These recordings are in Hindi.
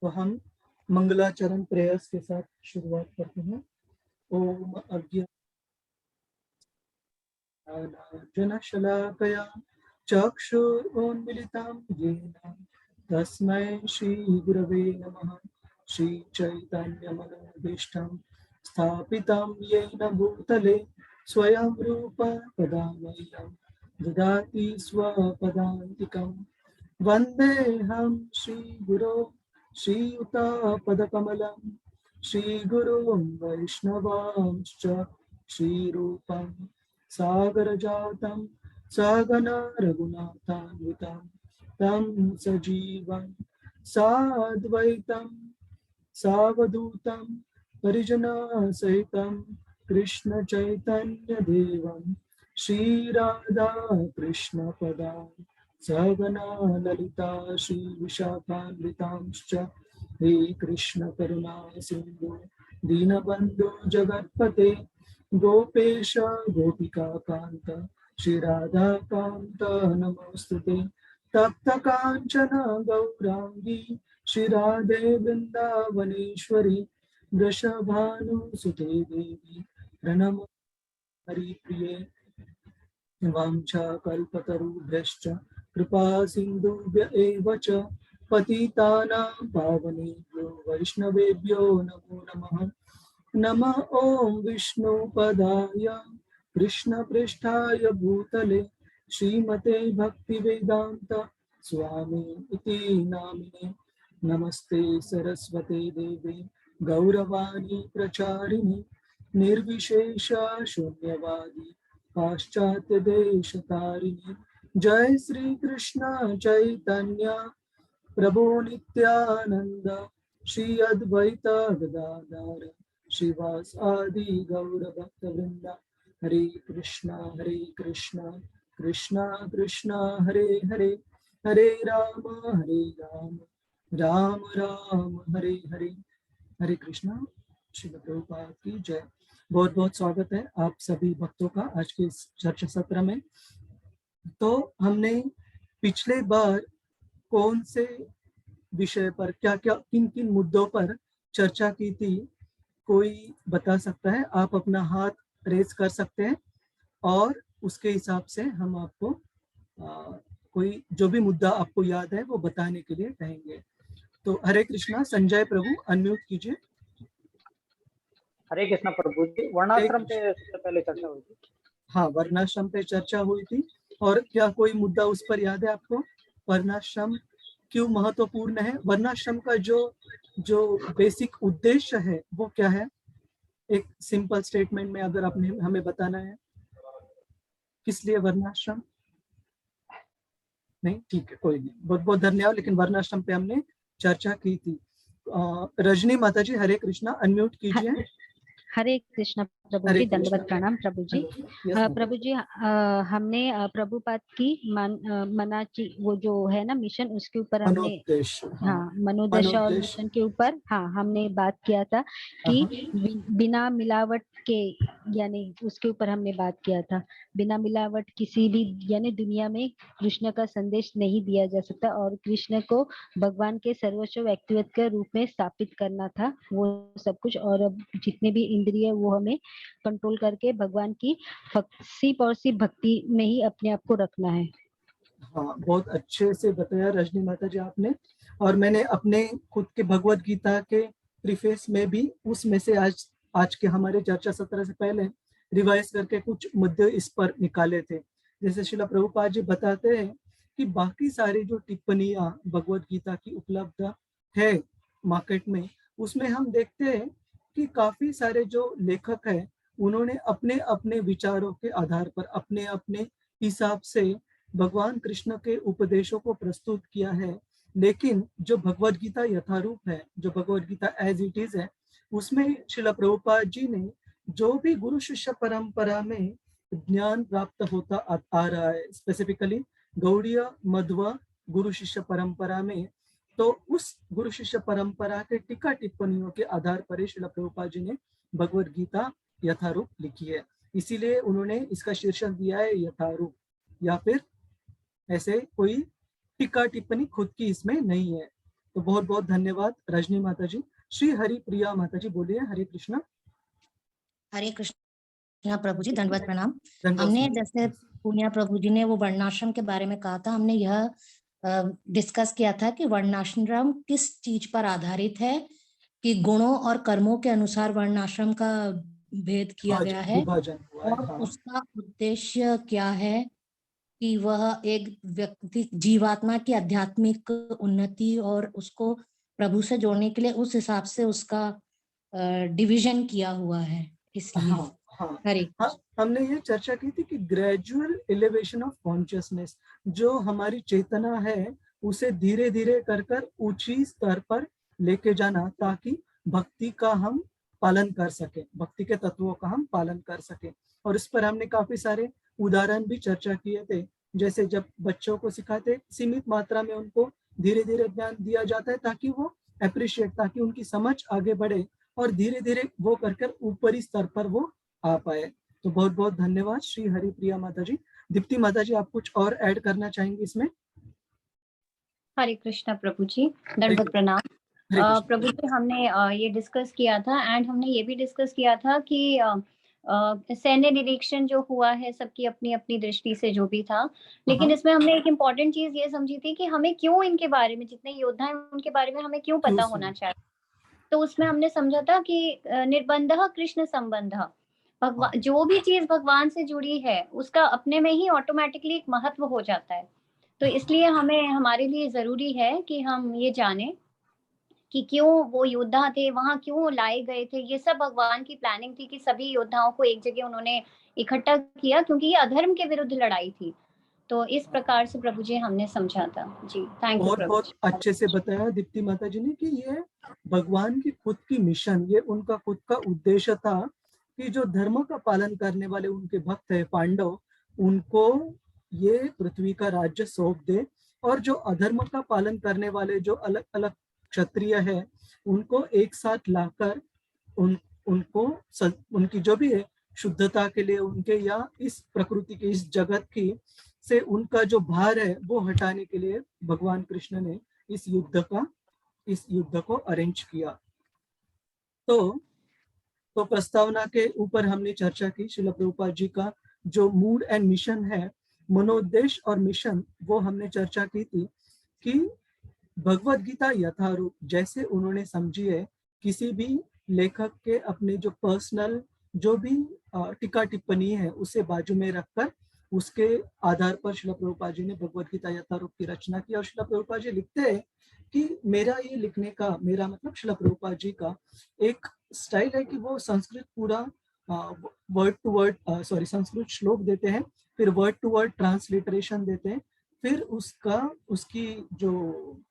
तो हम मंगलाचरण प्रेयर्स के साथ शुरुआत करते हैं। ओम अज्ञानार्जनशलाकया चक्षुरुन्मिलितं येन तस्मै श्रीगुरवे नमः। श्रीचैतन्यमनोभीष्टं स्थापितं येन भूतले स्वयं रूप तदा मह्यं ददाति स्वपदान्तिकं। वन्देऽहं श्रीगुरो श्रीयुतापदकमलं श्रीगुरुं वैष्णवांश्च श्रीरूपं सागरजातं सहगना रघुनाथान्वितं तं सजीवं साद्वैतं सावधूतं परिजनसहितं कृष्णचैतन्यदेवं श्रीराधा कृष्णपदां सहगना ललिता श्रीविशाखान्वितांश्च हे कृष्ण करुणा सिन्धु दीनबन्धु जगत्पते गोपेश गोपिका कांत श्रीराधा कांत नमोस्तुते। तप्त कांचन गौरांगी श्रीराधे वृंदावनेश्वरी वृषभानुसुते देवी प्रणमो हरिप्रिये। वाञ्छाकल्पतरुभ्यश्च कृपा सिन्धुभ्य एव च पतितानां पावनेभ्यो वैष्णवेभ्यो नमो नमः। नमः ॐ विष्णुपदाय कृष्णपृष्ठाय भूतले श्रीमते भक्तिवेदान्त स्वामी इति नामिने। नमस्ते सरस्वते देवे गौरवाणी प्रचारिणे निर्विशेष शून्यवादी पाश्चात्य देशतारिणी। जय श्री कृष्ण चैतन्य प्रभु नित्यानंद श्री अद्वैत गदाधर श्रीवास आदि गौर भक्त वृंद। हरे कृष्णा कृष्णा कृष्णा हरे हरे, हरे राम राम राम हरे हरे। हरे कृष्णा। श्री प्रभुपाद की जय। बहुत बहुत स्वागत है आप सभी भक्तों का आज के इस चर्चा सत्र में। तो हमने पिछले बार कौन से विषय पर क्या क्या किन किन मुद्दों पर चर्चा की थी, कोई बता सकता है? आप अपना हाथ रेज कर सकते हैं और उसके हिसाब से हम आपको कोई जो भी मुद्दा आपको याद है वो बताने के लिए कहेंगे। तो हरे कृष्णा। संजय प्रभु अनम्यूट कीजिए। हरे कृष्णा प्रभु जी। वर्णाश्रम पे सबसे पहले चर्चा हुई थी। हाँ, वर्णाश्रम पे चर्चा हुई थी। और क्या कोई मुद्दा उस पर याद है आपको? वर्णाश्रम क्यों महत्वपूर्ण है? वर्णाश्रम का जो बेसिक उद्देश्य है वो क्या है? एक सिंपल स्टेटमेंट में अगर आपने हमें बताना है, किस लिए वर्णाश्रम? नहीं, ठीक है, कोई नहीं, बहुत बहुत धन्यवाद। लेकिन वर्णाश्रम पे हमने चर्चा की थी। रजनी माता जी हरे कृष्णा, अनम्यूट कीजिए। हरे कृष्ण प्रभु जी। दंडवत प्रणाम प्रभु जी। प्रभु जी हमने प्रभुपाद की मनाची वो जो है ना मिशन, उसके ऊपर हमने मनोदशा और मिशन के ऊपर हमने बात किया था कि बिना मिलावट के, यानी उसके ऊपर हमने बात किया था। बिना मिलावट किसी भी यानी दुनिया में कृष्ण का संदेश नहीं दिया जा सकता और कृष्ण को भगवान के सर्वोच्च व्यक्तित्व के रूप में स्थापित करना था वो सब कुछ। और जितने भी इंद्रिय वो हमें कंट्रोल करके भगवान की सिर्फ और सिर्फ भक्ति में ही अपने आप को रखना है। हाँ, बहुत अच्छे से बताया रजनी माता जी आपने। और मैंने अपने खुद के भगवत गीता के प्रीफेस में भी उसमें से आज के हमारे चर्चा सत्र से पहले रिवाइज करके कुछ मुद्दे इस पर निकाले थे। जैसे श्रील प्रभुपाद जी बताते हैं कि बाकी सारी जो टिप्पणियां भगवत गीता की उपलब्ध है मार्केट में, उसमें हम देखते हैं कि काफी सारे जो लेखक हैं उन्होंने अपने अपने विचारों के आधार पर अपने अपने हिसाब से भगवान कृष्ण के उपदेशों को प्रस्तुत किया है। लेकिन जो भगवत गीता यथारूप है, जो Bhagavad Gita as it is है, उसमें श्रील प्रभुपाद जी ने जो भी गुरु शिष्य परंपरा में ज्ञान प्राप्त होता आ रहा है, स्पेसिफिकली गौड़ीय मध्व गुरु शिष्य परंपरा में, तो उस गुरु शिष्य परंपरा के टीका टिप्पणियों के आधार पर श्रील प्रभुपाद जी ने भगवत गीता यथारूप लिखी है। इसीलिए उन्होंने इसका शीर्षक दिया है यथारूप, या फिर ऐसे कोई टीका टिप्पणी खुद की इसमें नहीं है। तो बहुत बहुत धन्यवाद रजनी माता जी। श्री हरि प्रिया माता जी बोलिए। हरे कृष्णा। हरे कृष्णा प्रभु जी, दंडवत प्रणाम। धन्यवाद हमने स्वामी। जैसे पूनिया प्रभु जी ने वो वर्णाश्रम के बारे में कहा था, हमने यह डिस्कस किया था कि वर्णाश्रम किस चीज पर आधारित है, कि गुणों और कर्मों के अनुसार वर्णाश्रम का भेद किया गया है विभाजन हुआ है। और हाँ। उसका उद्देश्य क्या है, कि वह एक व्यक्ति जीवात्मा की आध्यात्मिक उन्नति और उसको प्रभु से जोड़ने के लिए उस हिसाब से उसका डिवीजन किया हुआ है, इसलिए। हाँ हाँ हरे हाँ, हमने ये चर्चा की थी कि ग्रेजुअल एलिवेशन ऑफ कॉन्शियसनेस, जो हमारी चेतना है उसे धीरे धीरे कर कर ऊंची स्तर पर लेके जाना, ताकि भक्ति का हम पालन कर सके, भक्ति के तत्वों का हम पालन कर सके। और इस पर हमने काफी सारे उदाहरण भी चर्चा किए थे। जैसे जब बच्चों को सिखाते, सीमित मात्रा में उनको धीरे धीरे ज्ञान दिया जाता है ताकि वो अप्रिशिएट, ताकि उनकी समझ आगे बढ़े और धीरे धीरे वो कर ऊपरी स्तर पर वो आ पाए। तो बहुत बहुत धन्यवाद श्री हरिप्रिया माता जी। दीप्ति माता जी, आप कुछ और ऐड करना चाहेंगे इसमें? हरे कृष्णा प्रभु जी, दंडवत प्रणाम। प्रभु जी, हमने ये डिस्कस किया था एंड हमने ये भी डिस्कस किया था कि सैन्य निरीक्षण जो हुआ है सबकी अपनी अपनी दृष्टि से जो भी था, लेकिन इसमें हमने एक इम्पॉर्टेंट चीज ये समझी थी कि हमें क्यों इनके बारे में, जितने योद्धा हैं उनके बारे में हमें क्यों पता होना चाहिए। तो उसमें हमने समझा था कि निर्बंधः कृष्ण संबंधः, भगवान जो भी चीज भगवान से जुड़ी है उसका अपने में ही ऑटोमेटिकली एक महत्व हो जाता है। तो इसलिए हमें, हमारे लिए जरूरी है कि हम ये जाने कि क्यों वो योद्धा थे, वहां क्यों लाए गए थे। ये सब भगवान की प्लानिंग थी कि सभी योद्धाओं को एक जगह उन्होंने इकट्ठा किया, क्योंकि ये अधर्म के विरुद्ध लड़ाई थी। तो इस प्रकार से प्रभु जी हमने समझा था जी। थैंक यू प्रभु बहुत जी। अच्छे से बताया दीप्ति माता जी ने कि ये भगवान की खुद की मिशन, ये उनका खुद का उद्देश्य था कि जो धर्म का पालन करने वाले उनके भक्त है पांडव, उनको ये पृथ्वी का राज्य सौंप दे, और जो अधर्म का पालन करने वाले जो अलग अलग क्षत्रिय है उनको एक साथ लाकर उनको उनकी जो भी है शुद्धता के लिए, उनके या इस प्रकृति की, इस जगत की से उनका जो भार है वो हटाने के लिए भगवान कृष्ण ने इस युद्ध को अरेंज किया। तो प्रस्तावना के ऊपर हमने चर्चा की। श्रील प्रभुपाद जी का जो मूड एंड मिशन है, मनोद्देश्य और मिशन, वो हमने चर्चा की थी कि भगवत गीता यथारूप जैसे उन्होंने समझी है, किसी भी लेखक के अपने जो पर्सनल जो भी टीका टिप्पणी है उसे बाजू में रखकर उसके आधार पर श्रील प्रभुपाद जी ने भगवत गीता यथारूप की रचना की। और श्रील प्रभुपाद जी लिखते हैं कि मेरा ये लिखने का, मेरा मतलब श्रील प्रभुपाद जी का एक स्टाइल है कि वो संस्कृत पूरा वर्ड टू वर्ड, संस्कृत श्लोक देते हैं, फिर वर्ड टू वर्ड ट्रांसलिटरेशन देते हैं, फिर उसकी जो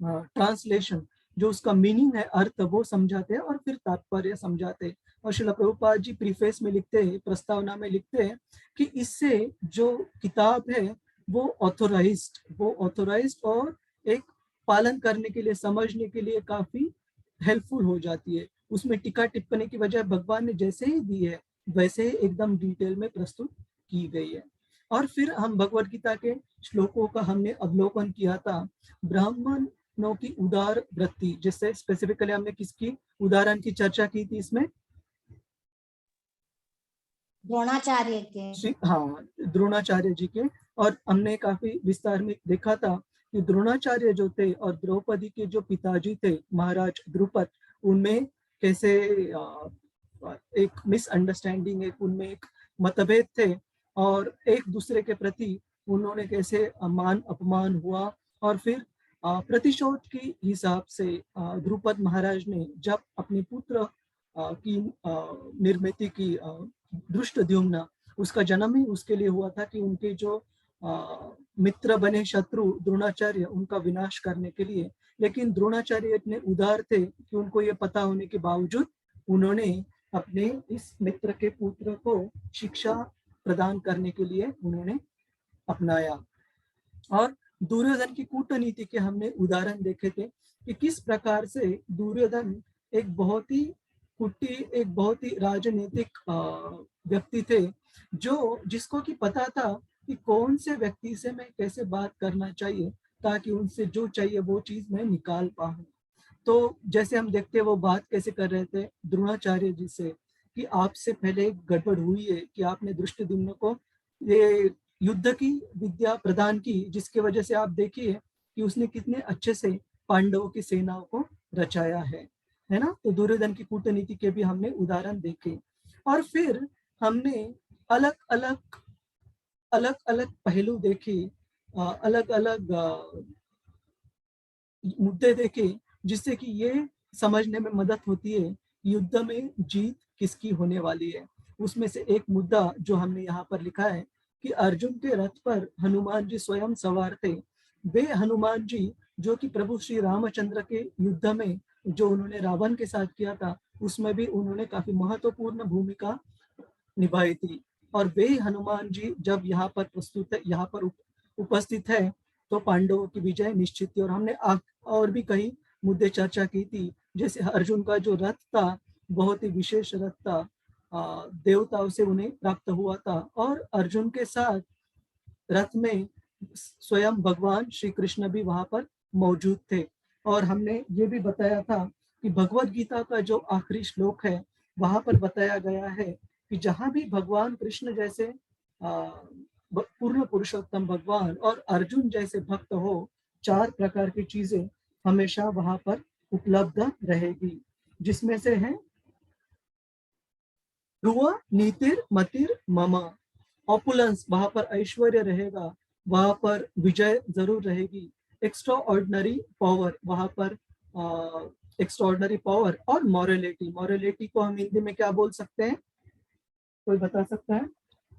ट्रांसलेशन, जो उसका मीनिंग है, अर्थ, वो समझाते हैं और फिर तात्पर्य समझाते हैं। और श्रील प्रभुपाद जी प्रीफेस में लिखते हैं, प्रस्तावना में लिखते हैं कि इससे जो किताब है वो ऑथोराइज्ड और एक पालन करने के लिए, समझने के लिए काफी हेल्पफुल हो जाती है। उसमें टीका टिप्पणी की बजाय भगवान ने जैसे ही दी है वैसे ही एकदम डिटेल में प्रस्तुत की गई है। और फिर हम भगवत गीता के श्लोकों का हमने अवलोकन किया था। ब्राह्मणों की उदार वृत्ति, जिससे स्पेसिफिकली हमने किसकी उदाहरण की चर्चा की थी इसमें? द्रोणाचार्य के। हाँ, द्रोणाचार्य जी के। और हमने काफी विस्तार में देखा था कि द्रोणाचार्य जो थे और द्रौपदी के जो पिताजी थे महाराज द्रुपद, उनमें कैसे एक मिसअंडरस्टैंडिंग, एक उनमें एक मतभेद थे और एक दूसरे के प्रति उन्होंने कैसे मान अपमान हुआ। और फिर प्रतिशोध की हिसाब से द्रुपद महाराज ने जब अपने पुत्र की निर्मिति की, धृष्टद्युम्न, उसका जन्म ही उसके लिए हुआ था कि उनके जो मित्र बने शत्रु द्रोणाचार्य, उनका विनाश करने के लिए। लेकिन द्रोणाचार्य इतने उदार थे कि उनको ये पता होने के बावजूद उन्होंने अपने इस मित्र के पुत्र को शिक्षा प्रदान करने के लिए उन्होंने अपनाया। और दुर्योधन की कूटनीति के हमने उदाहरण देखे थे कि किस प्रकार से दुर्योधन एक बहुत ही कुटी, एक बहुत ही राजनीतिक व्यक्ति थे, जिसको कि पता था कि कौन से व्यक्ति से मैं कैसे बात करना चाहिए ताकि उनसे जो चाहिए वो चीज मैं निकाल पाऊं। तो जैसे हम देखते हैं वो बात कैसे कर रहे थे द्रोणाचार्य जी से कि आपसे पहले एक गड़बड़ हुई है कि आपने दृष्टद्युम्न को ये युद्ध की विद्या प्रदान की, जिसके वजह से आप देखिए कि उसने कितने अच्छे से पांडवों की सेनाओं को रचाया है ना। तो दुर्योधन की कूटनीति के भी हमने उदाहरण देखे, और फिर हमने अलग अलग पहलू देखे, अलग अलग मुद्दे देखे, जिससे कि ये समझने में मदद होती है युद्ध में जीत किसकी होने वाली है। उसमें से एक मुद्दा जो हमने यहाँ पर लिखा है कि अर्जुन के रथ पर हनुमान जी स्वयं सवार थे। वे हनुमान जी जो कि प्रभु श्री रामचंद्र के युद्ध में जो उन्होंने रावण के साथ किया था उसमें भी उन्होंने काफी महत्वपूर्ण भूमिका निभाई थी। और वे हनुमान जी जब यहाँ पर यहाँ पर उपस्थित है तो पांडवों की विजय निश्चित थी। और हमने और भी कई मुद्दे चर्चा की थी, जैसे अर्जुन का जो रथ था बहुत ही विशेष रथ था, देवताओं से उन्हें प्राप्त हुआ था, और अर्जुन के साथ रथ में स्वयं भगवान श्री कृष्ण भी वहां पर मौजूद थे। और हमने ये भी बताया था कि भगवत गीता का जो आखिरी श्लोक है वहां पर बताया गया है कि जहां भी भगवान कृष्ण जैसे पूर्ण पुरुषोत्तम भगवान और अर्जुन जैसे भक्त हो, 4 प्रकार की चीजें हमेशा वहां पर उपलब्ध रहेगी, जिसमें से है ध्रुव नीतिर मतिर मम, ऑपुलेंस वहां पर ऐश्वर्य रहेगा, वहां पर विजय जरूर रहेगी, एक्स्ट्रा ऑर्डिनरी पावर वहां पर एक्स्ट्रा ऑर्डिनरी पावर, और मॉरलिटी। मॉरलिटी को हम हिंदी में क्या बोल सकते हैं, कोई बता सकता है?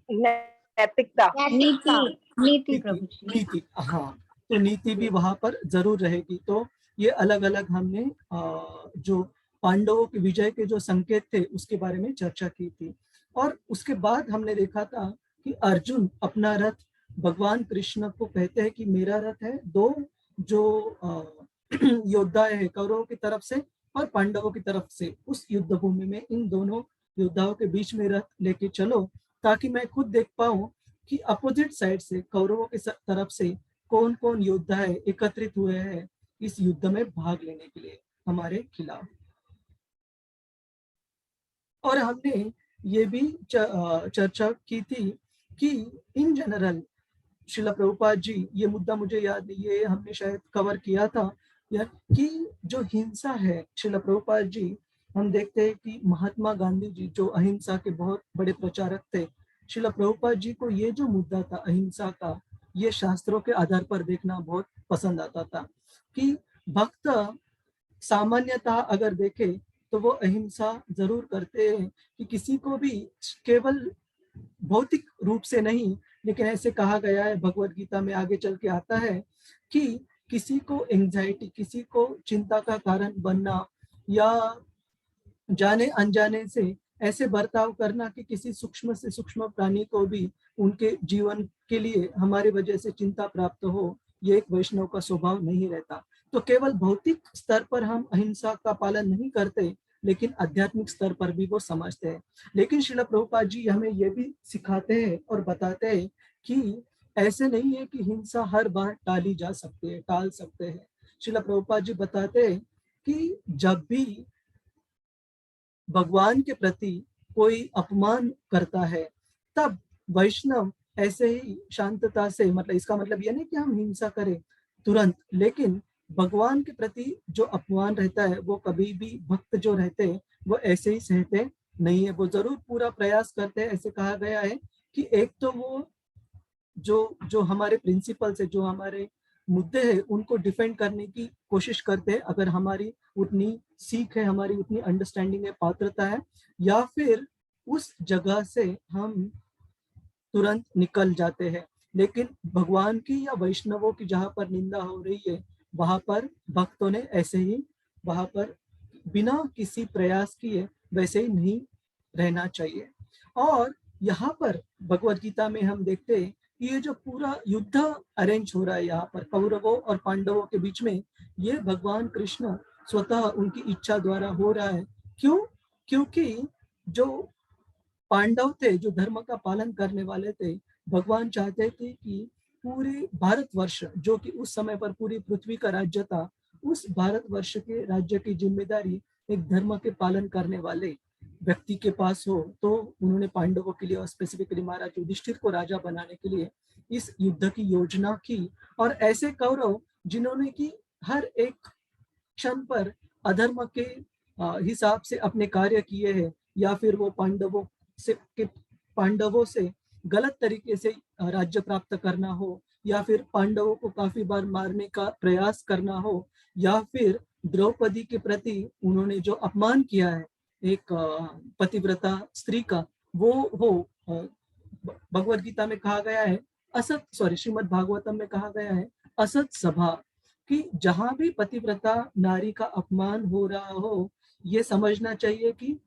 नैतिकता, नीति प्रभु जी। नीति, हाँ, तो नीति भी वहां पर जरूर रहेगी। तो ये अलग अलग हमने जो पांडवों की विजय के जो संकेत थे उसके बारे में चर्चा की थी। और उसके बाद हमने देखा था कि अर्जुन अपना रथ भगवान कृष्ण को कहते हैं कि मेरा रथ है, 2 जो योद्धा है कौरवों की तरफ से और पांडवों की तरफ से, उस युद्ध भूमि में इन दोनों योद्धाओं के बीच में रथ लेके चलो, ताकि मैं खुद देख पाऊं कि अपोजिट साइड से कौरवों की तरफ से कौन कौन योद्धा है एकत्रित हुए हैं इस युद्ध में भाग लेने के लिए हमारे खिलाफ। और हमने ये भी चर्चा की थी कि इन जनरल श्रील प्रभुपाद जी, ये मुद्दा मुझे याद, ये हमने शायद कवर किया था कि जो हिंसा है, श्रील प्रभुपाद जी, हम देखते हैं कि महात्मा गांधी जी जो अहिंसा के बहुत बड़े प्रचारक थे, श्रील प्रभुपाद जी को ये जो मुद्दा था अहिंसा का, ये शास्त्रों के आधार पर देखना बहुत पसंद आता था कि भक्त सामान्यतः अगर देखे तो वो अहिंसा जरूर करते हैं कि किसी को भी केवल भौतिक रूप से नहीं, लेकिन ऐसे कहा गया है भगवत गीता में आगे चल के आता है कि किसी को एंजाइटी, किसी को चिंता का कारण बनना या जाने अनजाने से ऐसे बर्ताव करना कि किसी सूक्ष्म से सूक्ष्म प्राणी को भी उनके जीवन के लिए हमारी वजह से चिंता प्राप्त हो, ये एक वैष्णव का स्वभाव नहीं रहता। तो केवल भौतिक स्तर पर हम अहिंसा का पालन नहीं करते, लेकिन आध्यात्मिक स्तर पर भी वो समझते हैं। लेकिन श्रील प्रभुपाद जी हमें ये भी सिखाते हैं और बताते हैं कि ऐसे नहीं है कि हिंसा हर बार टाली जा सकती है, टाल सकते हैं। श्रील प्रभुपाद जी बताते हैं कि जब भी भगवान के प्रति कोई अपमान करता है तब वैष्णव ऐसे ही शांतता से, मतलब इसका मतलब यह नहीं कि हम हिंसा करें तुरंत, लेकिन भगवान के प्रति जो अपमान रहता है वो कभी भी भक्त जो रहते हैं वो ऐसे ही सहते नहीं है, वो जरूर पूरा प्रयास करते हैं। ऐसे कहा गया है कि एक तो वो जो हमारे प्रिंसिपल्स है, जो हमारे मुद्दे हैं, उनको डिफेंड करने की कोशिश करते हैं अगर हमारी उतनी सीख है, हमारी उतनी अंडरस्टैंडिंग है, पात्रता है, या फिर उस जगह से हम तुरंत निकल जाते हैं। लेकिन भगवान की या वैष्णवों की जहाँ पर निंदा हो रही है वहां पर भक्तों ने ऐसे ही वहां पर बिना किसी प्रयास किए वैसे ही नहीं रहना चाहिए। और यहाँ पर भगवत गीता में हम देखते हैं कि ये जो पूरा युद्ध अरेंज हो रहा है यहाँ पर कौरवों और पांडवों के बीच में, ये भगवान कृष्ण स्वतः उनकी इच्छा द्वारा हो रहा है। क्यों? क्योंकि जो पांडव थे, जो धर्म का पालन करने वाले थे, भगवान चाहते थे कि पूरे भारतवर्ष, जो कि उस समय पर पूरी पृथ्वी का राज्य था, उस भारतवर्ष के राज्य की जिम्मेदारी एक धर्म के पालन करने वाले व्यक्ति के पास हो, तो उन्होंने पांडवों के लिए और स्पेसिफिकली महाराज युधिष्ठिर को राजा बनाने के लिए इस युद्ध की योजना की। और ऐसे कौरव जिन्होंने की हर एक क्षण पर अधर्म के हिसाब से अपने कार्य किए हैं, या फिर वो पांडवों से गलत तरीके से राज्य प्राप्त करना हो, या फिर पांडवों को काफी बार मारने का प्रयास करना हो, या फिर द्रौपदी के प्रति उन्होंने जो अपमान किया है एक पतिव्रता स्त्री का, वो हो। भगवत गीता में कहा गया है श्रीमद् भागवतम में कहा गया है असत सभा, कि जहां भी पतिव्रता नारी का अपमान हो रहा हो, ये समझना चाहिए कि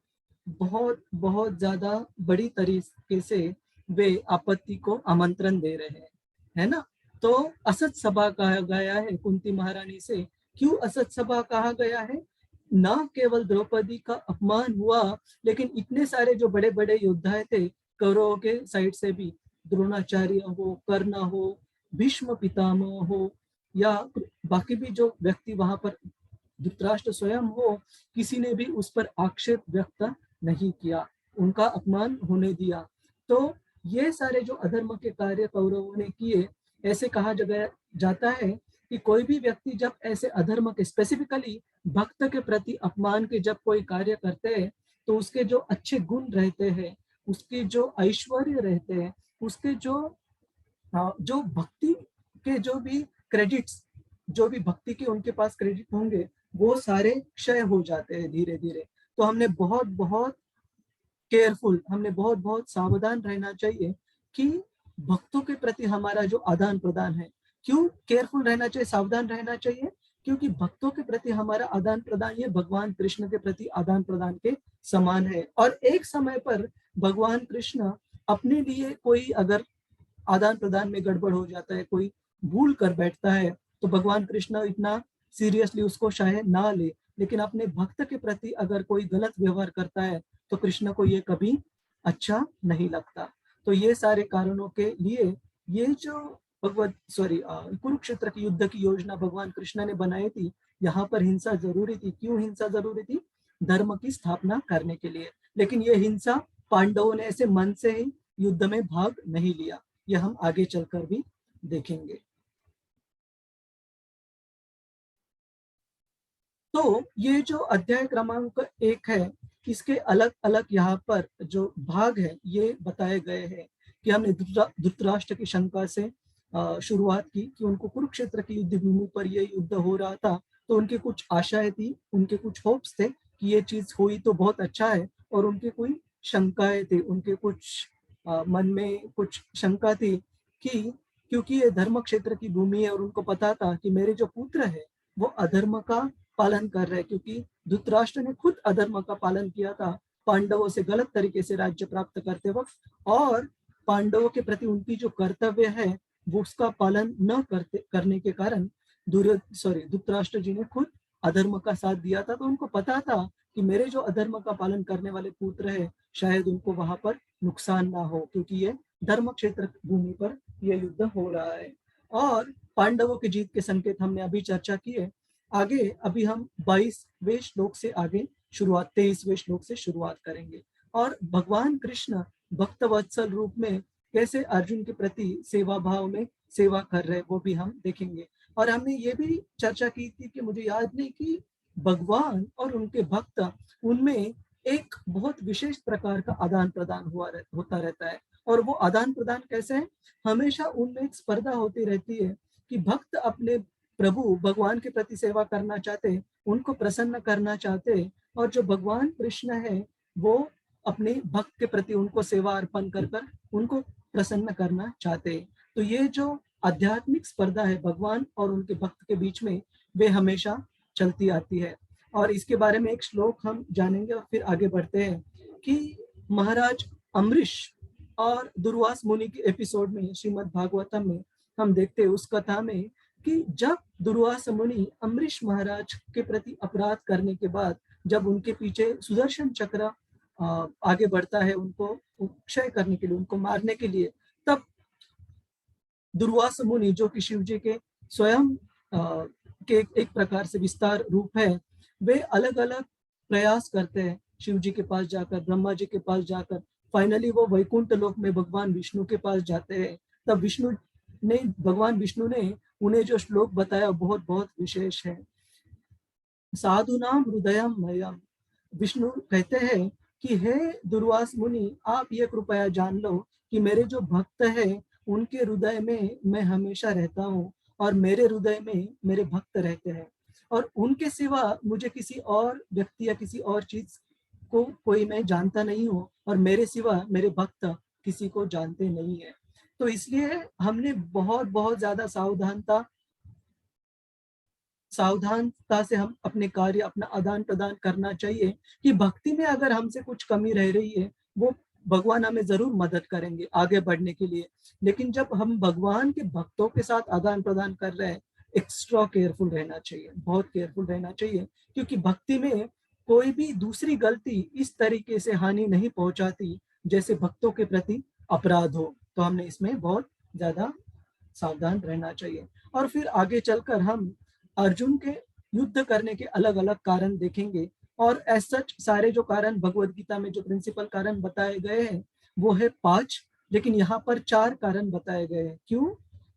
बहुत बहुत ज्यादा बड़ी तरीके से वे आपत्ति को आमंत्रण दे रहे हैं, है ना। तो असत सभा कहा गया है कुंती महारानी से। क्यों असत सभा कहा गया है? ना केवल द्रौपदी का अपमान हुआ, लेकिन इतने सारे जो बड़े बड़े योद्धा थे कौरवों के साइड से भी, द्रोणाचार्य हो, कर्ण हो, भीष्म पितामह हो, या बाकी भी जो व्यक्ति वहां पर, धृतराष्ट्र स्वयं हो, किसी ने भी उस पर आक्षेप व्यक्त नहीं किया, उनका अपमान होने दिया। तो ये सारे जो अधर्म के कार्य कौरवों ने किए, ऐसे कहा जाता है कि कोई भी व्यक्ति जब ऐसे अधर्म के, स्पेसिफिकली भक्त के प्रति अपमान के जब कोई कार्य करते हैं, तो उसके जो अच्छे गुण रहते हैं, उसके जो ऐश्वर्य रहते हैं, उसके जो भक्ति के जो भी क्रेडिट्स, जो भी भक्ति के उनके पास क्रेडिट होंगे, वो सारे क्षय हो जाते हैं धीरे धीरे। तो हमने बहुत बहुत केयरफुल, हमने बहुत बहुत सावधान रहना चाहिए कि भक्तों के प्रति हमारा जो आदान प्रदान है, क्यों केयरफुल रहना चाहिए, सावधान रहना चाहिए? क्योंकि भक्तों के प्रति हमारा आदान प्रदान ये भगवान कृष्ण के प्रति आदान प्रदान के समान है। और एक समय पर भगवान कृष्ण अपने लिए कोई अगर आदान प्रदान में गड़बड़ हो जाता है, कोई भूल कर बैठता है, तो भगवान कृष्ण इतना सीरियसली उसको शायद ना ले, लेकिन अपने भक्त के प्रति अगर कोई गलत व्यवहार करता है तो कृष्ण को ये कभी अच्छा नहीं लगता। तो ये सारे कारणों के लिए ये जो कुरुक्षेत्र की युद्ध की योजना भगवान कृष्ण ने बनाई थी, यहाँ पर हिंसा जरूरी थी। क्यों हिंसा जरूरी थी? धर्म की स्थापना करने के लिए। लेकिन ये हिंसा पांडवों ने ऐसे मन से ही युद्ध में भाग नहीं लिया, ये हम आगे चलकर भी देखेंगे। तो ये जो अध्याय क्रमांक 1 है, इसके अलग अलग यहाँ पर जो भाग है ये बताए गए हैं कि हमने धृतराष्ट्र की शंका से शुरुआत की कि उनको कुरुक्षेत्र की युद्ध भूमि पर ये युद्ध हो रहा था, तो उनकी कुछ आशाएं थी, उनके कुछ होप्स थे कि ये चीज हुई तो बहुत अच्छा है, और उनके कोई शंकाएं थी, उनके कुछ मन में कुछ शंका थी कि क्योंकि ये धर्म क्षेत्र की भूमि है और उनको पता था कि मेरे जो पुत्र है वो अधर्म का पालन कर रहे, क्योंकि धृतराष्ट्र ने खुद अधर्म का पालन किया था पांडवों से गलत तरीके से राज्य प्राप्त करते वक्त, और पांडवों के प्रति उनकी जो कर्तव्य है वो उसका पालन न करने के कारण धृतराष्ट्र जी ने खुद अधर्म का साथ दिया था। तो उनको पता था कि मेरे जो अधर्म का पालन करने वाले पुत्र है शायद उनको वहां पर नुकसान ना हो, क्योंकि ये धर्म क्षेत्र भूमि पर यह युद्ध हो रहा है। और पांडवों की जीत के संकेत हमने अभी चर्चा की है। आगे अभी हम 22वें श्लोक से आगे शुरुआत 23वें श्लोक से शुरुआत करेंगे, और भगवान कृष्ण भक्त वत्सल रूप में कैसे अर्जुन के प्रति सेवा भाव में सेवा कर रहे वो भी हम देखेंगे। और हमने ये भी चर्चा की थी कि मुझे याद नहीं कि भगवान और उनके भक्त उनमें एक बहुत विशेष प्रकार का आदान प्रदान होता रहता है। और वो आदान प्रदान कैसे है? हमेशा उनमें एक स्पर्धा होती रहती है कि भक्त अपने प्रभु भगवान के प्रति सेवा करना चाहते, उनको प्रसन्न करना चाहते, और जो भगवान कृष्ण है वो अपने भक्त के प्रति उनको सेवा अर्पण कर उनको प्रसन्न करना चाहते। तो ये जो आध्यात्मिक स्पर्धा है भगवान और उनके भक्त के बीच में, वे हमेशा चलती आती है। और इसके बारे में एक श्लोक हम जानेंगे और फिर आगे बढ़ते हैं कि महाराज अम्बरीश और दुर्वास मुनि के एपिसोड में श्रीमद् भागवतम में हम देखते हैं उस कथा में कि जब दुर्वास मुनि अम्बरीश महाराज के प्रति अपराध करने के बाद जब उनके पीछे सुदर्शन चक्र आगे बढ़ता है उनको क्षय करने के लिए, उनको मारने के लिए, तब दुर्वास मुनि जो कि शिव जी के स्वयं के एक प्रकार से विस्तार रूप है, वे अलग अलग प्रयास करते हैं शिव जी के पास जाकर, ब्रह्मा जी के पास जाकर, फाइनली वो वैकुंठ लोक में भगवान विष्णु के पास जाते हैं। तब भगवान विष्णु ने उन्हें जो श्लोक बताया बहुत बहुत विशेष है। साधुनाम हृदयम मयम, विष्णु कहते हैं कि हे दुर्वास मुनि, आप ये कृपया जान लो कि मेरे जो भक्त हैं उनके हृदय में मैं हमेशा रहता हूँ और मेरे हृदय में मेरे भक्त रहते हैं, और उनके सिवा मुझे किसी और व्यक्ति या किसी और चीज को कोई मैं जानता नहीं हूँ, और मेरे सिवा मेरे भक्त किसी को जानते नहीं है। तो इसलिए हमने बहुत बहुत ज्यादा सावधानता से हम अपने कार्य, अपना आदान प्रदान करना चाहिए कि भक्ति में अगर हमसे कुछ कमी रह रही है, वो भगवान हमें जरूर मदद करेंगे आगे बढ़ने के लिए। लेकिन जब हम भगवान के भक्तों के साथ आदान प्रदान कर रहे हैं, एक्स्ट्रा केयरफुल रहना चाहिए, बहुत केयरफुल रहना चाहिए, क्योंकि भक्ति में कोई भी दूसरी गलती इस तरीके से हानि नहीं पहुंचाती जैसे भक्तों के प्रति अपराध हो। तो हमने इसमें बहुत ज्यादा सावधान रहना चाहिए। और फिर आगे चलकर हम अर्जुन के युद्ध करने के अलग अलग कारण देखेंगे, और सच सारे जो कारण भगवत गीता में जो प्रिंसिपल कारण बताए गए हैं वो है 5, लेकिन यहाँ पर 4 कारण बताए गए हैं। क्यों?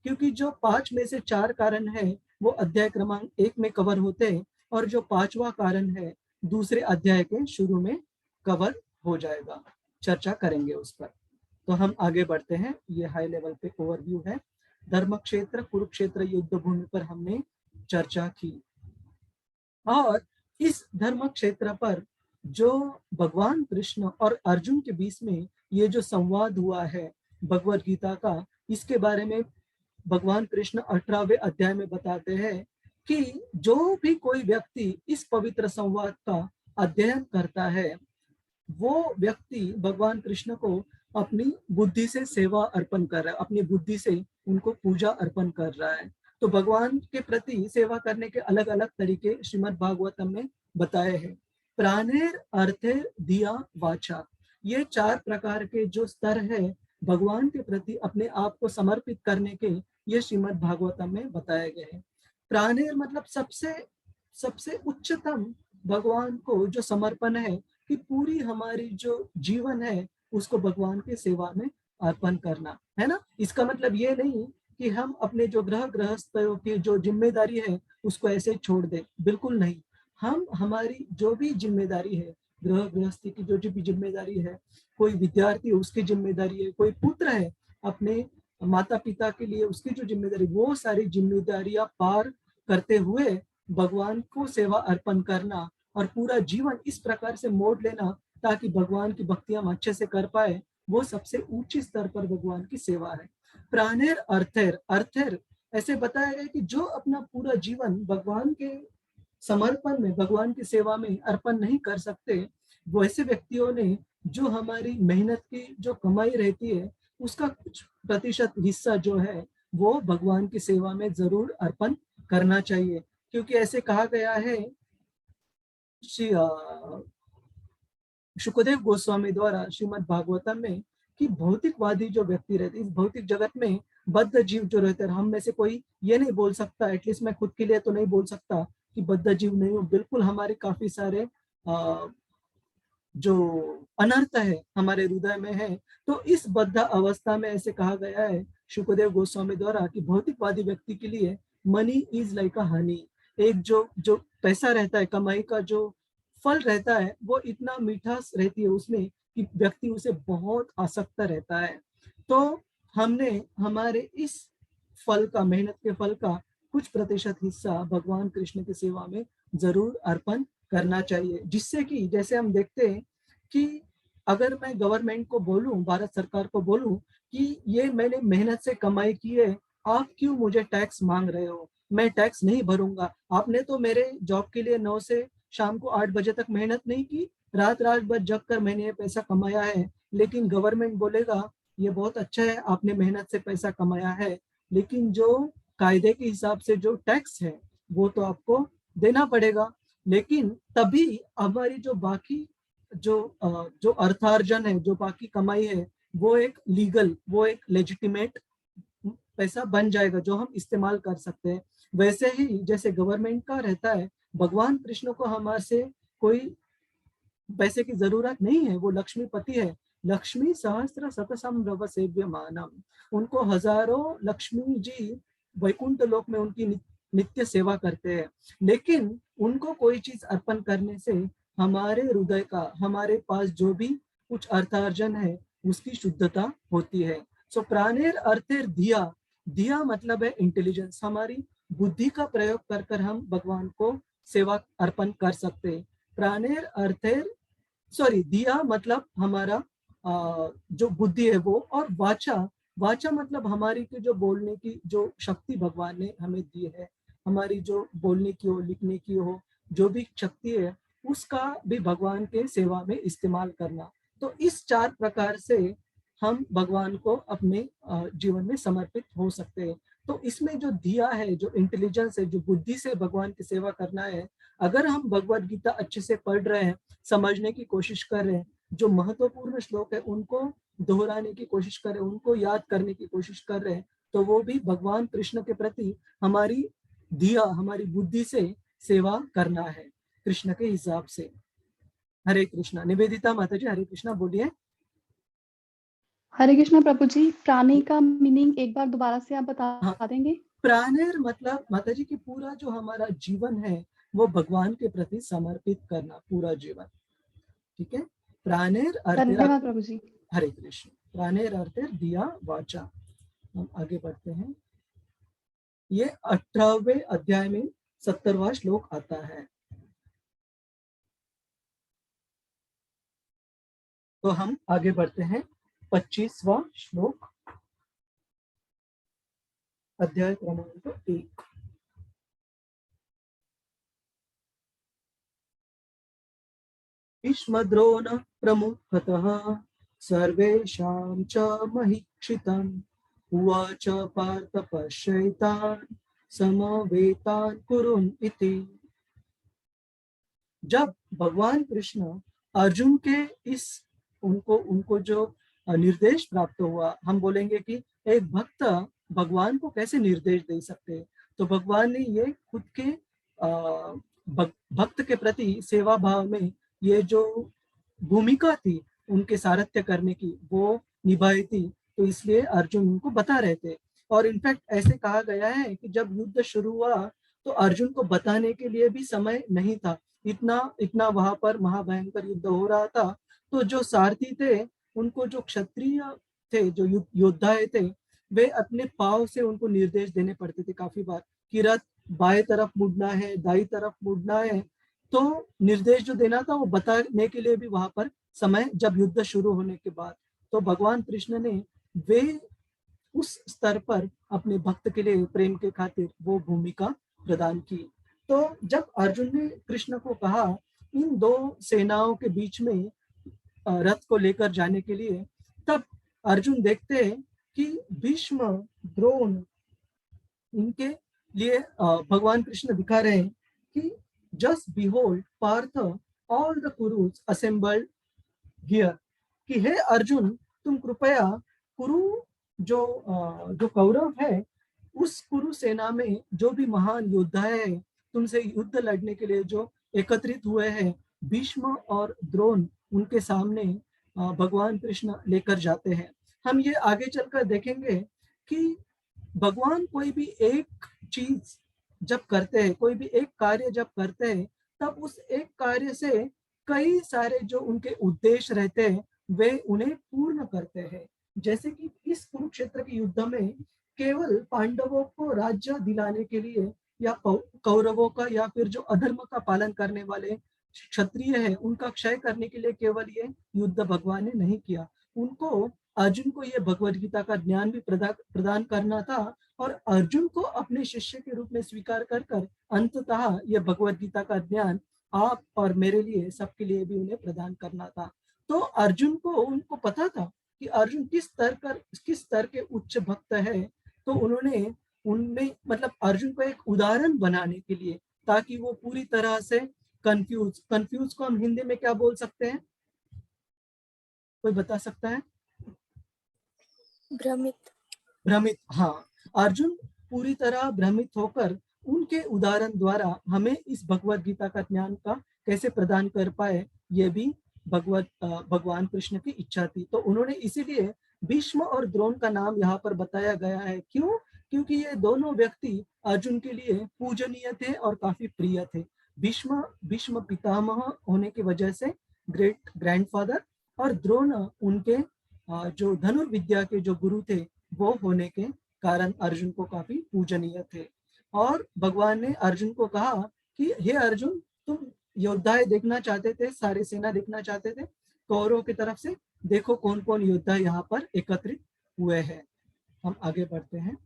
क्योंकि जो 5 में से 4 कारण है वो अध्याय क्रमांक 1 में कवर होते हैं, और जो 5वां कारण है दूसरे अध्याय के शुरू में कवर हो जाएगा, चर्चा करेंगे उस पर। तो हम आगे बढ़ते हैं। ये हाई लेवल पे ओवरव्यू है। धर्म क्षेत्र कुरुक्षेत्र युद्ध भूमि पर हमने चर्चा की, और इस धर्म क्षेत्र पर जो भगवान कृष्ण और अर्जुन के बीच में ये जो संवाद हुआ है भगवत गीता का, इसके बारे में भगवान कृष्ण 18वें अध्याय में बताते हैं कि जो भी कोई व्यक्ति इस पवित्र संवाद का अध्ययन करता है, वो व्यक्ति भगवान कृष्ण को अपनी बुद्धि से सेवा अर्पण कर रहा है, अपनी बुद्धि से उनको पूजा अर्पण कर रहा है। तो भगवान के प्रति सेवा करने के अलग अलग तरीके श्रीमद् भागवतम में बताए हैं। प्राणेर अर्थेर दिया वाचा, ये 4 प्रकार के जो स्तर है भगवान के प्रति अपने आप को समर्पित करने के, ये श्रीमद् भागवतम में बताए गए हैं। प्राणेर मतलब सबसे उच्चतम भगवान को जो समर्पण है कि पूरी हमारी जो जीवन है उसको भगवान के सेवा में अर्पण करना है ना। इसका मतलब ये नहीं कि हम अपने जो गृहस्थों की जो जिम्मेदारी है उसको ऐसे छोड़ दें, बिल्कुल नहीं। हम हमारी जो भी जिम्मेदारी है, गृहस्थी की जो भी जिम्मेदारी है, कोई विद्यार्थी उसकी जिम्मेदारी है, कोई पुत्र है अपने माता पिता के लिए उसकी जो जिम्मेदारी, वो सारी जिम्मेदारियां पार करते हुए भगवान को सेवा अर्पण करना और पूरा जीवन इस प्रकार से मोड़ लेना ताकि भगवान की भक्तियां हम अच्छे से कर पाए, वो सबसे ऊंचे स्तर पर भगवान की सेवा है। प्राणेर अर्थेर ऐसे बताया गया कि जो अपना पूरा जीवन भगवान के समर्पण में, भगवान की सेवा में अर्पण नहीं कर सकते, वैसे व्यक्तियों ने जो हमारी मेहनत की जो कमाई रहती है उसका कुछ प्रतिशत हिस्सा जो है वो भगवान की सेवा में जरूर अर्पण करना चाहिए। क्योंकि ऐसे कहा गया है शुकदेव गोस्वामी द्वारा श्रीमद् भागवतम में कि भौतिकवादी जो व्यक्ति रहते, इस भौतिक जगत में बद्ध जीव जो रहते हैं, हम में से कोई ये नहीं बोल सकता, एटलीस्ट मैं खुद के लिए तो नहीं बोल सकता कि बद्ध जीव नहीं हो। बिल्कुल हमारे काफी सारे जो अनर्थ है हमारे हृदय में है। तो इस बद्ध अवस्था में ऐसे कहा गया है शुकदेव गोस्वामी द्वारा कि भौतिकवादी व्यक्ति के लिए मनी इज लाइक अ हनी, एक जो पैसा रहता है, कमाई का जो फल रहता है, वो इतना मीठास रहती है उसमें कि व्यक्ति उसे बहुत आसक्त रहता है। तो हमने हमारे इस फल का, मेहनत के फल का कुछ प्रतिशत हिस्सा भगवान कृष्ण की सेवा में जरूर अर्पण करना चाहिए, जिससे कि जैसे हम देखते हैं कि अगर मैं गवर्नमेंट को बोलूं, भारत सरकार को बोलूं कि ये मैंने मेहनत से कमाई की है, आप क्यों मुझे टैक्स मांग रहे हो, मैं टैक्स नहीं भरूंगा, आपने तो मेरे जॉब के लिए 9 से शाम को 8 बजे तक मेहनत नहीं की, रात भर जग कर मैंने ये पैसा कमाया है। लेकिन गवर्नमेंट बोलेगा ये बहुत अच्छा है, आपने मेहनत से पैसा कमाया है, लेकिन जो कायदे के हिसाब से जो टैक्स है वो तो आपको देना पड़ेगा। लेकिन तभी हमारी जो बाकी जो अर्थार्जन है, जो बाकी कमाई है, वो एक लीगल, वो एक लेजिटिमेट पैसा बन जाएगा जो हम इस्तेमाल कर सकते हैं। वैसे ही जैसे गवर्नमेंट का रहता है, भगवान कृष्ण को हमारे से कोई पैसे की जरूरत नहीं है, वो लक्ष्मीपति है। लक्ष्मी सहस्त्र शतसम रव सेव्यमानम, उनको हजारों लक्ष्मी जी वैकुंठ लोक में उनकी नित्य सेवा करते हैं। लेकिन उनको कोई चीज अर्पण करने से हमारे हृदय का, हमारे पास जो भी कुछ अर्थार्जन है उसकी शुद्धता होती है। सो प्राणेर अर्थेर दिया, दिया मतलब है इंटेलिजेंस, हमारी बुद्धि का प्रयोग कर कर हम भगवान को सेवा अर्पण कर सकते हैं। प्राणेर अर्थेर दिया मतलब हमारा जो बुद्धि है वो, और वाचा, वाचा मतलब हमारी की जो बोलने की जो शक्ति भगवान ने हमें दी है, हमारी जो बोलने की हो, लिखने की हो, जो भी शक्ति है उसका भी भगवान के सेवा में इस्तेमाल करना। तो इस 4 प्रकार से हम भगवान को अपने जीवन में समर्पित हो सकते हैं। तो इसमें जो दिया है, जो इंटेलिजेंस है, जो बुद्धि से भगवान की सेवा करना है, अगर हम भगवद गीता अच्छे से पढ़ रहे हैं, समझने की कोशिश कर रहे हैं, जो महत्वपूर्ण श्लोक है उनको दोहराने की कोशिश कर रहे हैं, उनको याद करने की कोशिश कर रहे हैं, तो वो भी भगवान कृष्ण के प्रति हमारी दिया, हमारी बुद्धि से सेवा करना है कृष्ण के हिसाब से। हरे कृष्णा। निवेदिता माता जी, हरे कृष्णा बोलिए। हरे कृष्णा प्रभु जी, प्राणी का मीनिंग एक बार दोबारा से आप बता देंगे? प्राणेर मतलब माता जी की पूरा जो हमारा जीवन है वो भगवान के प्रति समर्पित करना, पूरा जीवन। ठीक है, प्राणेर अर्थेर, धन्यवाद प्रभु जी। हरे कृष्ण। प्राणेर अर्थेर दिया वाचा। हम आगे बढ़ते हैं। ये 18वें अध्याय में 70वां श्लोक आता है। तो हम आगे बढ़ते हैं 25वां श्लोक, अध्याय क्रमांक 1। भीष्मद्रोण प्रमुखतः सर्वेषां च महीक्षितम् उवाच पार्थ पश्यैतान् समवेतान् कुरुन् इति। जब भगवान कृष्ण अर्जुन के इस उनको जो निर्देश प्राप्त हुआ, हम बोलेंगे कि एक भक्त भगवान को कैसे निर्देश दे सकते हैं, तो भगवान ने ये खुद के भक्त के प्रति सेवा भाव में ये जो भूमिका थी उनके सारथ्य करने की, वो निभाई थी। तो इसलिए अर्जुन उनको बता रहे थे। और इनफैक्ट ऐसे कहा गया है कि जब युद्ध शुरू हुआ तो अर्जुन को बताने के लिए भी समय नहीं था, इतना वहां पर महाभयंकर युद्ध हो रहा था। तो जो सारथी थे, उनको जो क्षत्रिय थे, जो योद्धाएं थे, वे अपने पाव से उनको निर्देश देने पड़ते थे काफी बार कि रथ बाएं तरफ मुड़ना है, दाई तरफ मुड़ना है। तो निर्देश जो देना था वो बताने के लिए भी वहां पर समय, जब युद्ध शुरू होने के बाद, तो भगवान कृष्ण ने वे उस स्तर पर अपने भक्त के लिए प्रेम के खातिर वो भूमिका प्रदान की। तो जब अर्जुन ने कृष्ण को कहा इन 2 सेनाओं के बीच में रथ को लेकर जाने के लिए, तब अर्जुन देखते हैं कि भीष्म, द्रोण, इनके लिए भगवान कृष्ण दिखा रहे हैं कि just behold Partha all the Kurus assembled here, कि हे अर्जुन, तुम कृपया कुरु जो कौरव है, उस कुरु सेना में जो भी महान योद्धा है, तुमसे युद्ध लड़ने के लिए जो एकत्रित हुए हैं, भीष्म और द्रोण, उनके सामने भगवान कृष्ण लेकर जाते हैं। हम ये आगे चलकर देखेंगे कि भगवान कोई भी एक चीज जब करते हैं, कोई भी एक कार्य जब करते हैं, तब उस एक कार्य से कई सारे जो उनके उद्देश्य रहते हैं वे उन्हें पूर्ण करते हैं। जैसे कि इस कुरुक्षेत्र के युद्ध में केवल पांडवों को राज्य दिलाने के लिए, या कौरवों का या फिर जो अधर्म का पालन करने वाले क्षत्रिय है उनका क्षय करने के लिए केवल ये युद्ध भगवान ने नहीं किया, उनको अर्जुन को ये भगवद गीता का ज्ञान भी प्रदान करना था, और अर्जुन को अपने शिष्य के रूप में स्वीकार कर अंततः ये भगवद गीता का ज्ञान आप और मेरे लिए, सबके लिए भी उन्हें प्रदान करना था। तो अर्जुन को, उनको पता था कि अर्जुन किस स्तर के उच्च भक्त है। तो उन्होंने उनमें मतलब अर्जुन को एक उदाहरण बनाने के लिए, ताकि वो पूरी तरह से कंफ्यूज को हम हिंदी में क्या बोल सकते हैं, कोई बता सकता है? भ्रमित। भ्रमित, हाँ। अर्जुन पूरी तरह भ्रमित होकर उनके उदाहरण द्वारा हमें इस भगवत गीता का ज्ञान का कैसे प्रदान कर पाए, ये भी भगवान कृष्ण की इच्छा थी। तो उन्होंने इसीलिए भीष्म और द्रोण का नाम यहाँ पर बताया गया है। क्यों? क्योंकि ये दोनों व्यक्ति अर्जुन के लिए पूजनीय थे और काफी प्रिय थे। भीष्म पितामह होने की वजह से ग्रेट ग्रैंडफादर, और द्रोण उनके जो धनुर्विद्या के जो गुरु थे वो होने के कारण अर्जुन को काफी पूजनीय थे। और भगवान ने अर्जुन को कहा कि हे अर्जुन, तुम योद्धाएं देखना चाहते थे, सारी सेना देखना चाहते थे कौरवों की तरफ से, देखो कौन कौन योद्धा यहाँ पर एकत्रित हुए हैं। हम आगे बढ़ते हैं।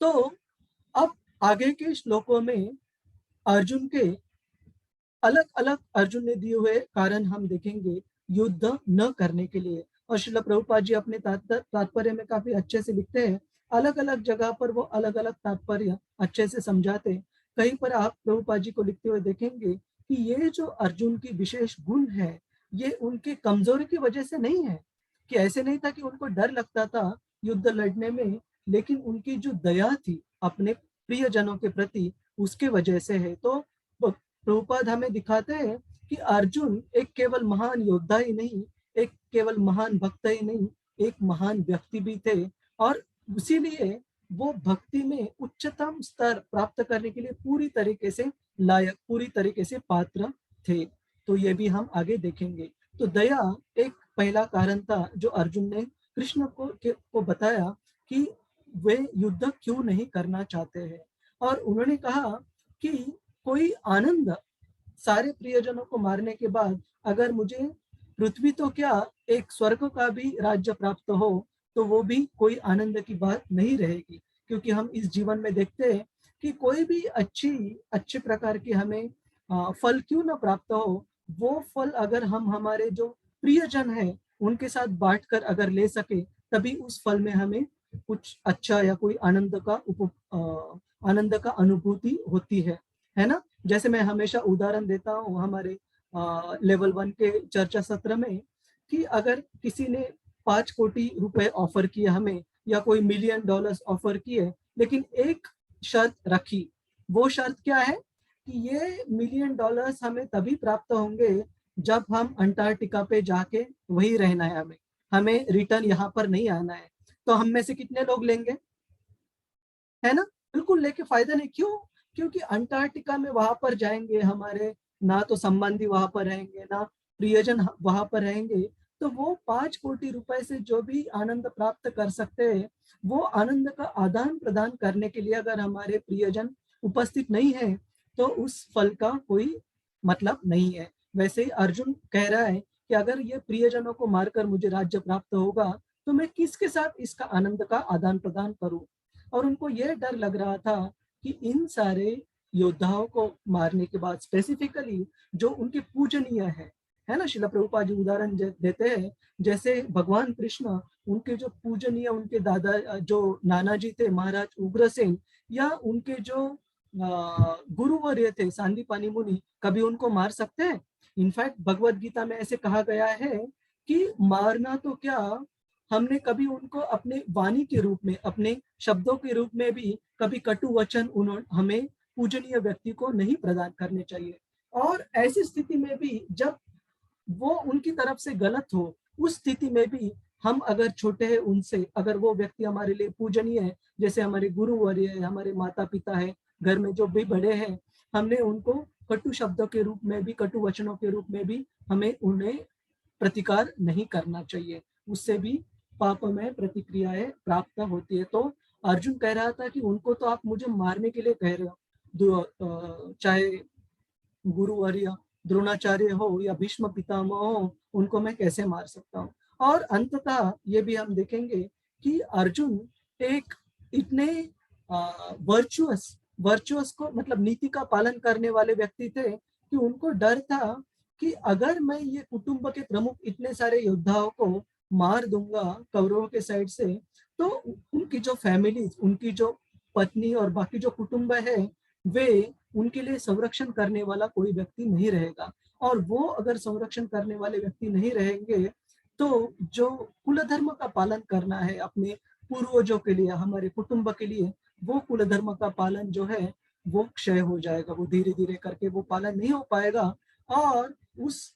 तो अब आगे के श्लोकों में अर्जुन के अलग अलग अर्जुन ने दिए हुए कारण हम देखेंगे युद्ध न करने के लिए। और श्रील प्रभुपाद जी अपने तात्पर्य में काफी अच्छे से लिखते हैं, अलग अलग जगह पर वो अलग अलग तात्पर्य अच्छे से समझाते हैं। कहीं पर आप प्रभुपाद जी को लिखते हुए देखेंगे कि ये जो अर्जुन की विशेष गुण है, ये उनकी कमजोरी की वजह से नहीं है, कि ऐसे नहीं था कि उनको डर लगता था युद्ध लड़ने में, लेकिन उनकी जो दया थी अपने प्रियजनों के प्रति, उसके वजह से है। तो प्रभुपाद हमें दिखाते हैं कि अर्जुन एक केवल महान योद्धा ही नहीं, एक केवल महान भक्त ही नहीं, एक महान व्यक्ति भी थे, और इसीलिए वो भक्ति में उच्चतम स्तर प्राप्त करने के लिए पूरी तरीके से लायक, पूरी तरीके से पात्र थे। तो ये भी हम आगे देखेंगे। तो दया एक पहला कारण था जो अर्जुन ने कृष्ण को बताया कि वे युद्ध क्यों नहीं करना चाहते हैं। और उन्होंने कहा कि कोई आनंद सारे प्रियजनों को मारने के बाद अगर मुझे पृथ्वी तो क्या एक स्वर्ग का भी राज्य प्राप्त हो, तो वो भी कोई आनंद की बात नहीं रहेगी। क्योंकि हम इस जीवन में देखते हैं कि कोई भी अच्छे प्रकार की हमें फल क्यों ना प्राप्त हो, वो फल अगर हम हमारे जो प्रियजन है उनके साथ बांटकर अगर ले सके, तभी उस फल में हमें कुछ अच्छा या कोई आनंद का अनुभूति होती है ना। जैसे मैं हमेशा उदाहरण देता हूँ हमारे लेवल 1 के चर्चा सत्र में, कि अगर किसी ने 5 कोटि रुपए ऑफर किए हमें, या कोई $1 मिलियन ऑफर किए, लेकिन एक शर्त रखी। वो शर्त क्या है कि ये $1 मिलियन हमें तभी प्राप्त होंगे जब हम अंटार्कटिका पे जाके वही रहना है, हमें रिटर्न यहाँ पर नहीं आना है। तो हम में से कितने लोग लेंगे? है ना, बिल्कुल लेके फायदा नहीं। क्यों? क्योंकि अंटार्कटिका में वहां पर जाएंगे, हमारे ना तो संबंधी वहां पर रहेंगे, ना प्रियजन वहां पर रहेंगे। तो वो 5 कोटि रुपए से जो भी आनंद प्राप्त कर सकते हैं, वो आनंद का आदान प्रदान करने के लिए अगर हमारे प्रियजन उपस्थित नहीं है, तो उस फल का कोई मतलब नहीं है। वैसे ही अर्जुन कह रहा है कि अगर ये प्रियजनों को मारकर मुझे राज्य प्राप्त होगा, तो मैं किसके साथ इसका आनंद का आदान प्रदान करूं। और उनको यह डर लग रहा था कि इन सारे योद्धाओं को मारने के बाद, स्पेसिफिकली जो उनके पूजनीय है ना, श्रील प्रभुपाद जी उदाहरण देते हैं, जैसे भगवान कृष्ण, उनके जो पूजनीय, उनके दादा जो नाना जी थे महाराज उग्रसेन, या उनके जो गुरुवर्य थे सांदीपानी मुनि, कभी उनको मार सकते हैं? इनफैक्ट भगवत गीता में ऐसे कहा गया है कि मारना तो क्या, हमने कभी उनको अपने वाणी के रूप में, अपने शब्दों के रूप में भी कभी कटु वचन उन्होंने हमें पूजनीय व्यक्ति को नहीं प्रदान करने चाहिए। और ऐसी स्थिति में भी जब वो उनकी तरफ से गलत हो, उस स्थिति में भी हम अगर छोटे हैं उनसे, अगर वो व्यक्ति हमारे लिए पूजनीय है, जैसे हमारे गुरुवर्य है, हमारे माता पिता है, घर में जो भी बड़े हैं, हमने उनको कटु शब्दों के रूप में भी, कटु वचनों के रूप में भी हमें उन्हें प्रतिकार नहीं करना चाहिए। उससे भी पापमय प्रतिक्रियाएं प्राप्त होती है। तो अर्जुन कह रहा था कि उनको तो आप मुझे मारने के लिए कह रहे हो, चाहे गुरुवर्य द्रोणाचार्य हो या भीष्म पितामह हो, उनको मैं कैसे मार सकता हूँ। और अंततः ये भी हम देखेंगे कि अर्जुन एक इतने वर्चुअस को, मतलब नीति का पालन करने वाले व्यक्ति थे, कि उनको डर था कि अगर मैं ये कुटुंब के प्रमुख इतने सारे योद्धाओं को मार दूंगा कौरवों के साइड से, तो उनकी जो फैमिली, उनकी जो पत्नी और बाकी जो कुटुंब है, वे उनके लिए संरक्षण करने वाला कोई व्यक्ति नहीं रहेगा। और वो अगर संरक्षण करने वाले व्यक्ति नहीं रहेंगे, तो जो कुल धर्म का पालन करना है अपने पूर्वजों के लिए, हमारे कुटुंब के लिए, वो कुल धर्म का पालन जो है वो क्षय हो जाएगा, वो धीरे धीरे करके वो पालन नहीं हो पाएगा। और उस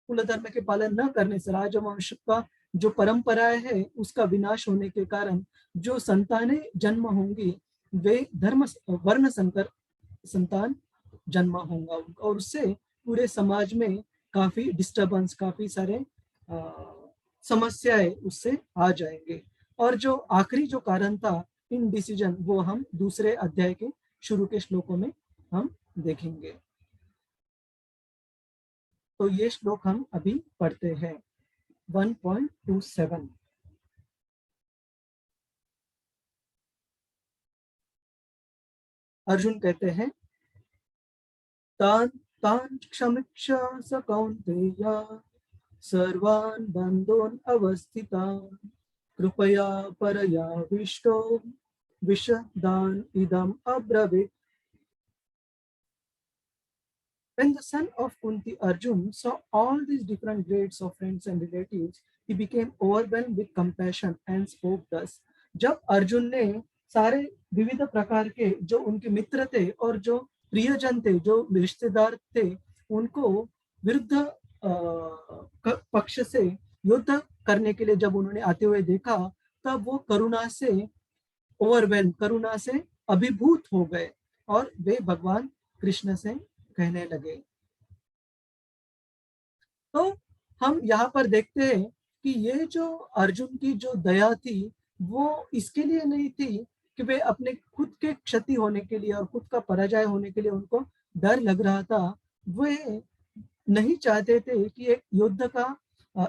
कुल धर्म के पालन न करने से राजवंश का जो परंपराएं है उसका विनाश होने के कारण जो संतानें जन्म होंगी वे धर्म वर्ण संकर संतान जन्म होगा और उससे पूरे समाज में काफी डिस्टरबेंस, काफी सारे समस्याएं उससे आ जाएंगे। और जो आखिरी जो कारण था इनडिसीजन, वो हम दूसरे अध्याय के शुरू के श्लोकों में हम देखेंगे। तो ये श्लोक हम अभी पढ़ते हैं 1.27। अर्जुन कहते हैं तान तान क्षमिक्ष स कौन्तेय सर्वान् बन्धोन् अवस्थितान् कृपया परयाविष्टो विशदान् इदम् अब्रवीत्। When the son of Kunti Arjun saw all these different grades of friends and relatives, he became overwhelmed with compassion and spoke thus. जब अर्जुन ने सारे विविध प्रकार के जो उनके मित्र थे और जो प्रियजन थे, जो रिश्तेदार थे, उनको विरुद्ध पक्ष से युद्ध करने के लिए जब उन्होंने आते हुए देखा, तब वो करुणा से ओवरवेल्म, करुणा से अभिभूत हो गए और वे भगवान कृष्ण से कहने लगे। तो हम यहाँ पर देखते हैं कि ये जो अर्जुन की जो दया थी वो इसके लिए नहीं थी कि वे अपने खुद के क्षति होने के लिए और खुद का पराजय होने के लिए उनको डर लग रहा था। वे नहीं चाहते थे कि एक युद्ध का,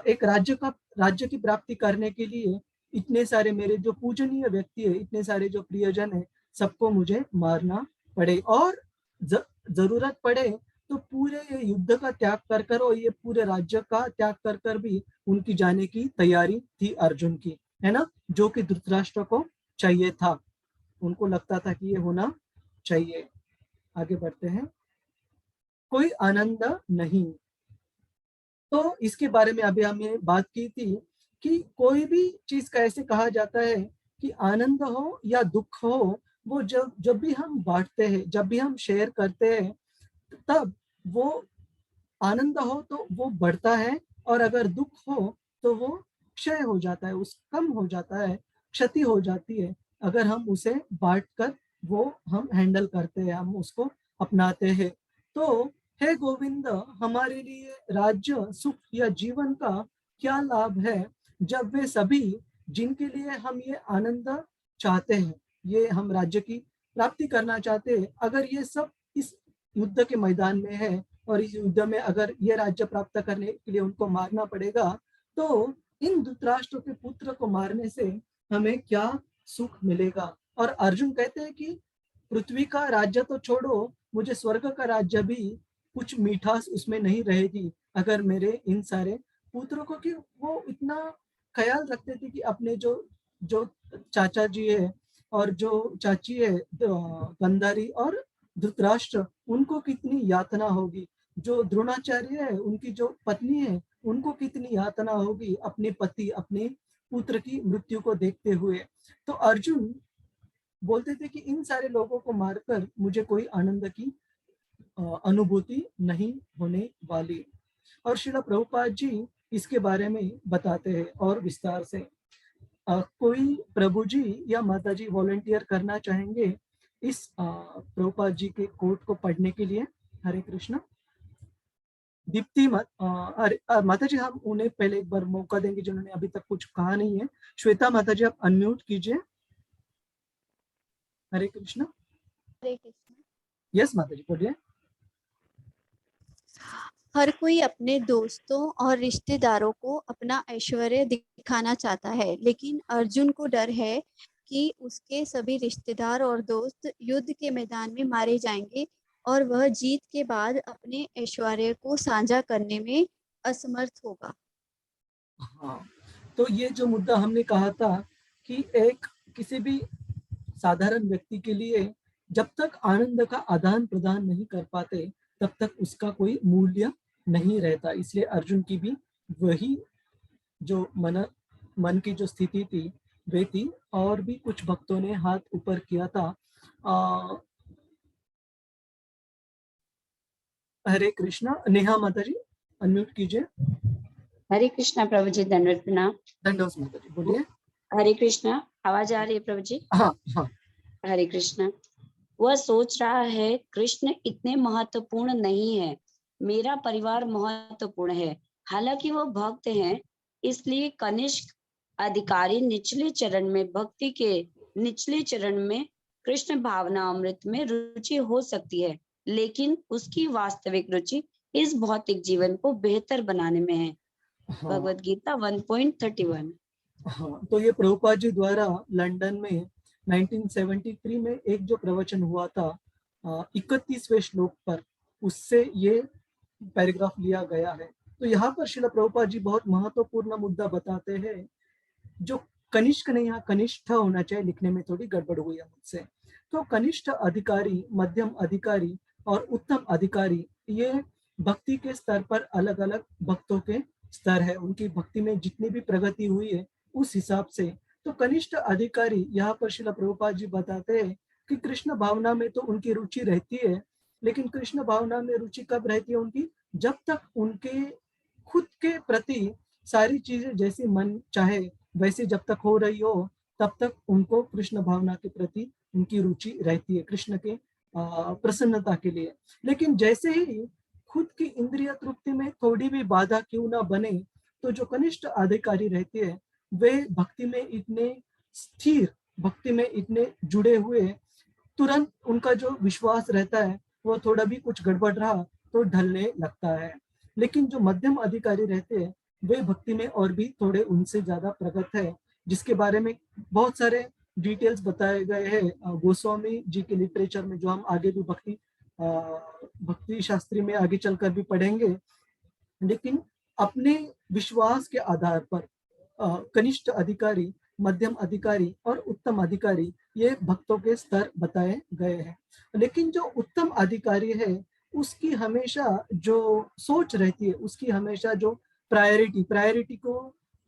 एक राज्य की प्राप्ति करने के लिए इतने सारे मेरे जो पूजनीय व्यक्ति है, इतने सारे जो प्रियजन है, सबको मुझे मारना पड़े और जरूरत पड़े तो पूरे युद्ध का त्याग कर और ये पूरे राज्य का त्याग कर भी उनकी जाने की तैयारी थी अर्जुन की, है ना, जो कि धृतराष्ट्र को चाहिए था। उनको लगता था कि ये होना चाहिए। आगे बढ़ते हैं। कोई आनंद नहीं। तो इसके बारे में अभी हमने बात की थी कि कोई भी चीज का ऐसे कहा जाता है कि आनंद हो या दुख हो, वो जब भी हम बांटते हैं, जब भी हम शेयर करते हैं, तब वो आनंद हो तो वो बढ़ता है और अगर दुख हो तो वो क्षय हो जाता है, उस कम हो जाता है, क्षति हो जाती है। अगर हम उसे बांटकर वो हम हैंडल करते हैं, हम उसको अपनाते हैं। तो हे गोविंद, हमारे लिए राज्य, सुख या जीवन का क्या लाभ है जब वे सभी जिनके लिए हम ये आनंद चाहते हैं, ये हम राज्य की प्राप्ति करना चाहते हैं, अगर ये सब इस युद्ध के मैदान में है और इस युद्ध में अगर ये राज्य प्राप्त करने के लिए उनको मारना पड़ेगा, तो इन धृतराष्ट्र के पुत्र को मारने से हमें क्या सुख मिलेगा। और अर्जुन कहते हैं कि पृथ्वी का राज्य तो छोड़ो, मुझे स्वर्ग का राज्य भी कुछ मिठास उसमें नहीं रहेगी अगर मेरे इन सारे पुत्रों को, कि वो इतना ख्याल रखते थे कि अपने जो चाचा जी है और जो चाची है गंधारी और धृतराष्ट्र, उनको कितनी यातना होगी। जो द्रोणाचार्य है, उनकी जो पत्नी है, उनको कितनी यातना होगी अपने पति, अपने पुत्र की मृत्यु को देखते हुए। तो अर्जुन बोलते थे कि इन सारे लोगों को मारकर मुझे कोई आनंद की अनुभूति नहीं होने वाली। और श्रील प्रभुपाद जी इसके बारे में बताते हैं और विस्तार से। कोई प्रभु जी या माता जी वॉलंटियर करना चाहेंगे इस प्रभुपाद जी के कोट को पढ़ने के लिए? हरे कृष्णा। दीप्ति माता जी, हम उन्हें पहले एक बार मौका देंगे जिन्होंने अभी तक कुछ कहा नहीं है। श्वेता माता जी, आप अनम्यूट कीजिए। हरे कृष्णा। हरे कृष्णा। यस माता जी, बोलिए। हर कोई अपने दोस्तों और रिश्तेदारों को अपना ऐश्वर्य दिखाना चाहता है, लेकिन अर्जुन को डर है कि उसके सभी रिश्तेदार और दोस्त युद्ध के मैदान में मारे जाएंगे और वह जीत के बाद अपने ऐश्वर्य को साझा करने में असमर्थ होगा। हाँ, तो ये जो मुद्दा हमने कहा था कि एक किसी भी साधारण व्यक्ति के लिए जब तक आनंद का आदान प्रदान नहीं कर पाते तब तक उसका कोई मूल्य नहीं रहता। इसलिए अर्जुन की भी वही जो मन की जो स्थिति थी वे थी। और भी कुछ भक्तों ने हाथ ऊपर किया था। हरे कृष्णा। नेहा माता जी अनम्यूट कीजिए। हरे कृष्णा प्रभु जी, दंडवत प्रणाम। दंडवत माता जी बोलिए। हरे कृष्णा, आवाज आ रही है प्रभु जी? हाँ हाँ। हरे कृष्णा। वह सोच रहा है कृष्ण इतने महत्वपूर्ण नहीं है, मेरा परिवार महत्वपूर्ण है। हालांकि वो भक्त हैं, इसलिए कनिष्क अधिकारी निचले चरण में भक्ति के निचले चरण में कृष्ण भावना अमृत में रुचि हो सकती है, लेकिन उसकी वास्तविक रुचि इस भौतिक जीवन को बेहतर बनाने में है। हाँ, भगवत गीता 1.31। हाँ, तो ये प्रभुपाद जी द्वारा लंदन में 1973 में एक जो प्रवचन हुआ था 31वें श्लोक पर, उससे ये पैराग्राफ लिया गया है। तो यहाँ पर श्रील प्रभुपाद जी बहुत महत्वपूर्ण मुद्दा बताते हैं। जो कनिष्क ने यहाँ कनिष्ठ होना चाहिए, लिखने में थोड़ी गड़बड़ हुई है मुझसे। तो कनिष्ठ अधिकारी, मध्यम अधिकारी और उत्तम अधिकारी, ये भक्ति के स्तर पर अलग अलग भक्तों के स्तर है। उनकी भक्ति में जितनी भी प्रगति हुई है उस हिसाब से। तो कनिष्ठ अधिकारी यहाँ पर श्रील प्रभुपाद जी बताते हैं कि कृष्ण भावना में तो उनकी रुचि रहती है, लेकिन कृष्ण भावना में रुचि कब रहती है उनकी? जब तक उनके खुद के प्रति सारी चीजें जैसी मन चाहे वैसे जब तक हो रही हो, तब तक उनको कृष्ण भावना के प्रति उनकी रुचि रहती है, कृष्ण के प्रसन्नता के लिए। लेकिन जैसे ही खुद की इंद्रिय तृप्ति में थोड़ी भी बाधा क्यों ना बने, तो जो कनिष्ठ अधिकारी रहते हैं वे भक्ति में इतने स्थिर, भक्ति में इतने जुड़े हुए, तुरंत उनका जो विश्वास रहता है वो थोड़ा भी कुछ गड़बड़ रहा तो ढलने लगता है। लेकिन जो मध्यम अधिकारी रहते हैं वे भक्ति में और भी थोड़े उनसे ज्यादा प्रगत है, जिसके बारे में बहुत सारे डिटेल्स बताए गए हैं गोस्वामी जी के लिटरेचर में, जो हम आगे भी भक्ति शास्त्री में आगे चलकर भी पढ़ेंगे। लेकिन अपने विश्वास के आधार पर कनिष्ठ अधिकारी, मध्यम अधिकारी और उत्तम अधिकारी, ये भक्तों के स्तर बताए गए हैं। लेकिन जो उत्तम अधिकारी है उसकी हमेशा जो सोच रहती है, उसकी हमेशा जो प्रायोरिटी को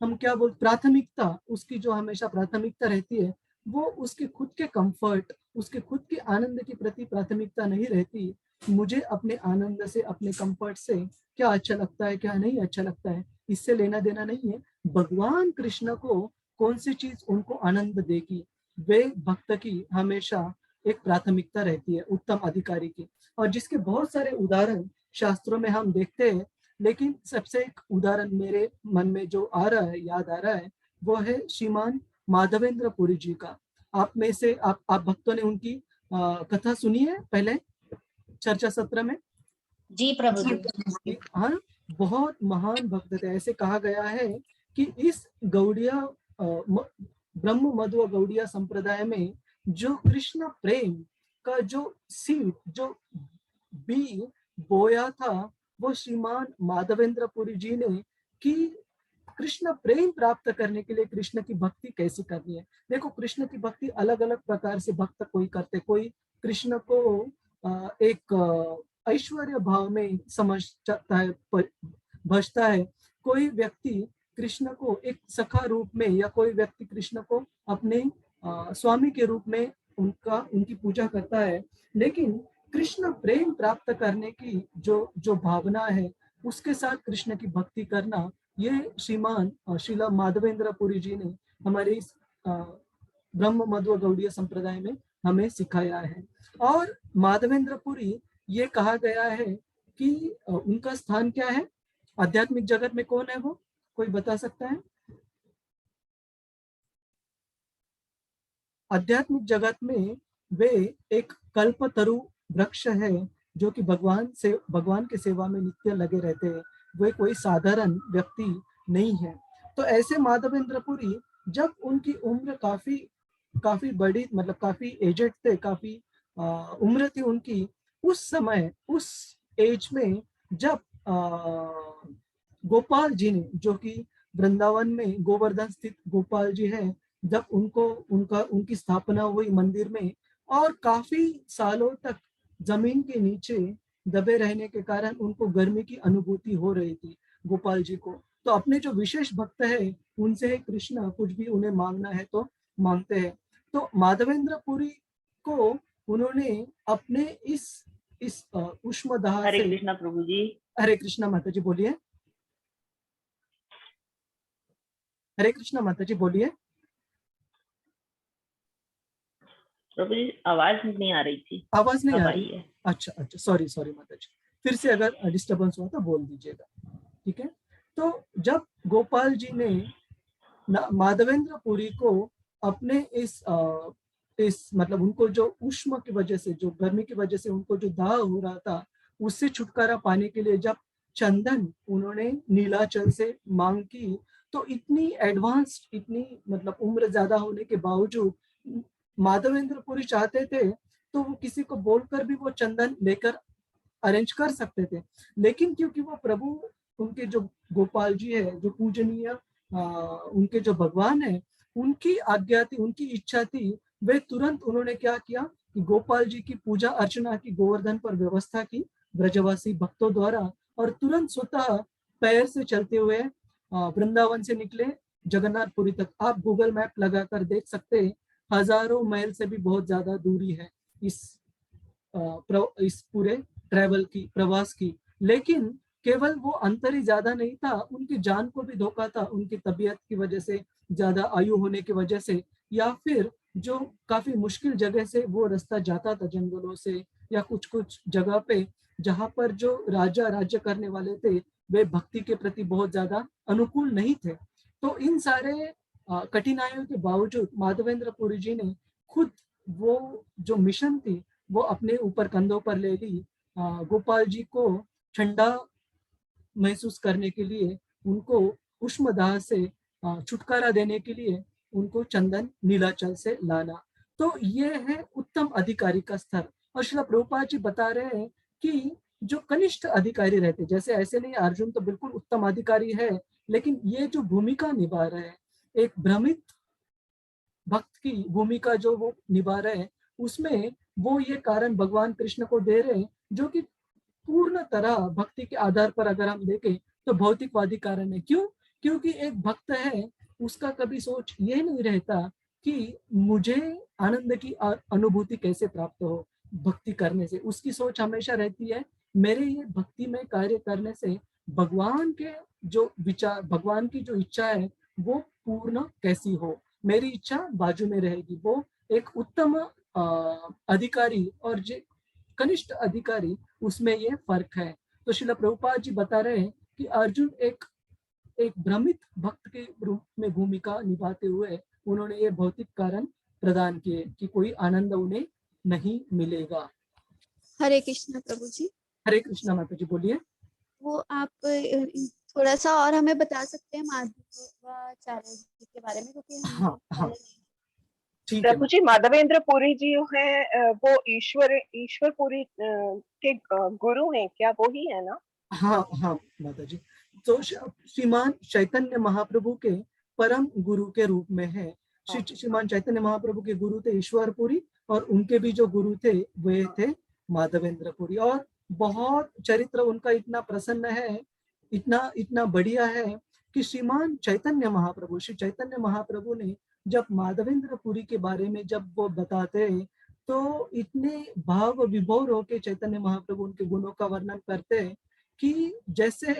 हम क्या बोलते, प्राथमिकता, उसकी जो हमेशा प्राथमिकता रहती है वो उसके खुद के कंफर्ट, उसके खुद के आनंद के प्रति प्राथमिकता नहीं रहती। मुझे अपने आनंद से, अपने कंफर्ट से क्या अच्छा लगता है क्या नहीं अच्छा लगता है, इससे लेना देना नहीं है। भगवान कृष्ण को कौन सी चीज उनको आनंद देगी, वे भक्त की हमेशा एक प्राथमिकता रहती है, उत्तम अधिकारी की। और जिसके बहुत सारे उदाहरण शास्त्रों में हम देखते हैं, लेकिन सबसे एक उदाहरण मेरे मन में जो आ रहा है, याद आ रहा है, वो है श्रीमान माधवेंद्र पुरी जी का। आप में से आप भक्तों ने उनकी कथा सुनी है पहले चर्चा सत्र में? जी प्रभु जी। हाँ, बहुत महान भक्त थे। ऐसे कहा गया है कि इस गौड़िया ब्रह्म मध्व गौड़िया संप्रदाय में जो कृष्ण प्रेम का जो सीड, जो बी बोया था, वो श्रीमान माधवेंद्र पुरी जी ने, कि कृष्ण प्रेम प्राप्त करने के लिए कृष्ण की भक्ति कैसे करनी है। देखो, कृष्ण की भक्ति अलग अलग प्रकार से भक्त कोई करते, कोई कृष्ण को एक ऐश्वर्य भाव में समझता है, भजता है। कोई व्यक्ति कृष्ण को एक सखा रूप में, या कोई व्यक्ति कृष्ण को अपने स्वामी के रूप में उनकी पूजा करता है। लेकिन कृष्ण प्रेम प्राप्त करने की जो भावना है, उसके साथ कृष्ण की भक्ति करना, ये श्रीमान श्रीला माधवेंद्र पुरी जी ने हमारे इस ब्रह्म मध्व गौड़ीय संप्रदाय में हमें सिखाया है। और माधवेंद्र पुरी, ये कहा गया है कि उनका स्थान क्या है आध्यात्मिक जगत में? कौन है वो, कोई बता सकता है? आध्यात्मिक जगत में वे एक कल्पतरु वृक्ष है, जो कि भगवान के सेवा में नित्य लगे रहते हैं। वे कोई साधारण व्यक्ति नहीं है। तो ऐसे माधवेंद्र पुरी, जब उनकी उम्र काफी बड़ी, मतलब काफी एजेड थे, काफी उम्र थी उनकी, उस समय, उस एज में, जब गोपाल जी ने, जो कि वृंदावन में गोवर्धन स्थित गोपाल जी हैं, जब उनकी स्थापना हुई मंदिर में, और काफी सालों तक जमीन के नीचे दबे रहने के कारण उनको गर्मी की अनुभूति हो रही थी गोपाल जी को। तो अपने जो विशेष भक्त है उनसे कृष्ण कुछ भी उन्हें मांगना है तो मांगते हैं। तो माधवेंद्र पुरी को उन्होंने अपने इस उष्मदाह हरे से। कृष्णा प्रभु जी। हरे कृष्णा माता जी बोलिए। हरे कृष्णा माता जी बोलिए। प्रभु जी आवाज नहीं आ रही थी। आवाज नहीं अब आ आई रही? है। अच्छा अच्छा, सॉरी माता जी, फिर से अगर डिस्टर्बेंस हुआ तो बोल दीजिएगा, ठीक है। तो जब गोपाल जी ने माधवेंद्र पुरी को अपने इस मतलब उनको जो उष्मा की वजह से, जो गर्मी की वजह से उनको जो दाह हो रहा था, उससे छुटकारा पाने के लिए जब चंदन उन्होंने नीलाचल से मांग की, तो इतनी एडवांस, इतनी मतलब उम्र ज्यादा होने के बावजूद माधवेंद्र पुरी चाहते थे तो वो किसी को बोलकर भी वो चंदन लेकर अरेंज कर सकते थे, लेकिन क्योंकि वो प्रभु, उनके जो गोपाल जी है, जो पूजनीय उनके जो भगवान है, उनकी आज्ञा थी, उनकी इच्छा थी, वे तुरंत उन्होंने क्या किया कि गोपाल जी की पूजा अर्चना की, गोवर्धन पर व्यवस्था की ब्रजवासी भक्तों द्वारा, और तुरंत स्वतः पैर से चलते हुए वृंदावन से निकले जगन्नाथपुरी तक। आप गूगल मैप लगाकर देख सकते हैं, हजारों माइल से भी बहुत ज्यादा दूरी है इस पूरे ट्रैवल की, प्रवास की। लेकिन केवल वो अंतर ही ज्यादा नहीं था, उनकी जान को भी धोखा था, उनकी तबीयत की वजह से, ज्यादा आयु होने की वजह से, या फिर जो काफी मुश्किल जगह से वो रास्ता जाता था, जंगलों से या कुछ कुछ जगह पे जहां पर जो राजा राज्य करने वाले थे वे भक्ति के प्रति बहुत ज्यादा अनुकूल नहीं थे। तो इन सारे कठिनाइयों के बावजूद माधवेंद्र पुरी जी ने खुद वो जो मिशन थी वो अपने ऊपर कंधों पर ले ली। गोपाल जी को ठंडा महसूस करने के लिए, उनको उष्मदाह से छुटकारा देने के लिए उनको चंदन नीलाचल से लाना। तो ये है उत्तम अधिकारी का स्तर। और श्रील प्रभुपाद जी बता रहे हैं कि जो कनिष्ठ अधिकारी रहते, जैसे ऐसे नहीं अर्जुन तो बिल्कुल उत्तम अधिकारी है, लेकिन ये जो भूमिका निभा रहे हैं, एक भ्रमित भक्त की भूमिका जो वो निभा रहे हैं, उसमें वो ये कारण भगवान कृष्ण को दे रहे हैं, जो कि पूर्ण तरह भक्ति के आधार पर अगर हम देखें तो भौतिकवादी कारण है। क्यों? क्योंकि एक भक्त है, उसका कभी सोच ये नहीं रहता कि मुझे आनंद की अनुभूति कैसे प्राप्त हो भक्ति करने से। उसकी सोच हमेशा रहती है, मेरे ये भक्ति में कार्य करने से भगवान के जो विचार, भगवान की जो इच्छा है वो पूर्ण कैसी हो, मेरी इच्छा बाजू में रहेगी। वो एक उत्तम अधिकारी और जो कनिष्ठ अधिकारी, उसमें ये फर्क है। तो श्रील प्रभुपाद जी बता रहे हैं कि अर्जुन एक भ्रमित भक्त के रूप में भूमिका निभाते हुए उन्होंने ये भौतिक कारण प्रदान किए कि कोई आनंद उन्हें नहीं मिलेगा। हरे कृष्णा प्रभु जी। हरे कृष्णा माता जी बोलिए। वो आप थोड़ा सा और हमें बता सकते हैं माधवाचार्य जी के बारे में, क्योंकि हाँ हाँ ठीक है। प्रभु जी माधवेंद्र पुरी जी हैं, वो ईश्वर पुरी के गुरु हैं क्या? वो ही है ना? हाँ हाँ माता जी, तो श्रीमान चैतन्य महाप्रभु के परम गुरु के रूप में है। श्रीमान चैतन्य महाप्रभु के गुरु थे ईश्वरपुरी, और उनके भी जो गुरु थे वे थे माधवेंद्र पुरी। और बहुत चरित्र उनका इतना प्रसन्न है, इतना बढ़िया है कि श्रीमान चैतन्य महाप्रभु, श्री चैतन्य महाप्रभु ने जब माधवेंद्र पुरी के बारे में जब वो बताते तो इतने भाव विभोर होके चैतन्य महाप्रभु उनके गुणों का वर्णन करते हैं कि जैसे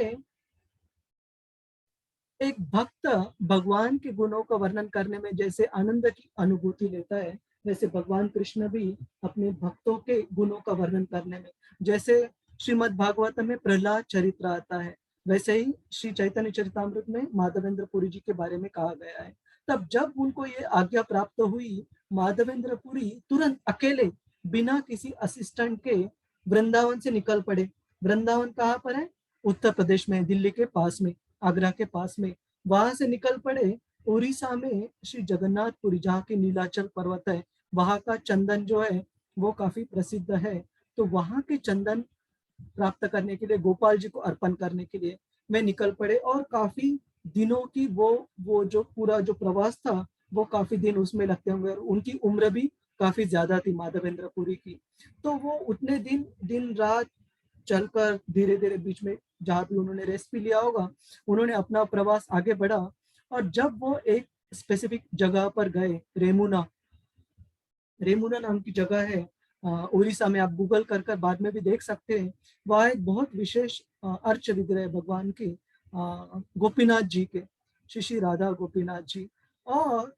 एक भक्त भगवान के गुणों का वर्णन करने में जैसे आनंद की अनुभूति लेता है, वैसे भगवान कृष्ण भी अपने भक्तों के गुणों का वर्णन करने में, जैसे श्रीमद् भागवत में प्रहलाद चरित्र आता है, वैसे ही श्री चैतन्य चरितामृत में माधवेंद्र पुरी जी के बारे में कहा गया है। तब जब उनको ये आज्ञा प्राप्त हुई, माधवेंद्र पुरी तुरंत अकेले बिना किसी असिस्टेंट के वृंदावन से निकल पड़े। वृंदावन कहाँ पर है? उत्तर प्रदेश में, दिल्ली के पास में, आगरा के पास में। वहां से निकल पड़े उड़ीसा में श्री जगन्नाथपुरी, जहाँ की नीलाचल पर्वत है, वहां का चंदन जो है वो काफी प्रसिद्ध है। तो वहां के चंदन प्राप्त करने के लिए, गोपाल जी को अर्पण करने के लिए वे निकल पड़े। और काफी दिनों की वो जो पूरा जो प्रवास था वो काफी दिन उसमें लगते होंगे, और उनकी उम्र भी काफी ज्यादा थी माधवेंद्र पुरी की। तो वो उतने दिन रात चलकर धीरे धीरे बीच में जहाँ भी उन्होंने रेस्ट भी लिया होगा, उन्होंने अपना प्रवास आगे बढ़ा। और जब वो एक स्पेसिफिक जगह पर गए, रेमुना नाम की जगह है, उड़ीसा में, आप गूगल कर बाद में भी देख सकते हैं। वह एक बहुत विशेष अर्च विग्रह भगवान के, गोपीनाथ जी के, श्री राधा गोपीनाथ जी। और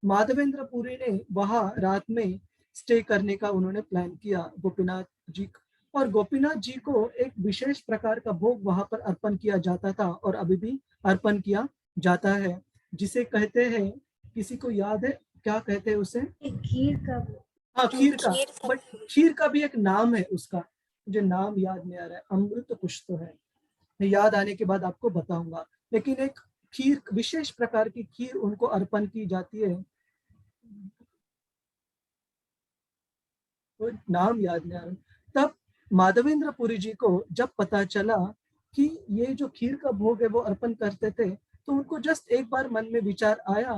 माधवेंद्र पुरी ने वहां रात में स्टे करने का उन्होंने प्लान किया, गोपीनाथ जी। और गोपीनाथ जी को एक विशेष प्रकार का भोग वहां पर अर्पण किया जाता था और अभी भी अर्पण किया जाता है, जिसे कहते हैं, किसी को याद है क्या कहते हैं उसे? खीर का। हाँ, खीर का। बट खीर का भी एक नाम है उसका, मुझे नाम याद नहीं आ रहा है, अमृत कुछ तो है, मैं याद आने के बाद आपको बताऊंगा। लेकिन एक खीर, विशेष प्रकार की खीर उनको अर्पण की जाती है, तो नाम याद नहीं आ रहा। तब माधवेंद्र पुरी जी को जब पता चला कि ये जो खीर का भोग है वो अर्पण करते थे, तो उनको जस्ट एक बार मन में विचार आया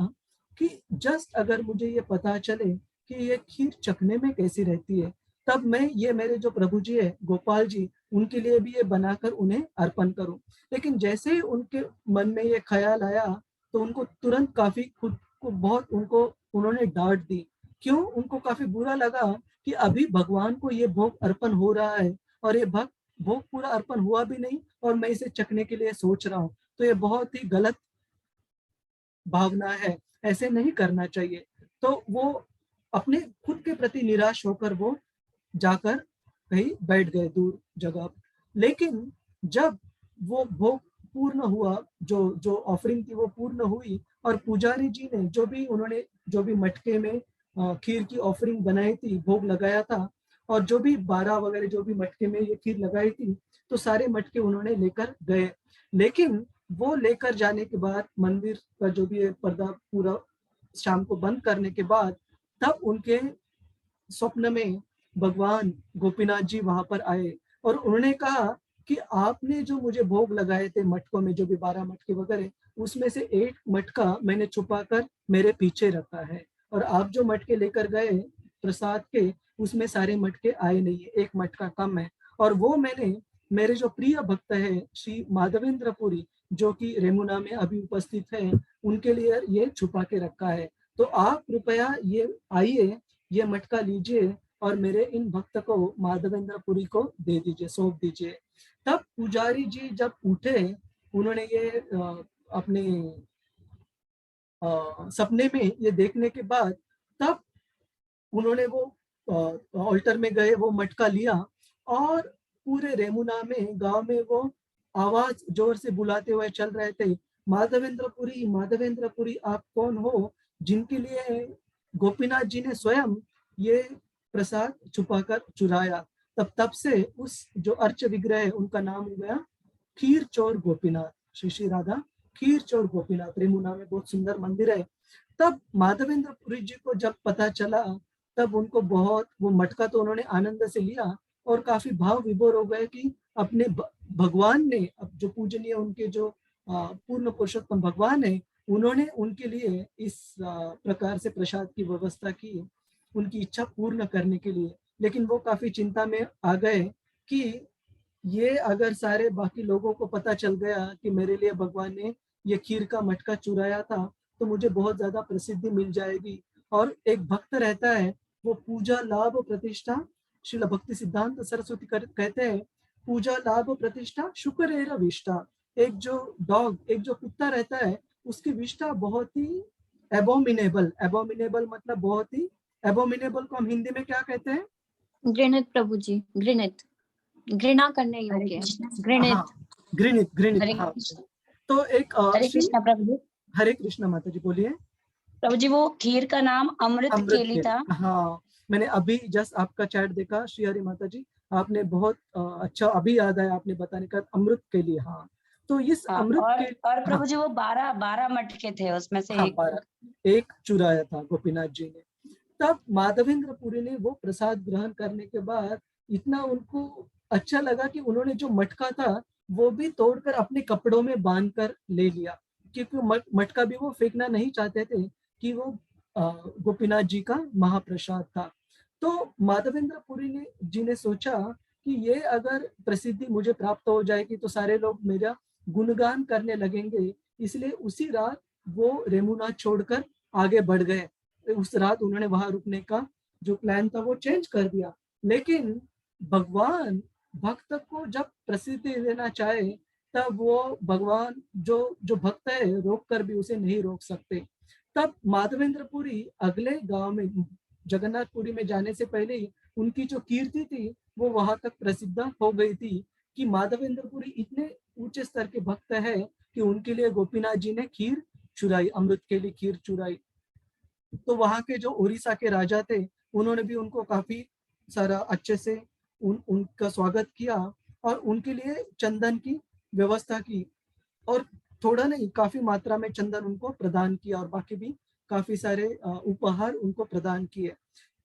कि जस्ट अगर मुझे ये पता चले कि ये खीर चखने में कैसी रहती है, तब मैं ये मेरे जो प्रभु जी है गोपाल जी, उनके लिए भी ये बनाकर उन्हें अर्पण करूं। लेकिन जैसे ही उनके मन में ये ख्याल आया, तो उनको तुरंत काफी खुद को बहुत उन्होंने डांट दी। क्यों? उनको काफी बुरा लगा कि अभी भगवान को ये भोग अर्पण हो रहा है और ये भोग पूरा अर्पण हुआ भी नहीं और मैं इसे चखने के लिए सोच रहा हूँ, तो ये बहुत ही गलत भावना है, ऐसे नहीं करना चाहिए। तो वो अपने खुद के प्रति निराश होकर वो जाकर कहीं बैठ गए दूर जगह। लेकिन जब वो भोग पूर्ण हुआ, जो ऑफरिंग थी वो पूर्ण हुई, और पुजारी जी ने उन्होंने जो भी मटके में खीर की ऑफरिंग बनाई थी, भोग लगाया था, और जो भी 12 वगैरह जो भी मटके में ये खीर लगाई थी, तो सारे मटके उन्होंने लेकर गए। लेकिन वो लेकर जाने के बाद मंदिर का जो भी पर्दा पूरा शाम को बंद करने के बाद, तब उनके स्वप्न में भगवान गोपीनाथ जी वहां पर आए और उन्होंने कहा कि आपने जो मुझे भोग लगाए थे मटकों में, जो भी 12 मटके वगैरह, उसमें से एक मटका मैंने छुपा कर मेरे पीछे रखा है, और आप जो मटके लेकर गए प्रसाद के, उसमें सारे मटके आए नहीं है, एक मटका कम है, और वो मैंने मेरे जो प्रिय भक्त है श्री माधवेंद्र पुरी, जो कि रेमुना में अभी उपस्थित है, उनके लिए ये छुपा के रखा है। तो आप कृपया ये आइए, ये मटका लीजिए और मेरे इन भक्त को माधवेंद्र पुरी को दे दीजिए, सौंप दीजिए। तब पुजारी जी जब उठे, उन्होंने ये अपने सपने में ये देखने के बाद, तब उन्होंने वो ऑल्टर में गए, वो मटका लिया, और पूरे रेमुना में, गांव में वो आवाज जोर से बुलाते हुए चल रहे थे, माधवेंद्र पुरी आप कौन हो, जिनके लिए गोपीनाथ जी ने स्वयं ये प्रसाद छुपाकर चुराया। तब से उस जो अर्च विग्रह है उनका नाम हो गया खीर चोर गोपीनाथ, श्री राधा खीर चोर गोपीनाथ। रेमुना में बहुत सुंदर मंदिर है। तब माधवेंद्र पुरी जी को जब पता चला, तब उनको बहुत, वो मटका तो उन्होंने आनंद से लिया और काफी भाव विभोर हो गए कि अपने भगवान ने, अब जो पूजनीय उनके जो पूर्ण पुरुषोत्तम भगवान है, उन्होंने उनके लिए इस प्रकार से प्रसाद की व्यवस्था की, उनकी इच्छा पूर्ण करने के लिए। लेकिन वो काफी चिंता में आ गए कि ये अगर सारे बाकी लोगों को पता चल गया कि मेरे लिए भगवान ने ये खीर का मटका चुराया था, तो मुझे बहुत ज्यादा प्रसिद्धि मिल जाएगी। और एक भक्त रहता है, वो पूजा लाभ प्रतिष्ठा, श्रील भक्ति सिद्धांत सरस्वती कहते हैं, पूजा लाभ प्रतिष्ठा शुक्र विष्ठा। एक जो डॉग, एक जो कुत्ता रहता है, उसकी विष्ठा बहुत ही एबोमिनेबल मतलब बहुत ही, एबोमिनेबल को हम हिंदी में क्या कहते हैं? घृणित प्रभु जी, घृणित, घृणा करने योग्य, घृणित। हाँ। तो एक हरे कृष्णा प्रभु जी। हरे कृष्णा माता जी, बोलिए। प्रभु जी, वो खीर का नाम अमृत केली था। हाँ, मैंने अभी जस्ट आपका चैट देखा, श्री हरि माता जी, आपने बहुत अच्छा, अभी याद आया आपने बताने का, अमृत के लिए। हाँ, तो इस अमृत के, और प्रभु जी वो 12 मटके थे, उसमें से एक चुराया था गोपीनाथ जी ने। तब माधवेंद्र पुरी ने वो प्रसाद ग्रहण करने के बाद इतना उनको अच्छा लगा कि उन्होंने जो मटका था वो भी तोड़कर अपने कपड़ों में बांधकर ले लिया, क्योंकि मटका भी वो फेंकना नहीं चाहते थे कि वो गोपीनाथ जी का महाप्रसाद था। तो माधवेंद्र पुरी जी ने सोचा कि ये अगर प्रसिद्धि मुझे प्राप्त हो जाएगी तो सारे लोग मेरा गुणगान करने लगेंगे, इसलिए उसी रात वो रेमुना छोड़कर आगे बढ़ गए। उस रात उन्होंने वहां रुकने का जो प्लान था वो चेंज कर दिया। लेकिन भगवान भक्त को जब प्रसिद्धि देना चाहे तब वो भगवान जो भक्त है रोक कर भी उसे नहीं रोक सकते। तब माधवेंद्रपुरी अगले गांव में जगन्नाथपुरी में जाने से पहले ही उनकी जो कीर्ति थी वो वहां तक प्रसिद्ध हो गई थी कि माधवेंद्रपुरी इतने ऊंचे स्तर के भक्त है कि उनके लिए गोपीनाथ जी ने खीर चुराई, अमृत के लिए खीर चुराई। तो वहां के जो उड़ीसा के राजा थे उन्होंने भी उनको काफी सारा अच्छे से उनका स्वागत किया और उनके लिए चंदन की व्यवस्था की, और थोड़ा नहीं काफी मात्रा में चंदन उनको प्रदान किया और बाकी भी काफी सारे उपहार उनको प्रदान किए।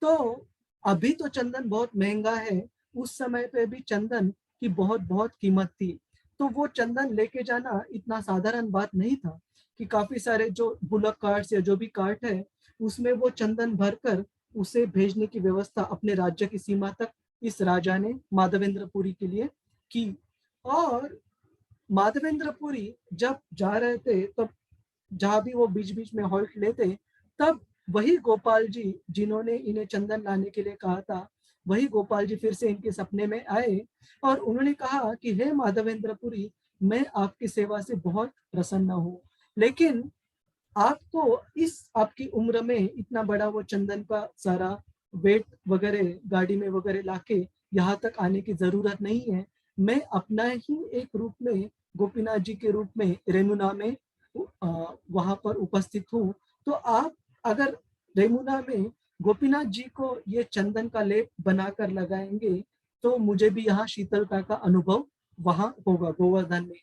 तो अभी तो चंदन बहुत महंगा है, उस समय पे भी चंदन की बहुत बहुत कीमत थी। तो वो चंदन लेके जाना इतना साधारण बात नहीं था कि काफी सारे जो बुलक कार्ट्स या जो भी कार्ट है उसमें वो चंदन भरकर उसे भेजने की व्यवस्था अपने राज्य की सीमा तक इस राजा ने माधवेंद्रपुरी के लिए की। और माधवेंद्रपुरी जब जा रहे थे तब जहां भी वो बीच बीच में हॉल्ट लेते तब वही गोपाल जी जिन्होंने इन्हें चंदन लाने के लिए कहा था, वही गोपाल जी फिर से इनके सपने में आए और उन्होंने कहा कि हे माधवेंद्रपुरी, मैं आपकी सेवा से बहुत प्रसन्न हूँ, लेकिन आपको इस आपकी उम्र में इतना बड़ा वो चंदन का सारा वेट वगैरह गाड़ी में वगैरह लाके यहाँ तक आने की जरूरत नहीं है। मैं अपना ही एक रूप में गोपीनाथ जी के रूप में रेमुना में वहां पर उपस्थित हूँ, तो आप अगर रेमुना में गोपीनाथ जी को ये चंदन का लेप बनाकर लगाएंगे तो मुझे भी यहाँ शीतलता का अनुभव वहां होगा गोवर्धन में।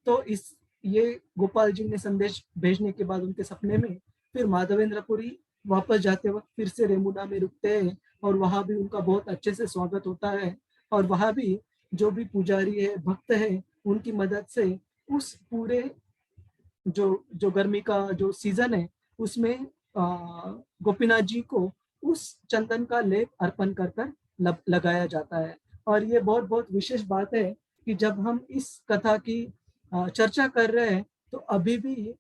तो इस ये गोपाल जी ने संदेश भेजने के बाद उनके सपने में फिर माधवेंद्रपुरी वापस जाते वक्त फिर से रेमुना में रुकते हैं और वहां भी उनका बहुत अच्छे से स्वागत होता है और वहां भी जो भी पुजारी है भक्त है उनकी मदद से उस पूरे जो गर्मी का जो सीजन है उसमें गोपीनाथ जी को उस चंदन का लेप अर्पण कर कर लगाया जाता है। और ये बहुत बहुत विशेष बात है कि जब हम इस कथा की चर्चा कर रहे हैं तो अभी भी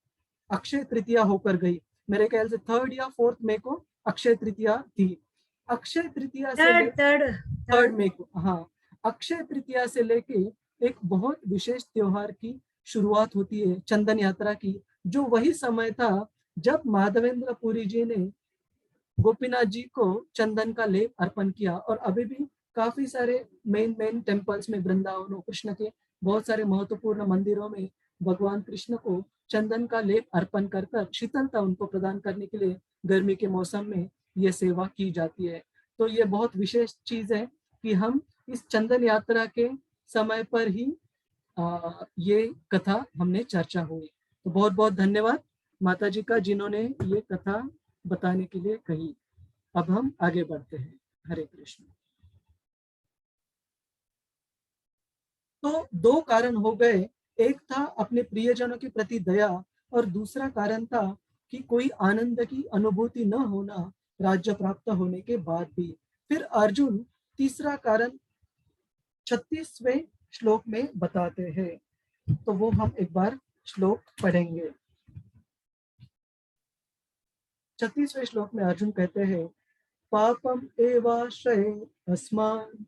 अक्षय तृतीया होकर गई, मेरे ख्याल से 3 या 4 मई को अक्षय तृतीया थी। अक्षय तृतीया से थर्ड मई को, हाँ, अक्षय तृतीया से लेके एक बहुत विशेष त्योहार की शुरुआत होती है चंदन यात्रा की, जो वही समय था जब माधवेंद्रपुरी जी ने गोपीनाथ जी को चंदन का लेप अर्पण किया। और अभी भी काफी सारे मेन टेम्पल्स में वृंदावन और कृष्ण के बहुत सारे महत्वपूर्ण मंदिरों में भगवान कृष्ण को चंदन का लेप अर्पण कर कर शीतलता उनको प्रदान करने के लिए गर्मी के मौसम में ये सेवा की जाती है। तो ये बहुत विशेष चीज है कि हम इस चंदन यात्रा के समय पर ही ये कथा हमने चर्चा हुई। तो बहुत बहुत धन्यवाद माता जी का जिन्होंने ये कथा बताने के लिए कही। अब हम आगे बढ़ते हैं। हरे कृष्ण। तो 2 कारण हो गए, एक था अपने प्रियजनों के प्रति दया और दूसरा कारण था कि कोई आनंद की अनुभूति न होना राज्य प्राप्त होने के बाद भी। फिर अर्जुन तीसरा कारण 36वें श्लोक में बताते हैं, तो वो हम एक बार श्लोक पढ़ेंगे। 36वें श्लोक में अर्जुन कहते हैं, पापम एवाश्रये अस्मान्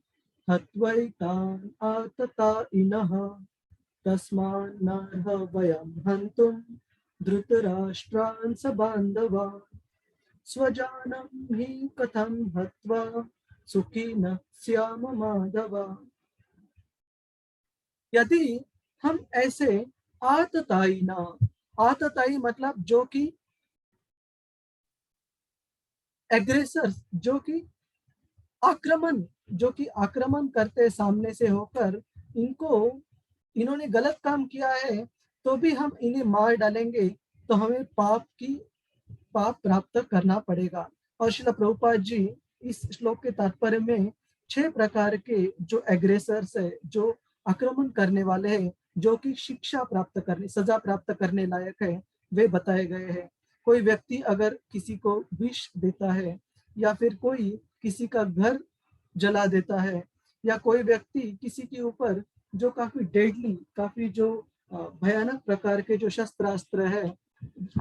हत्वैतान् आततायिनः तस्मान्नर्ह वयं हन्तुं धृतराष्ट्रान् सबान्धवान् स्वजानं हि कथं हत्वा सुखिनः स्याम माधव। यदि हम ऐसे आततायी मतलब जो कि एग्रेसर, जो कि आक्रमण करते सामने से होकर इन्होंने गलत काम किया है तो भी हम इन्हें मार डालेंगे तो हमें पाप प्राप्त करना पड़ेगा। और श्रील प्रभुपाद जी इस श्लोक के तात्पर्य में 6 प्रकार के जो एग्रेसर्स है, जो आक्रमण करने वाले हैं, जो कि शिक्षा प्राप्त करने, सजा प्राप्त करने लायक है, वे बताए गए हैं। कोई व्यक्ति अगर किसी को विष देता है या फिर कोई किसी का घर जला देता है या कोई व्यक्ति किसी के ऊपर जो काफी डेडली, काफी जो भयानक प्रकार के जो शस्त्रास्त्र है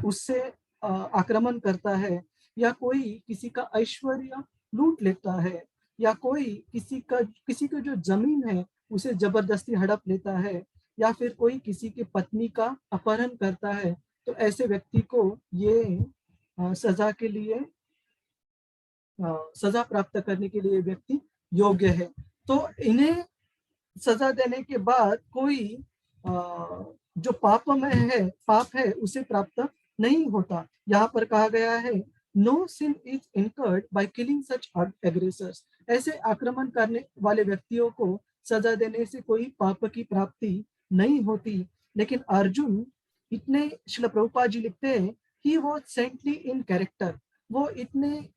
उससे आक्रमण करता है, या कोई किसी का ऐश्वर्य लूट लेता है, या कोई किसी का जो जमीन है उसे जबरदस्ती हड़प लेता है, या फिर कोई किसी की पत्नी का अपहरण करता है, तो ऐसे व्यक्ति को ये सजा के लिए सजा प्राप्त करने के लिए व्यक्ति योग्य है। तो इन्हें सजा देने के बाद कोई जो पाप है उसे प्राप्त नहीं होता। यहाँ पर कहा गया है no sin is incurred by killing such aggressors. ऐसे आक्रमण करने वाले व्यक्तियों को सजा देने से कोई पाप की प्राप्ति नहीं होती। लेकिन अर्जुन इतने, श्रील प्रभुपाद जी लिखते हैं, he was saintly in character, वो इतने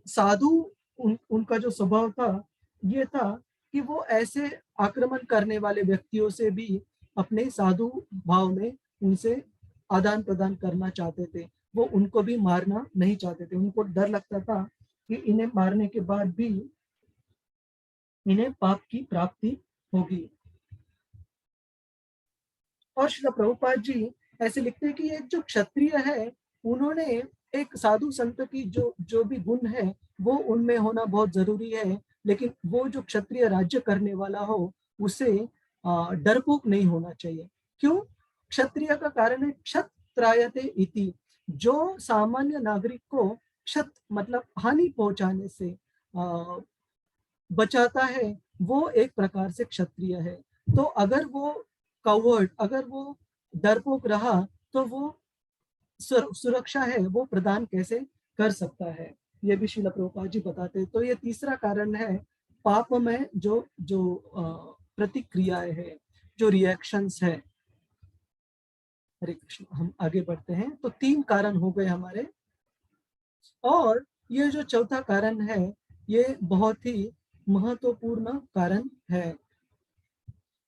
साधु, उनका जो स्वभाव था ये था कि वो ऐसे आक्रमण करने वाले व्यक्तियों से भी अपने साधु भाव में उनसे आदान प्रदान करना चाहते थे। वो उनको भी मारना नहीं चाहते थे। उनको डर लगता था कि इन्हें मारने के बाद भी इन्हें पाप की प्राप्ति होगी। और श्री प्रभुपाद जी ऐसे लिखते हैं कि एक जो क्षत्रिय है उन्होंने एक साधु संत की जो भी गुण है वो उनमें होना बहुत जरूरी है, लेकिन वो जो क्षत्रिय राज्य करने वाला हो उसे डरपोक नहीं होना चाहिए। क्यों? क्षत्रिय का कारण है क्षत्रायते इति, जो सामान्य नागरिक को क्षत मतलब हानि पहुंचाने से बचाता है, वो एक प्रकार से क्षत्रिय है। तो अगर वो कवर्ड, अगर वो डरपोक रहा तो वो सुरक्षा है वो प्रदान कैसे कर सकता है, ये भी श्रील प्रभुपाद जी बताते हैं। तो ये तीसरा कारण है पाप में जो प्रतिक्रियाएं है, जो रिएक्शंस है। हरे कृष्ण। हम आगे बढ़ते हैं। तो 3 कारण हो गए हमारे, और ये जो चौथा कारण है ये बहुत ही महत्वपूर्ण कारण है।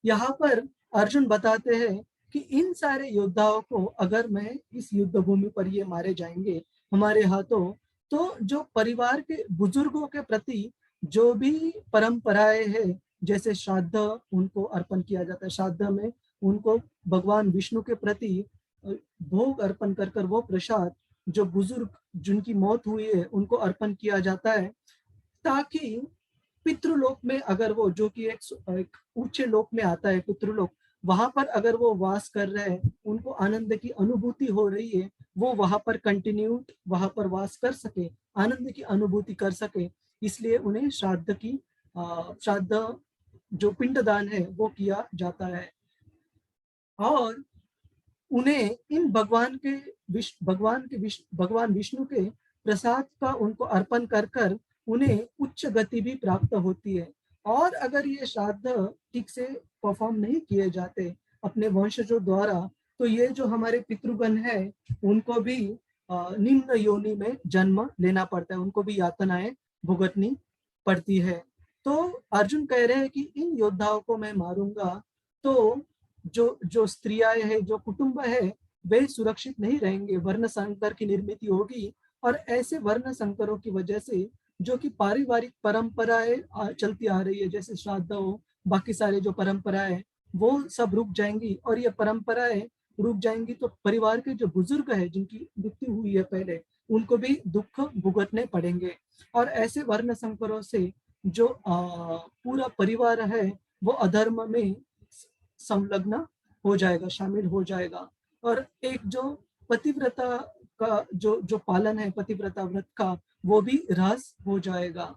यहाँ पर अर्जुन बताते हैं कि इन सारे योद्धाओं को अगर मैं इस युद्ध भूमि पर ये मारे जाएंगे हमारे हाथों, तो जो परिवार के बुजुर्गों के प्रति जो भी परंपराएं हैं, जैसे श्राद्ध उनको अर्पण किया जाता है, श्राद्ध में उनको भगवान विष्णु के प्रति भोग अर्पण कर कर वो प्रसाद जो बुजुर्ग जिनकी मौत हुई है उनको अर्पण किया जाता है, ताकि पितृलोक में अगर वो, जो कि एक ऊंचे लोक में आता है पितृलोक, वहां पर अगर वो वास कर रहे हैं, उनको आनंद की अनुभूति हो रही है, वो वहां पर कंटिन्यूड वहां पर वास कर सके, आनंद की अनुभूति कर सके, इसलिए उन्हें श्राद्ध जो पिंडदान है वो किया जाता है। और उन्हें इन भगवान विष्णु के प्रसाद का उनको अर्पण कर कर उन्हें उच्च गति भी प्राप्त होती है। और अगर ये श्राद्ध ठीक से परफॉर्म नहीं किए जाते अपने वंशजों द्वारा, तो ये जो हमारे पितृगण है उनको भी निम्न योनि में जन्म लेना पड़ता है, उनको भी यातनाएं भुगतनी पड़ती है। तो अर्जुन कह रहे हैं कि इन योद्धाओं को मैं मारूंगा तो जो स्त्रियां है, जो कुटुंब है, वे सुरक्षित नहीं रहेंगे, वर्ण संकर की निर्मित होगी। और ऐसे वर्ण संकरों की वजह से जो कि पारिवारिक परंपराएं चलती आ रही है, जैसे श्राद्ध हो, बाकी सारे जो परंपराएं, वो सब रुक जाएंगी। और ये परंपराएं रुक जाएंगी तो परिवार के जो बुजुर्ग है जिनकी मृत्यु हुई है पहले, उनको भी दुख भुगतने पड़ेंगे। और ऐसे वर्ण संकरों से जो पूरा परिवार है वो अधर्म में संलग्न हो जाएगा, शामिल हो जाएगा। और एक जो पतिव्रता का जो पालन है, पतिव्रता व्रत का, वो भी ह्रास हो जाएगा।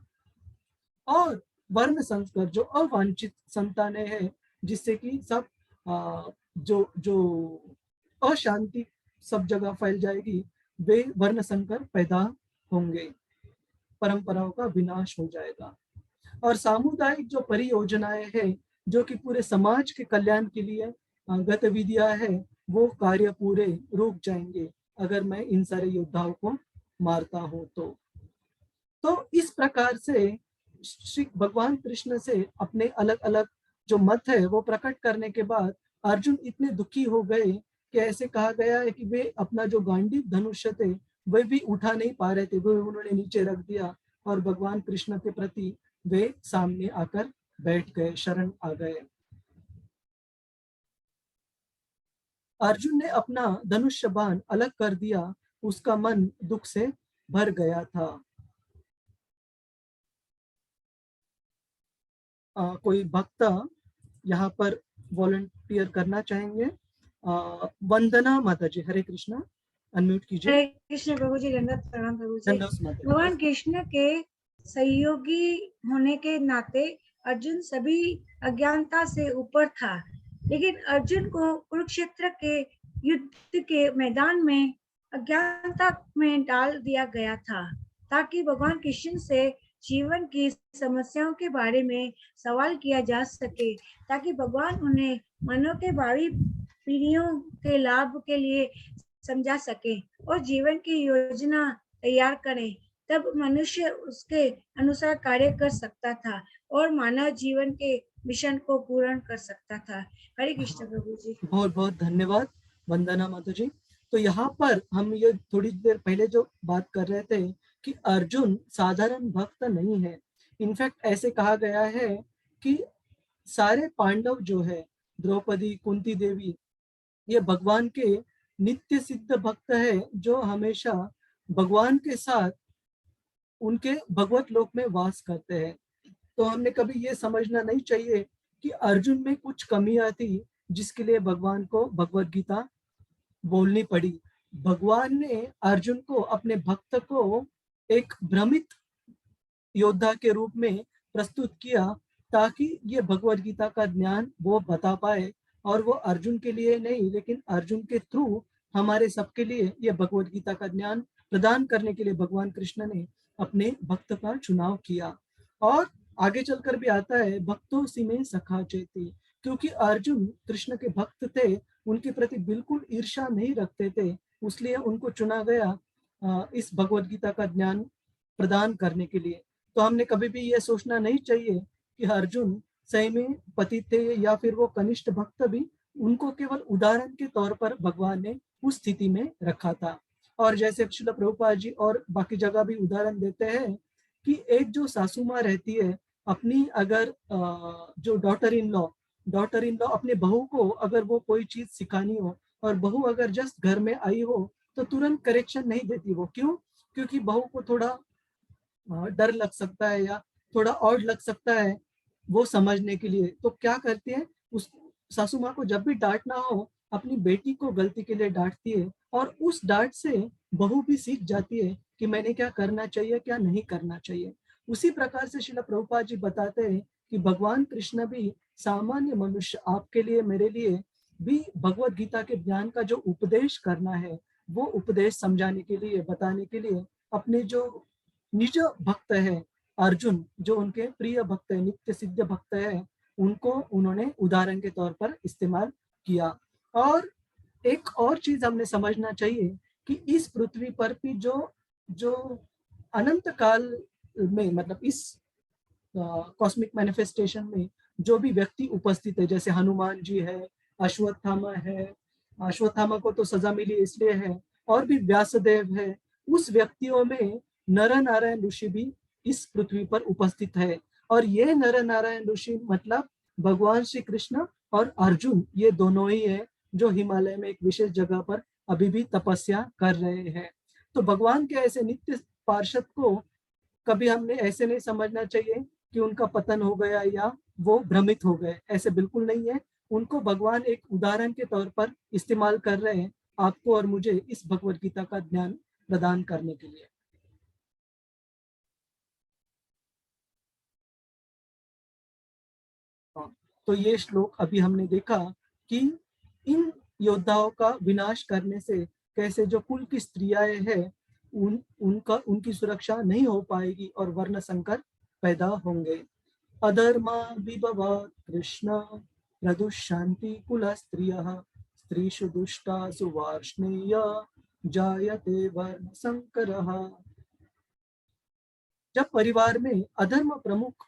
और वर्ण संस्कार जो अवांछित संतानें हैं, जिससे कि सब जो अशांति सब जगह फैल जाएगी, वे वर्ण संकर पैदा होंगे, परंपराओं का विनाश हो जाएगा। और सामुदायिक जो परियोजनाएं हैं, जो कि पूरे समाज के कल्याण के लिए गतिविधियां हैं, वो कार्य पूरे रुक जाएंगे अगर मैं इन सारे योद्धाओं को मारता हूं तो इस प्रकार से श्री भगवान कृष्ण से अपने अलग अलग जो मत है वो प्रकट करने के बाद अर्जुन इतने दुखी हो गए कि ऐसे कहा गया है कि वे अपना जो गांडीव धनुष्य थे वे भी उठा नहीं पा रहे थे, वो उन्होंने नीचे रख दिया और भगवान कृष्ण के प्रति वे सामने आकर बैठ गए, शरण आ गए। अर्जुन ने अपना धनुष बाण अलग कर दिया, उसका मन दुख से भर गया था। कोई भक्त यहाँ पर वॉलंटियर करना चाहेंगे? वंदना माता जी, हरे कृष्णा, अनम्यूट कीजिए। हरे कृष्ण प्रभु जी, दंडवत प्रणाम प्रभु जी। दंडवत माता जी। भगवान कृष्ण के सहयोगी होने के नाते अर्जुन सभी अज्ञानता से ऊपर था, लेकिन अर्जुन को कुरुक्षेत्र के युद्ध के मैदान में अज्ञानता में डाल दिया गया था, ताकि भगवान कृष्ण से जीवन की समस्याओं के बारे में सवाल किया जा सके, ताकि भगवान उन्हें मानव के भावी पीढ़ियों के लाभ के लिए समझा सके और जीवन की योजना तैयार करें। तब मनुष्य उसके अनुसार कार्य कर सकता था और मानव जीवन के मिशन को पूर्ण कर सकता था। हरे कृष्ण प्रभु जी। बहुत बहुत धन्यवाद वंदना माता जी। तो यहाँ पर हम ये थोड़ी देर पहले जो बात कर रहे थे कि अर्जुन साधारण भक्त नहीं है। इनफैक्ट ऐसे कहा गया है कि सारे पांडव जो है, द्रौपदी, कुंती देवी, ये भगवान के नित्य सिद्ध भक्त है, जो हमेशा भगवान के साथ उनके भगवत लोक में वास करते हैं। तो हमने कभी ये समझना नहीं चाहिए कि अर्जुन में कुछ कमियां थी जिसके लिए भगवान को भगवत गीता बोलनी पड़ी। भगवान ने अर्जुन को, अपने भक्त को, एक भ्रमित योद्धा के रूप में प्रस्तुत किया, ताकि ये भगवत गीता का ज्ञान वो बता पाए। और वो अर्जुन के लिए नहीं, लेकिन अर्जुन के थ्रू हमारे सबके लिए ये भगवत गीता का ज्ञान प्रदान करने के लिए भगवान कृष्ण ने अपने भक्त का चुनाव किया। और आगे चलकर भी आता है, भक्तों सी में सखा चेती, क्योंकि अर्जुन कृष्ण के भक्त थे, उनके प्रति बिल्कुल ईर्ष्या नहीं रखते थे, इसलिए उनको चुना गया इस भगवत गीता का ज्ञान प्रदान करने के लिए। तो हमने कभी भी ये सोचना नहीं चाहिए कि अर्जुन सही में पति थे या फिर वो कनिष्ठ भक्त भी, उनको केवल उदाहरण के तौर पर भगवान ने उस स्थिति में रखा था। और जैसे श्रील प्रभुपाद जी और बाकी जगह भी उदाहरण देते हैं कि एक जो सासू माँ रहती है, अपनी अगर जो डॉटर इन लॉ अपने बहू को अगर वो कोई चीज सिखानी हो, और बहू अगर जस्ट घर में आई हो, तो तुरंत करेक्शन नहीं देती वो। क्यों? क्योंकि बहू को थोड़ा डर लग सकता है या थोड़ा ऑड लग सकता है वो समझने के लिए। तो क्या करती है, उस सासू माँ को जब भी डांटना हो, अपनी बेटी को गलती के लिए डांटती है, और उस डांट से बहू भी सीख जाती है कि मैंने क्या करना चाहिए, क्या नहीं करना चाहिए। उसी प्रकार से श्रील प्रभुपाद जी बताते हैं कि भगवान कृष्ण भी सामान्य मनुष्य, आपके लिए, मेरे लिए भी भगवत गीता के ज्ञान का जो उपदेश करना है, वो उपदेश समझाने के लिए, बताने के लिए अपने जो निज भक्त है अर्जुन, जो उनके प्रिय भक्त है, नित्य सिद्ध भक्त है, उनको उन्होंने उदाहरण के तौर पर इस्तेमाल किया। और एक और चीज हमने समझना चाहिए कि इस पृथ्वी पर भी जो अनंत काल में, मतलब इस कॉस्मिक मैनिफेस्टेशन में जो भी व्यक्ति उपस्थित है, जैसे हनुमान जी है, अश्वत्थामा है, अश्वत्थामा को तो सजा मिली इसलिए है, और भी व्यासदेव है, उस व्यक्तियों में नर नारायण ऋषि भी इस पृथ्वी पर उपस्थित है। और ये नर नारायण ऋषि मतलब भगवान श्री कृष्ण और अर्जुन, ये दोनों ही है जो हिमालय में एक विशेष जगह पर अभी भी तपस्या कर रहे हैं। तो भगवान के ऐसे नित्य पार्षद को कभी हमने ऐसे नहीं समझना चाहिए कि उनका पतन हो गया या वो भ्रमित हो गए, ऐसे बिल्कुल नहीं है। उनको भगवान एक उदाहरण के तौर पर इस्तेमाल कर रहे हैं, आपको और मुझे इस भगवत गीता का ज्ञान प्रदान करने के लिए। तो ये श्लोक अभी हमने देखा कि इन योद्धाओं का विनाश करने से कैसे जो कुल की स्त्रियां हैं उनकी सुरक्षा नहीं हो पाएगी और वर्ण संकर पैदा होंगे। अधर्मा विभवात् कृष्ण प्रदुष्यन्ति कुल स्त्रियः स्त्रीषु दुष्टासु वार्ष्णेय जायते वर्ण संकरः। जब परिवार में अधर्म प्रमुख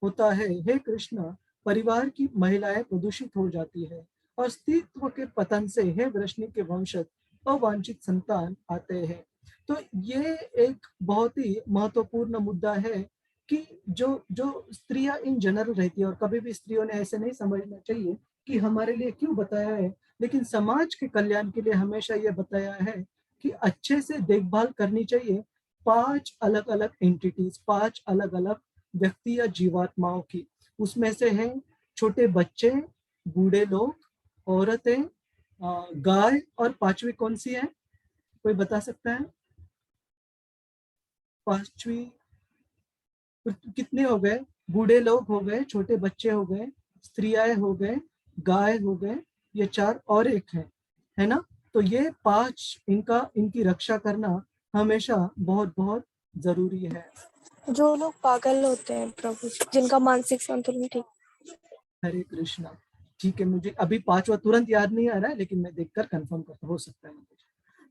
होता है, हे कृष्ण, परिवार की महिलाएं प्रदूषित हो जाती है और स्त्रीत्व के पतन से हे वृष्णि के वंशज अवांछित संतान आते हैं। तो ये एक बहुत ही महत्वपूर्ण मुद्दा है कि जो स्त्रियां इन जनरल रहती है, और कभी भी स्त्रियों ने ऐसे नहीं समझना चाहिए कि हमारे लिए क्यों बताया है, लेकिन समाज के कल्याण के लिए हमेशा ये बताया है कि अच्छे से देखभाल करनी चाहिए 5 अलग अलग एंटिटीज, 5 अलग अलग व्यक्ति या जीवात्माओं की। उसमें से है छोटे बच्चे, बूढ़े लोग, औरतें, गाय, और 5वीं कौन सी है, कोई बता सकता है? 5वीं कितने हो गए? बूढ़े लोग हो गए, छोटे बच्चे हो गए, स्त्रियां हो गए, गाय हो गए, ये 4 और एक है ना? तो ये 5 इनकी रक्षा करना हमेशा बहुत बहुत जरूरी है। जो लोग पागल होते हैं प्रभु, जिनका मानसिक संतुलन ठीक। हरे कृष्णा। ठीक है, मुझे अभी 5वां तुरंत याद नहीं आ रहा है, लेकिन मैं देखकर कंफर्म करता, हो सकता है।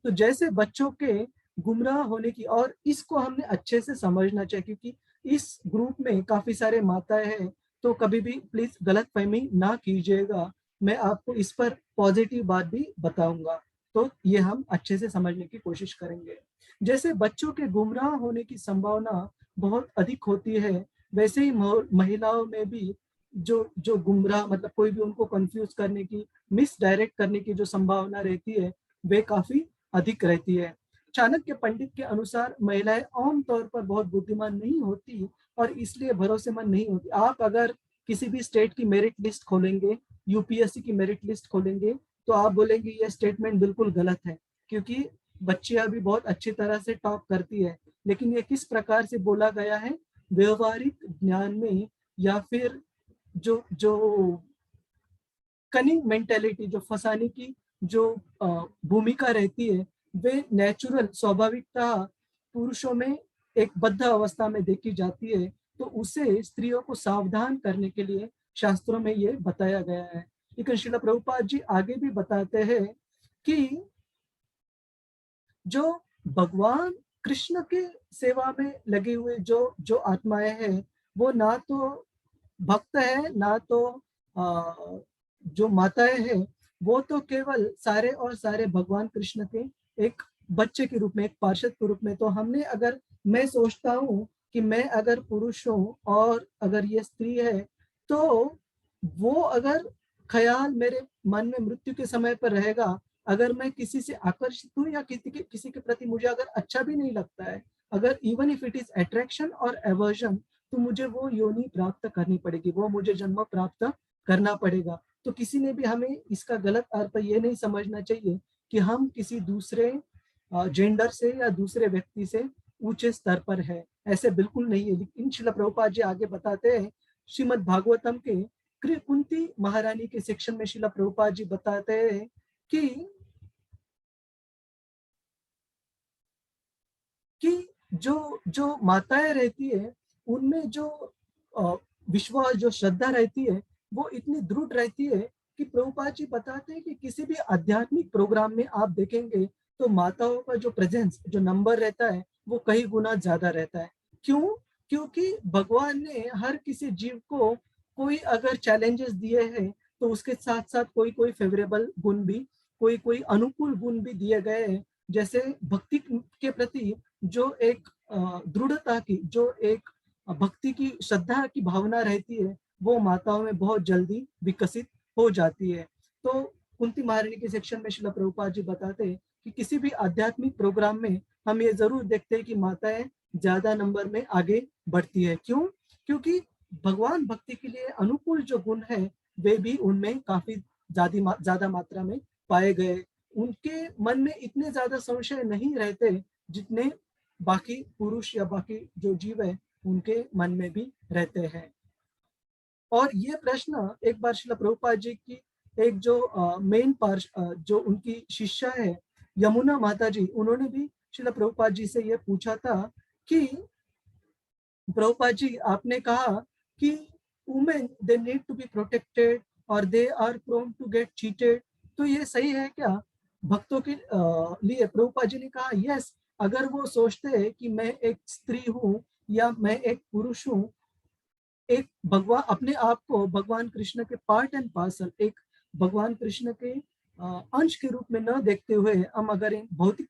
तो जैसे बच्चों के गुमराह होने की, और इसको हमने अच्छे से समझना चाहिए, क्योंकि इस ग्रुप में काफी सारे माताएं हैं, तो कभी भी प्लीज गलत फहमी ना कीजिएगा। मैं आपको इस पर पॉजिटिव बात भी बताऊंगा, तो ये हम अच्छे से समझने की कोशिश करेंगे। जैसे बच्चों के गुमराह होने की संभावना बहुत अधिक होती है, वैसे ही महिलाओं में भी जो गुमराह, मतलब कोई भी उनको कंफ्यूज करने की, मिस डायरेक्ट करने की जो संभावना रहती है, वे काफी अधिक रहती है। चाणक्य पंडित के अनुसार महिलाएं आमतौर पर बहुत बुद्धिमान नहीं होती और इसलिए भरोसेमंद नहीं होती। आप अगर किसी भी स्टेट की मेरिट लिस्ट खोलेंगे, यूपीएससी की मेरिट लिस्ट खोलेंगे, तो आप बोलेंगे ये स्टेटमेंट बिल्कुल गलत है, क्योंकि बच्चियां भी बहुत अच्छी तरह से टॉप करती है। लेकिन ये किस प्रकार से बोला गया है? व्यवहारिक ज्ञान में, या फिर जो जो कनिंग मेंटेलिटी, जो फंसाने की जो भूमिका रहती है, वे नेचुरल, स्वाभाविकता पुरुषों में एक बद्ध अवस्था में देखी जाती है। तो उसे स्त्रियों को सावधान करने के लिए शास्त्रों में ये बताया गया है। लेकिन श्रील प्रभुपाद जी आगे भी बताते हैं कि जो भगवान कृष्ण के सेवा में लगे हुए जो आत्माएं हैं, वो ना तो भक्त है, ना तो जो माताएं हैं, वो तो केवल सारे और सारे भगवान कृष्ण के एक बच्चे के रूप में, एक पार्षद के रूप में। तो हमने, अगर मैं सोचता हूँ कि मैं अगर पुरुष हूँ और अगर ये स्त्री है, तो वो अगर ख्याल मेरे मन में मृत्यु के समय पर रहेगा, अगर मैं किसी से आकर्षित हूँ या किसी के प्रति मुझे अगर अच्छा भी नहीं लगता है, अगर even if it is attraction और एवर्जन, तो मुझे वो योनि प्राप्त करनी पड़ेगी, वो मुझे जन्म प्राप्त करना पड़ेगा। तो किसी ने भी हमें इसका गलत अर्थ ये नहीं समझना चाहिए कि हम किसी दूसरे जेंडर से या दूसरे व्यक्ति से ऊंचे स्तर पर है, ऐसे बिल्कुल नहीं है। लेकिन श्रील प्रभुपाद जी आगे बताते हैं, श्रीमद् भागवतम के कुंती महारानी के सेक्शन में श्रील प्रभुपाद जी बताते हैं कि जो माताएं रहती है, उनमें जो विश्वास, जो श्रद्धा रहती है, वो इतनी दृढ़ रहती है कि प्रभुपाद जी बताते हैं कि किसी भी आध्यात्मिक प्रोग्राम में आप देखेंगे तो माताओं का जो प्रेजेंस, जो नंबर रहता है, वो कई गुना ज्यादा रहता है। क्यों? क्योंकि भगवान ने हर किसी जीव को कोई अगर चैलेंजेस दिए हैं, तो उसके साथ साथ कोई कोई फेवरेबल गुण भी, कोई कोई अनुकूल गुण भी दिए गए हैं। जैसे भक्ति के प्रति जो एक दृढ़ता की, जो एक भक्ति की, श्रद्धा की भावना रहती है, वो माताओं में बहुत जल्दी विकसित हो जाती है। तो कुंती महारानी के सेक्शन में श्रील प्रभुपाद जी बताते हैं कि किसी भी आध्यात्मिक प्रोग्राम में हम ये जरूर देखते हैं कि माताएं ज्यादा नंबर में आगे बढ़ती है। क्यों? क्योंकि भगवान भक्ति के लिए अनुकूल जो गुण है, वे भी उनमें काफी ज्यादा मात्रा में पाए गए। उनके मन में इतने ज्यादा संशय नहीं रहते जितने बाकी पुरुष या बाकी जो जीव है उनके मन में भी रहते हैं। और ये प्रश्न एक बार श्रील प्रभुपाद जी की एक जो मेन जो उनकी शिष्या है यमुना माता जी, उन्होंने भी श्रील प्रभुपाद जी से ये पूछा था कि प्रभुपाद जी, आपने कहा कि women they need to be protected और they are prone to get cheated, तो ये सही है क्या भक्तों के लिए? प्रभुपाद जी ने कहा यस, अगर वो सोचते हैं कि मैं एक स्त्री हूँ या मैं एक पुरुष हूँ, एक भगवान, अपने आप को भगवान कृष्ण के पार्ट एंड पार्सल, एक भगवान कृष्ण के अंश के रूप में न देखते हुए हम अगर इन भौतिक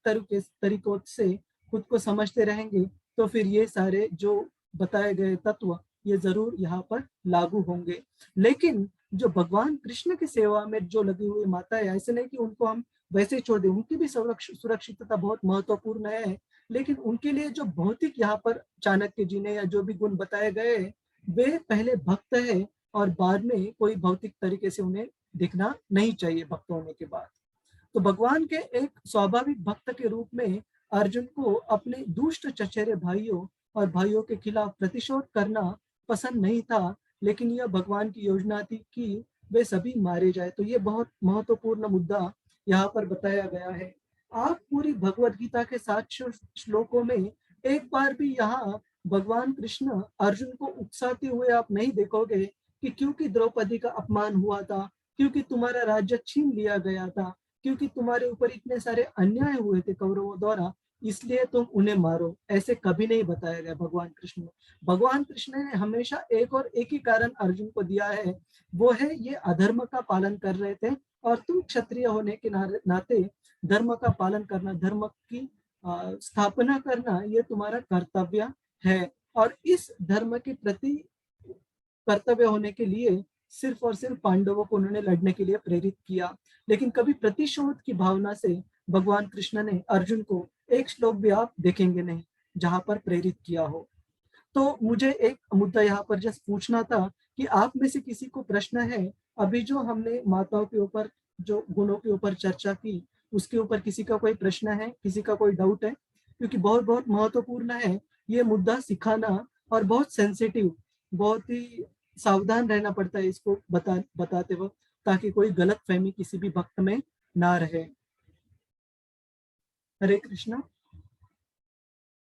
तरीकों से खुद को समझते रहेंगे, तो फिर ये सारे जो बताए गए तत्व ये जरूर यहाँ पर लागू होंगे। लेकिन जो भगवान कृष्ण की सेवा में जो लगी हुई माता है, ऐसे नहीं कि उनको हम वैसे ही छोड़ दें, उनकी भी सुरक्षितता बहुत महत्वपूर्ण है। लेकिन उनके लिए जो भौतिक यहाँ पर चाणक्य जी ने या जो भी गुण बताए गए, वे पहले भक्त है और बाद में कोई भौतिक तरीके से उन्हें दिखना नहीं चाहिए भक्त होने के बाद। तो भगवान के एक स्वाभाविक भक्त के रूप में अर्जुन को अपने दुष्ट चचेरे भाइयों के खिलाफ प्रतिशोध करना पसंद नहीं था, लेकिन यह भगवान की योजना थी कि वे सभी मारे जाए। तो ये बहुत महत्वपूर्ण मुद्दा यहाँ पर बताया गया है। आप पूरी भगवत गीता के 7 श्लोकों में एक बार भी यहाँ भगवान कृष्ण अर्जुन को उकसाते हुए आप नहीं देखोगे कि क्योंकि द्रौपदी का अपमान हुआ था, क्योंकि तुम्हारा राज्य छीन लिया गया था, क्योंकि तुम्हारे ऊपर इतने सारे अन्याय हुए थे कौरवों द्वारा, इसलिए तुम उन्हें मारो। ऐसे कभी नहीं बताया गया भगवान कृष्ण ने। भगवान कृष्ण ने हमेशा एक और एक ही कारण अर्जुन को दिया है, वो है ये अधर्म का पालन कर रहे थे और तुम क्षत्रिय होने के नाते धर्म का पालन करना, धर्म की स्थापना करना, ये तुम्हारा कर्तव्य है। और इस धर्म के प्रति कर्तव्य होने के लिए सिर्फ और सिर्फ पांडवों को उन्होंने लड़ने के लिए प्रेरित किया। लेकिन कभी प्रतिशोध की भावना से भगवान कृष्ण ने अर्जुन को एक श्लोक भी आप देखेंगे नहीं जहां पर प्रेरित किया हो। तो मुझे एक मुद्दा यहाँ पर जस्ट पूछना था कि आप में से किसी को प्रश्न है, अभी जो हमने माताओं के ऊपर जो गुणों के ऊपर चर्चा की, उसके ऊपर किसी का कोई प्रश्न है, किसी का कोई डाउट है? क्योंकि बहुत बहुत महत्वपूर्ण है ये मुद्दा सिखाना और बहुत सेंसिटिव, बहुत ही सावधान रहना पड़ता है इसको बताते वक्त, ताकि कोई गलत फहमी किसी भी भक्त में ना रहे। हरे कृष्णा।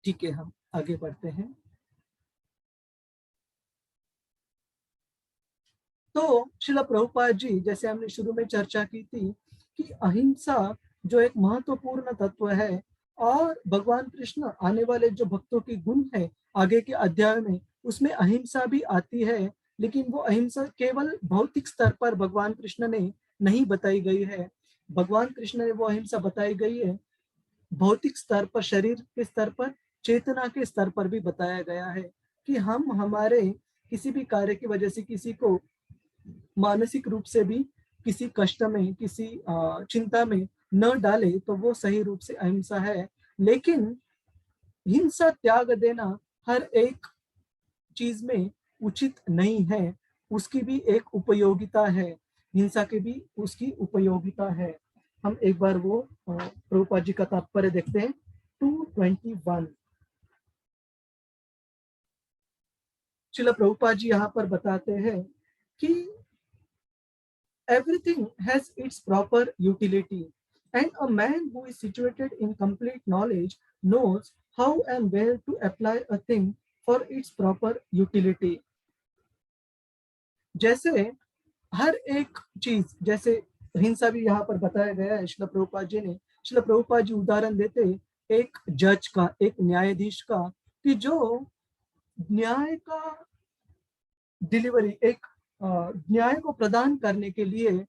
ठीक है, हम आगे बढ़ते हैं। तो श्रील प्रभुपाद जी, जैसे हमने शुरू में चर्चा की थी कि अहिंसा जो एक महत्वपूर्ण तत्व है, और भगवान कृष्ण आने वाले जो भक्तों की गुण है आगे के अध्याय में, उसमें अहिंसा भी आती है। लेकिन वो अहिंसा केवल भौतिक स्तर पर भगवान कृष्ण ने नहीं बताई गई है। भगवान कृष्ण ने वो अहिंसा बताई गई है भौतिक स्तर पर, शरीर के स्तर पर, चेतना के स्तर पर भी बताया गया है कि हम हमारे किसी भी कार्य की वजह से किसी को मानसिक रूप से भी किसी कष्ट में, किसी चिंता में न डाले, तो वो सही रूप से अहिंसा है। लेकिन हिंसा त्याग देना हर एक चीज में उचित नहीं है, उसकी भी एक उपयोगिता है, हिंसा की भी उसकी उपयोगिता है। हम एक बार वो प्रभुपाद जी का तात्पर्य देखते हैं 221। श्रील प्रभुपाद जी यहाँ पर बताते हैं कि everything has its proper utility, and a man who is situated in complete knowledge knows how and where to apply a thing for its proper utility. जैसे हर एक चीज, जैसे हिंसा भी यहाँ पर बताया गया है श्रील प्रभुपाद जी ने। श्रील प्रभुपाद जी उदाहरण देते एक जज का, एक न्यायाधीश का, कि जो न्याय का डिलीवरी, एक न्याय को प्रदान करने के लिए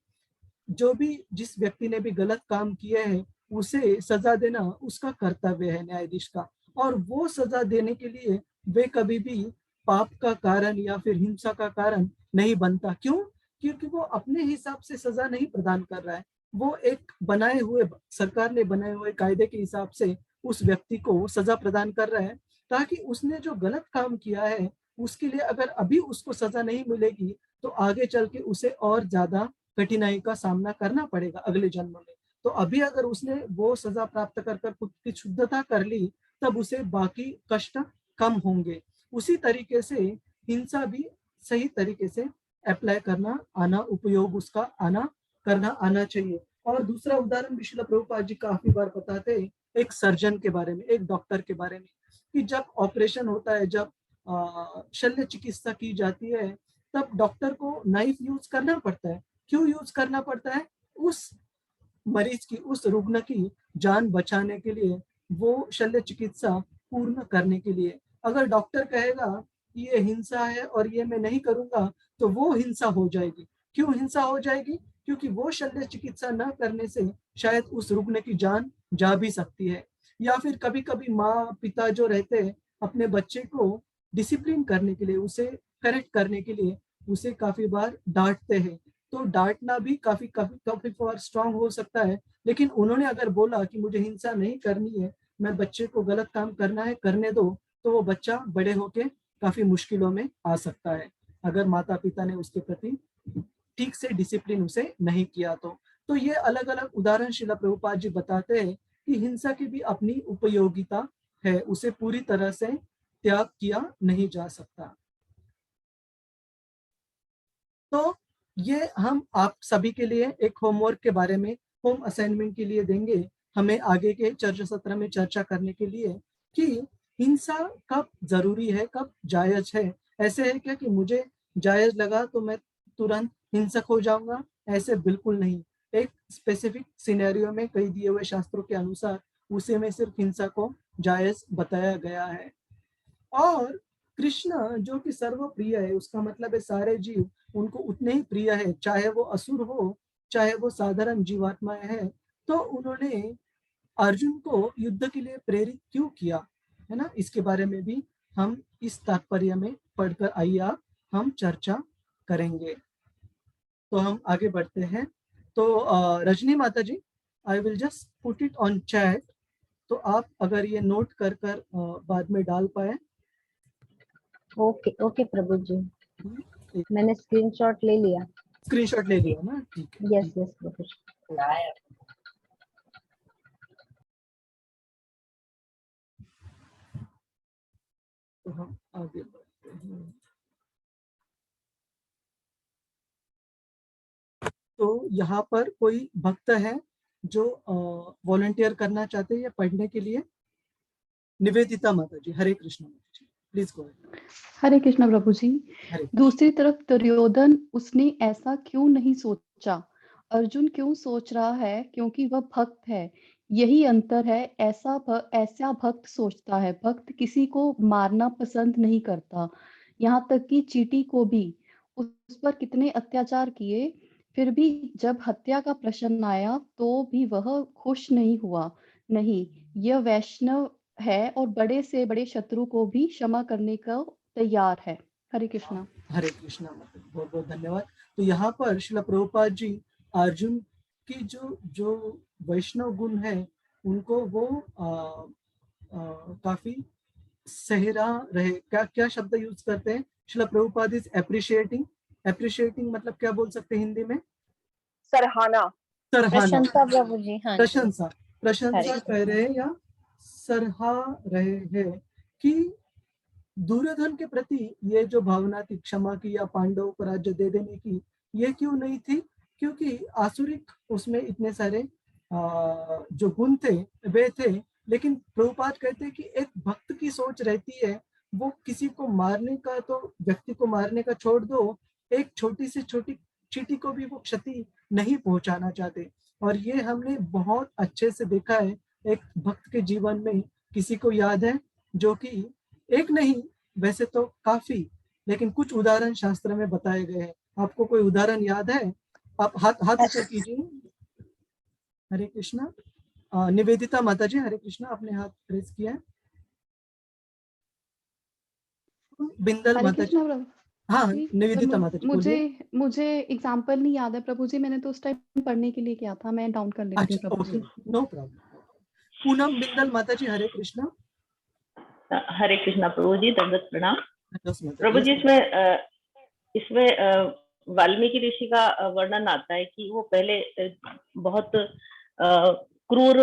जो भी जिस व्यक्ति ने भी गलत काम किए हैं उसे सजा देना उसका कर्तव्य है न्यायाधीश का। और वो सजा देने के लिए वे कभी भी पाप का कारण या फिर हिंसा का कारण नहीं बनता। क्यों? क्योंकि वो अपने हिसाब से सजा नहीं प्रदान कर रहा है, वो एक बनाए हुए, सरकार ने बनाए हुए कायदे के हिसाब से उस व्यक्ति को सजा प्रदान कर रहा है, ताकि उसने जो गलत काम किया है उसके लिए अगर अभी उसको सजा नहीं मिलेगी तो आगे चल के उसे और ज्यादा कठिनाई का सामना करना पड़ेगा अगले जन्म में। तो अभी अगर उसने वो सजा प्राप्त कर खुद की शुद्धता कर ली, तब उसे बाकी कष्ट कम होंगे। उसी तरीके से हिंसा भी सही तरीके से अप्लाई करना आना, उपयोग उसका करना आना चाहिए। और दूसरा उदाहरण भी श्रील प्रभुपाद जी काफी बार बताते हैं एक सर्जन के बारे में, एक डॉक्टर के बारे में, कि जब ऑपरेशन होता है, जब शल्य चिकित्सा की जाती है, तब डॉक्टर को नाइफ यूज करना पड़ता है। क्यों यूज करना पड़ता है? उस मरीज की, उस रुग्ण की जान बचाने के लिए, वो शल्य चिकित्सा पूर्ण करने के लिए। अगर डॉक्टर कहेगा कि ये हिंसा है और ये मैं नहीं करूंगा, तो वो हिंसा हो जाएगी। क्यों हिंसा हो जाएगी? क्योंकि वो शल्य चिकित्सा न करने से शायद उस रुग्ण की जान जा भी सकती है। या फिर कभी कभी माँ पिता जो रहते हैं अपने बच्चे को डिसिप्लिन करने के लिए, उसे करेक्ट करने के लिए उसे काफी बार डांटते हैं। तो डांटना भी काफी काफी काफी बार स्ट्रांग हो सकता है, लेकिन उन्होंने अगर बोला कि मुझे हिंसा नहीं करनी है, मैं बच्चे को गलत काम करना है करने दो, तो वो बच्चा बड़े होके काफी मुश्किलों में आ सकता है अगर माता पिता ने उसके प्रति ठीक से डिसिप्लिन उसे नहीं किया। तो ये अलग अलग उदाहरण श्रील प्रभुपाद जी बताते हैं कि हिंसा की भी अपनी उपयोगिता है, उसे पूरी तरह से त्याग किया नहीं जा सकता। तो ये हम आप सभी के लिए एक होमवर्क के बारे में, होम असाइनमेंट के लिए देंगे, हमें आगे के चर्चा सत्र में चर्चा करने के लिए कि हिंसा कब जरूरी है, कब जायज है। ऐसे है क्या कि मुझे जायज लगा तो मैं तुरंत हिंसक हो जाऊंगा? ऐसे बिल्कुल नहीं। एक स्पेसिफिक सिनेरियो में कई दिए हुए शास्त्रों के अनुसार उसे में सिर्फ हिंसा को जायज बताया गया है। और कृष्ण जो कि सर्वप्रिय है, उसका मतलब है सारे जीव उनको उतने ही प्रिय है, चाहे वो असुर हो चाहे वो साधारण जीवात्माएं हैं। तो उन्होंने अर्जुन को युद्ध के लिए प्रेरित क्यों किया, है ना, इसके बारे में भी हम इस तात्पर्य में पढ़कर आइए आप हम चर्चा करेंगे। तो हम आगे बढ़ते हैं। तो रजनी माता जी, I will just put it on chat, तो आप अगर ये नोट कर बाद में डाल पाए। ओके ओके प्रभु जी, मैंने स्क्रीनशॉट ले लिया। स्क्रीनशॉट ले लिया ना, ठीक है। यस यस प्रभु जी। तो हम आगे बढ़ते हैं। तो यहाँ पर कोई भक्त है जो वॉलंटियर करना चाहते हैं या पढ़ने के लिए? निवेदिता माता जी, हरे कृष्ण माता जी, प्लीज गो अहेड। हरे कृष्ण प्रभु जी। हरे दूसरी तरफ दुर्योधन, उसने ऐसा क्यों नहीं सोचा? अर्जुन क्यों सोच रहा है? क्योंकि वह भक्त है। यही अंतर है। ऐसा भक्त सोचता है। भक्त किसी को मारना पसंद नहीं करता, यहाँ तक कि चींटी को भी। उस पर कितने अत्याचार किए, फिर भी जब हत्या का प्रश्न आया तो भी वह खुश नहीं हुआ। नहीं, यह वैष्णव है और बड़े से बड़े शत्रु को भी क्षमा करने का तैयार है। हरे कृष्णा। हरे कृष्णा माता जी, बहुत बहुत धन्यवाद। तो यहाँ पर श्रील प्रभुपाद जी अर्जुन की जो वैष्णव गुण है उनको वो काफी सहरा रहे। क्या शब्द यूज करते हैं Srila Prabhupada? Is appreciating. Appreciating मतलब क्या बोल सकते हैं हिंदी में? सराहना। सराहना, प्रशंसा प्रभु जी। हाँ जी। प्रशंसा, प्रशंसा कर रहे हैं या सराहा रहे हैं कि दुर्योधन के प्रति ये जो भावना थी क्षमा की या पांडवों को राज्य दे देने की, ये क्यों नहीं थी? क्योंकि आसुरिक उसमें इतने सारे जो गुण थे वे थे। लेकिन प्रभुपाद कहते हैं कि एक भक्त की सोच रहती है, वो किसी को मारने का, तो व्यक्ति को मारने का छोड़ दो, एक छोटी से छोटी चींटी को भी वो क्षति नहीं पहुंचाना चाहते। और ये हमने बहुत अच्छे से देखा है एक भक्त के जीवन में। किसी को याद है जो कि एक नहीं, वैसे तो काफी, लेकिन कुछ उदाहरण शास्त्र में बताए गए हैं। आपको कोई उदाहरण याद है? आप हाथ ऊपर कीजिए। हरे कृष्णा। निवेदिता माता जी, हरे कृष्णा, आपने हाथ प्रेस किया है। बिंदल हरे माता जी, कृष्णा प्रभु हाँ जी। निवेदिता माता जी बोलिए। मुझे एग्जाम्पल नहीं याद है प्रभु जी, मैंने तो उस टाइम पढ़ने के लिए किया था, मैं डाउन कर लेती हूँ अच्छा, प्रभु ओके, जी। No problem. पूनम बिंदल माता जी, हरे कृष्णा। हरे कृष्णा प्रभु जी, दंडवत प्रणाम। प्रभु जी, यस इसमें वाल्मीकि ऋषि का वर्णन आता है कि वो पहले बहुत क्रूर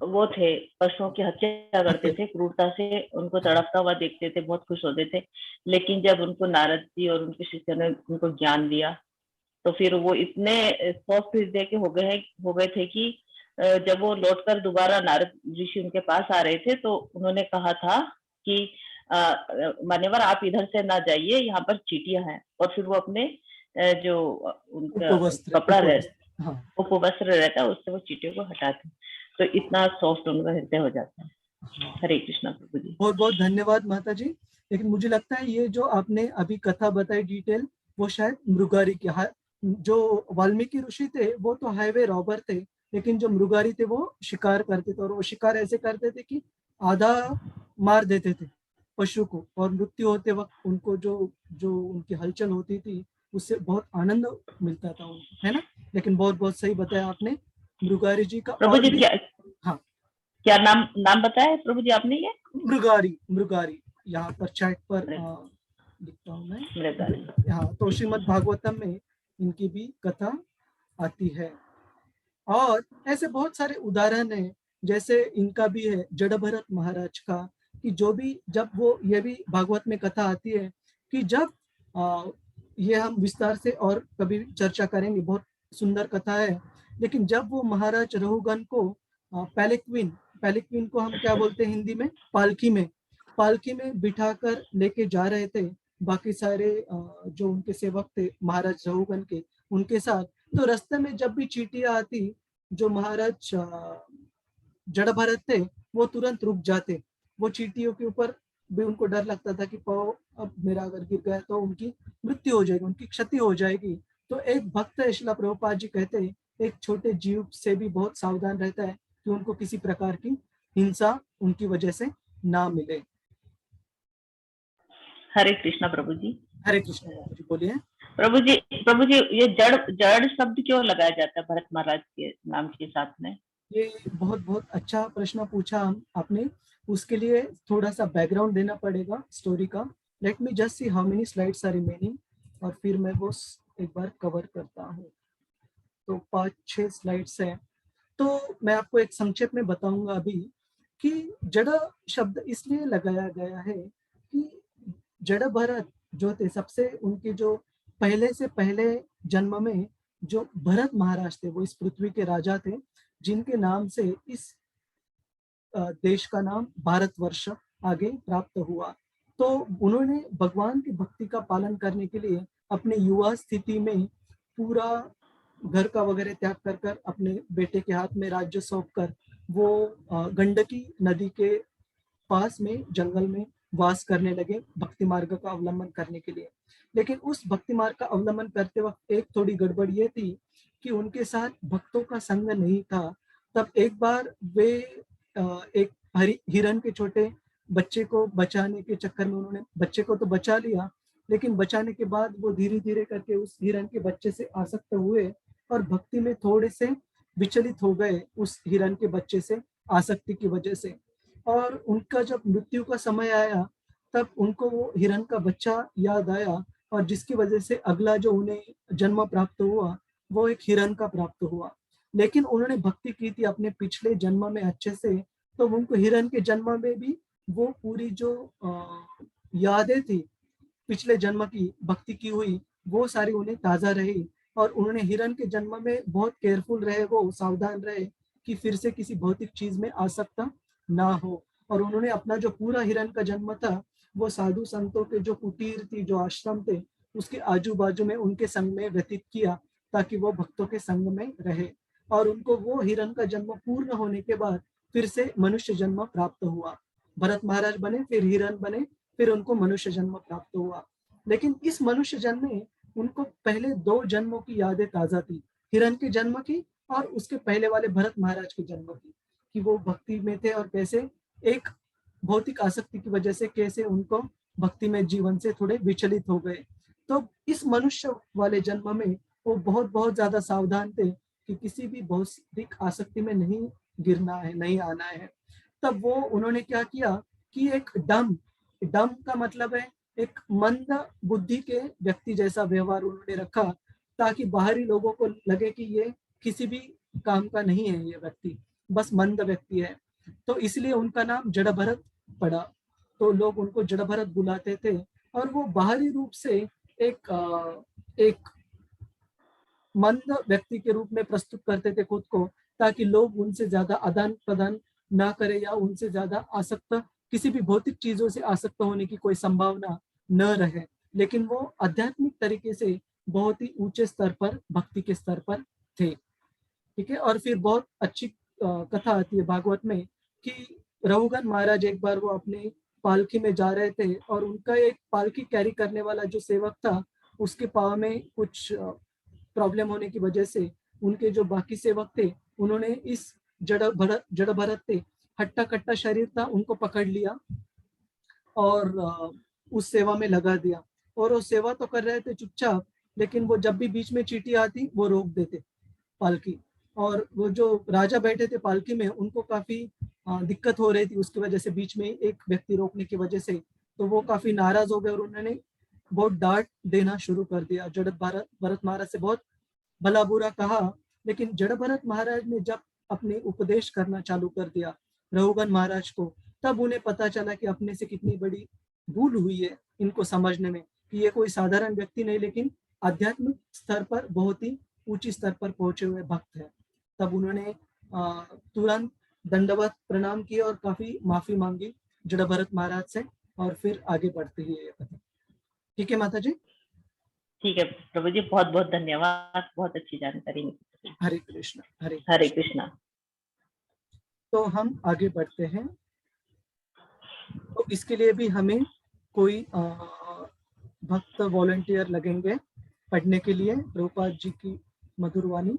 वो थे, पशुओं की हत्या करते थे, क्रूरता से उनको तड़पता हुआ देखते थे, बहुत खुश होते थे। लेकिन जब उनको नारद जी और उनके शिष्य ने उनको ज्ञान दिया तो फिर वो इतने सॉफ्ट हृदय के हो गए थे कि जब वो लौटकर दोबारा नारद ऋषि उनके पास आ रहे थे तो उन्होंने कहा था कि मान्यवर आप इधर से ना जाइए, यहाँ पर चींटियां हैं। और फिर वो अपने जो उनका कपड़ा उपवस्त्र रहता है उससे वो चींटियों को हटाते, तो इतना सॉफ्ट उनका हृदय हो जाता है। हरे कृष्णा प्रभु जी। बहुत बहुत धन्यवाद माता जी। लेकिन मुझे लगता है ये जो आपने अभी कथा बताई डिटेल, वो शायद मृगारी की, जो वाल्मीकि ऋषि थे वो तो हाईवे रॉबर थे, लेकिन जो मृगारी थे वो शिकार करते थे, और वो शिकार ऐसे करते थे कि आधा मार देते थे, पशु को, और मृत्यु होते वक्त उनको जो जो उनकी हलचल होती थी उससे बहुत आनंद मिलता था उनको, है ना। लेकिन बहुत बहुत सही बताया आपने मृगारी जी का। प्रभु जी क्या, हाँ क्या नाम बताया प्रभु जी आपने? ये मृगारी यहाँ पर चैट पर लिखता हूँ मैं। हाँ, तो श्रीमद् भागवतम में इनकी भी कथा आती है। और ऐसे बहुत सारे उदाहरण हैं, जैसे इनका भी है जड़ भरत महाराज का, कि जो भी जब वो, ये भी भागवत में कथा आती है कि जब ये हम विस्तार से और कभी चर्चा करेंगे, बहुत सुंदर कथा है। लेकिन जब वो महाराज रहुगण को पैलिक्विन को हम क्या बोलते हैं हिंदी में, पालकी में बिठाकर लेके जा रहे थे बाकी सारे जो उनके सेवक थे महाराज रहुगण के, उनके साथ। तो रास्ते में जब भी चींटियां आती, जो महाराज जड़ भरत थे वो तुरंत रुक जाते। वो चींटियों के ऊपर भी उनको डर लगता था कि पाओ अब मेरा अगर गिर गया तो उनकी मृत्यु हो जाएगी, उनकी क्षति हो जाएगी। तो एक भक्त है श्रील प्रभुपाद जी कहते हैं, एक छोटे जीव से भी बहुत सावधान रहता है कि उनको किसी प्रकार की हिंसा उनकी वजह से ना मिले। हरे कृष्णा प्रभु जी। हरे कृष्णा प्रभु जी, बोलिए। प्रभु जी ये जड़ शब्द क्यों लगाया जाता है भरत महाराज के नाम के साथ में? ये बहुत बहुत अच्छा प्रश्न पूछा आपने। उसके लिए थोड़ा सा बैकग्राउंड देना पड़ेगा स्टोरी का। Let me just see how many slides are remaining, और फिर मैं वो एक बार कवर करता हूँ। तो 5-6 स्लाइड्स हैं। तो मैं आपको एक संक्षेप में बताऊंगा अभी कि जड़ शब्द इसलिए लगाया गया है कि जड़ भरत जो थे, सबसे उनके जो पहले से पहले जन्म में जो भरत महाराज थे वो इस पृथ्वी के राजा थे, जिनके नाम से इस देश का नाम भारतवर्ष आगे प्राप्त हुआ। तो उन्होंने भगवान की भक्ति का पालन करने के लिए अपने युवा स्थिति में पूरा घर का वगैरह त्याग कर कर अपने बेटे के हाथ में राज्य सौंप कर वो गंडकी नदी के पास में जंगल में वास करने लगे भक्ति मार्ग का अवलंबन करने के लिए। लेकिन उस भक्ति मार्ग का अवलंबन करते वक्त एक थोड़ी गड़बड़ ये थी कि उनके साथ भक्तों का संग नहीं था। तब एक बार वे एक हिरण के छोटे बच्चे को बचाने के चक्कर में उन्होंने बच्चे को तो बचा लिया, लेकिन बचाने के बाद वो धीरे धीरे करके उस हिरण के बच्चे से आसक्त हुए और भक्ति में थोड़े से विचलित हो गए उस हिरण के बच्चे से आसक्ति की वजह से। और उनका जब मृत्यु का समय आया तब उनको वो हिरण का बच्चा याद आया, और जिसकी वजह से अगला जो उन्हें जन्म प्राप्त हुआ वो एक हिरण का प्राप्त हुआ। लेकिन उन्होंने भक्ति की थी अपने पिछले जन्म में अच्छे से, तो उनको हिरण के जन्म में भी वो पूरी जो यादें थी पिछले जन्म की भक्ति की हुई वो सारी उन्हें ताजा रही। और उन्होंने हिरण के जन्म में बहुत केयरफुल रहे, वो सावधान रहे कि फिर से किसी भौतिक चीज में आसक्त ना हो। और उन्होंने अपना जो पूरा हिरण का जन्म था वो साधु संतों के जो कुटीर थी, जो आश्रम थे, उसके आजू बाजू में उनके संग में व्यतीत किया ताकि वो भक्तों के संग में रहे। और उनको वो हिरण का जन्म पूर्ण होने के बाद फिर से मनुष्य जन्म प्राप्त हुआ। भरत महाराज बने, फिर हिरण बने, फिर उनको मनुष्य जन्म प्राप्त हुआ। लेकिन इस मनुष्य जन्म में उनको पहले 2 जन्मों की यादें ताजा थी, हिरण के जन्म की और उसके पहले वाले भरत महाराज के जन्म की, कि वो भक्ति में थे और कैसे एक भौतिक आसक्ति की वजह से कैसे उनको भक्ति में जीवन से थोड़े विचलित हो गए। तो इस मनुष्य वाले जन्म में वो बहुत बहुत ज्यादा सावधान थे कि किसी भी भौतिक आसक्ति में नहीं गिरना है, नहीं आना है। तब वो उन्होंने क्या किया कि एक डम का मतलब है एक मंद बुद्धि के व्यक्ति जैसा व्यवहार उन्होंने रखा, ताकि बाहरी लोगों को लगे कि ये किसी भी काम का नहीं है, ये व्यक्ति बस मंद व्यक्ति है। तो इसलिए उनका नाम जड़ भरत पड़ा। तो लोग उनको जड़ भरत बुलाते थे। और वो बाहरी रूप से एक मंद व्यक्ति के रूप में प्रस्तुत करते थे खुद को, ताकि लोग उनसे ज्यादा आदान प्रदान ना करे या उनसे ज्यादा आसक्त, किसी भी भौतिक चीजों से आसक्त होने की कोई संभावना न रहे। लेकिन वो आध्यात्मिक तरीके से बहुत ही ऊंचे स्तर पर, भक्ति के स्तर पर थे। ठीक है। और फिर बहुत अच्छी कथा आती है भागवत में कि रहुगण महाराज एक बार वो अपने पालकी में जा रहे थे और उनका एक पालकी कैरी करने वाला जो सेवक था उसके पाँव में कुछ प्रॉब्लम होने की वजह से उनके जो बाकी सेवक थे उन्होंने इस जड़ भरत थे, हट्टा कट्टा शरीर था, उनको पकड़ लिया और उस सेवा में लगा दिया। और वो सेवा तो कर रहे थे चुपचाप, लेकिन वो जब भी बीच में चींटी आती वो रोक देते पालकी। और वो जो राजा बैठे थे पालकी में, उनको काफी दिक्कत हो रही थी उसकी वजह से, बीच में एक व्यक्ति रोकने की वजह से। तो वो काफी नाराज हो गए और उन्होंने बहुत डांट देना शुरू कर दिया। जड़ भरत महाराज से बहुत भला बुरा कहा। लेकिन जड़ भरत महाराज ने जब अपने उपदेश करना चालू कर दिया रघुगन महाराज को, तब उन्हें पता चला कि अपने से कितनी बड़ी भूल हुई है इनको समझने में, कि ये कोई साधारण व्यक्ति नहीं, लेकिन आध्यात्मिक स्तर पर बहुत ही ऊंची स्तर पर पहुंचे हुए भक्त है। तब उन्होंने तुरंत दंडवत प्रणाम किए और काफी माफी मांगी जड़ भरत महाराज से, और फिर आगे बढ़ते ही ये कथा। ठीक है माता जी? ठीक है प्रभु जी, बहुत बहुत धन्यवाद, बहुत अच्छी जानकारी। हरे कृष्ण। हरे कृष्णा। तो हम आगे बढ़ते हैं। तो इसके लिए भी हमें कोई भक्त वॉलंटियर लगेंगे पढ़ने के लिए प्रभुपाद जी की मधुर वाणी।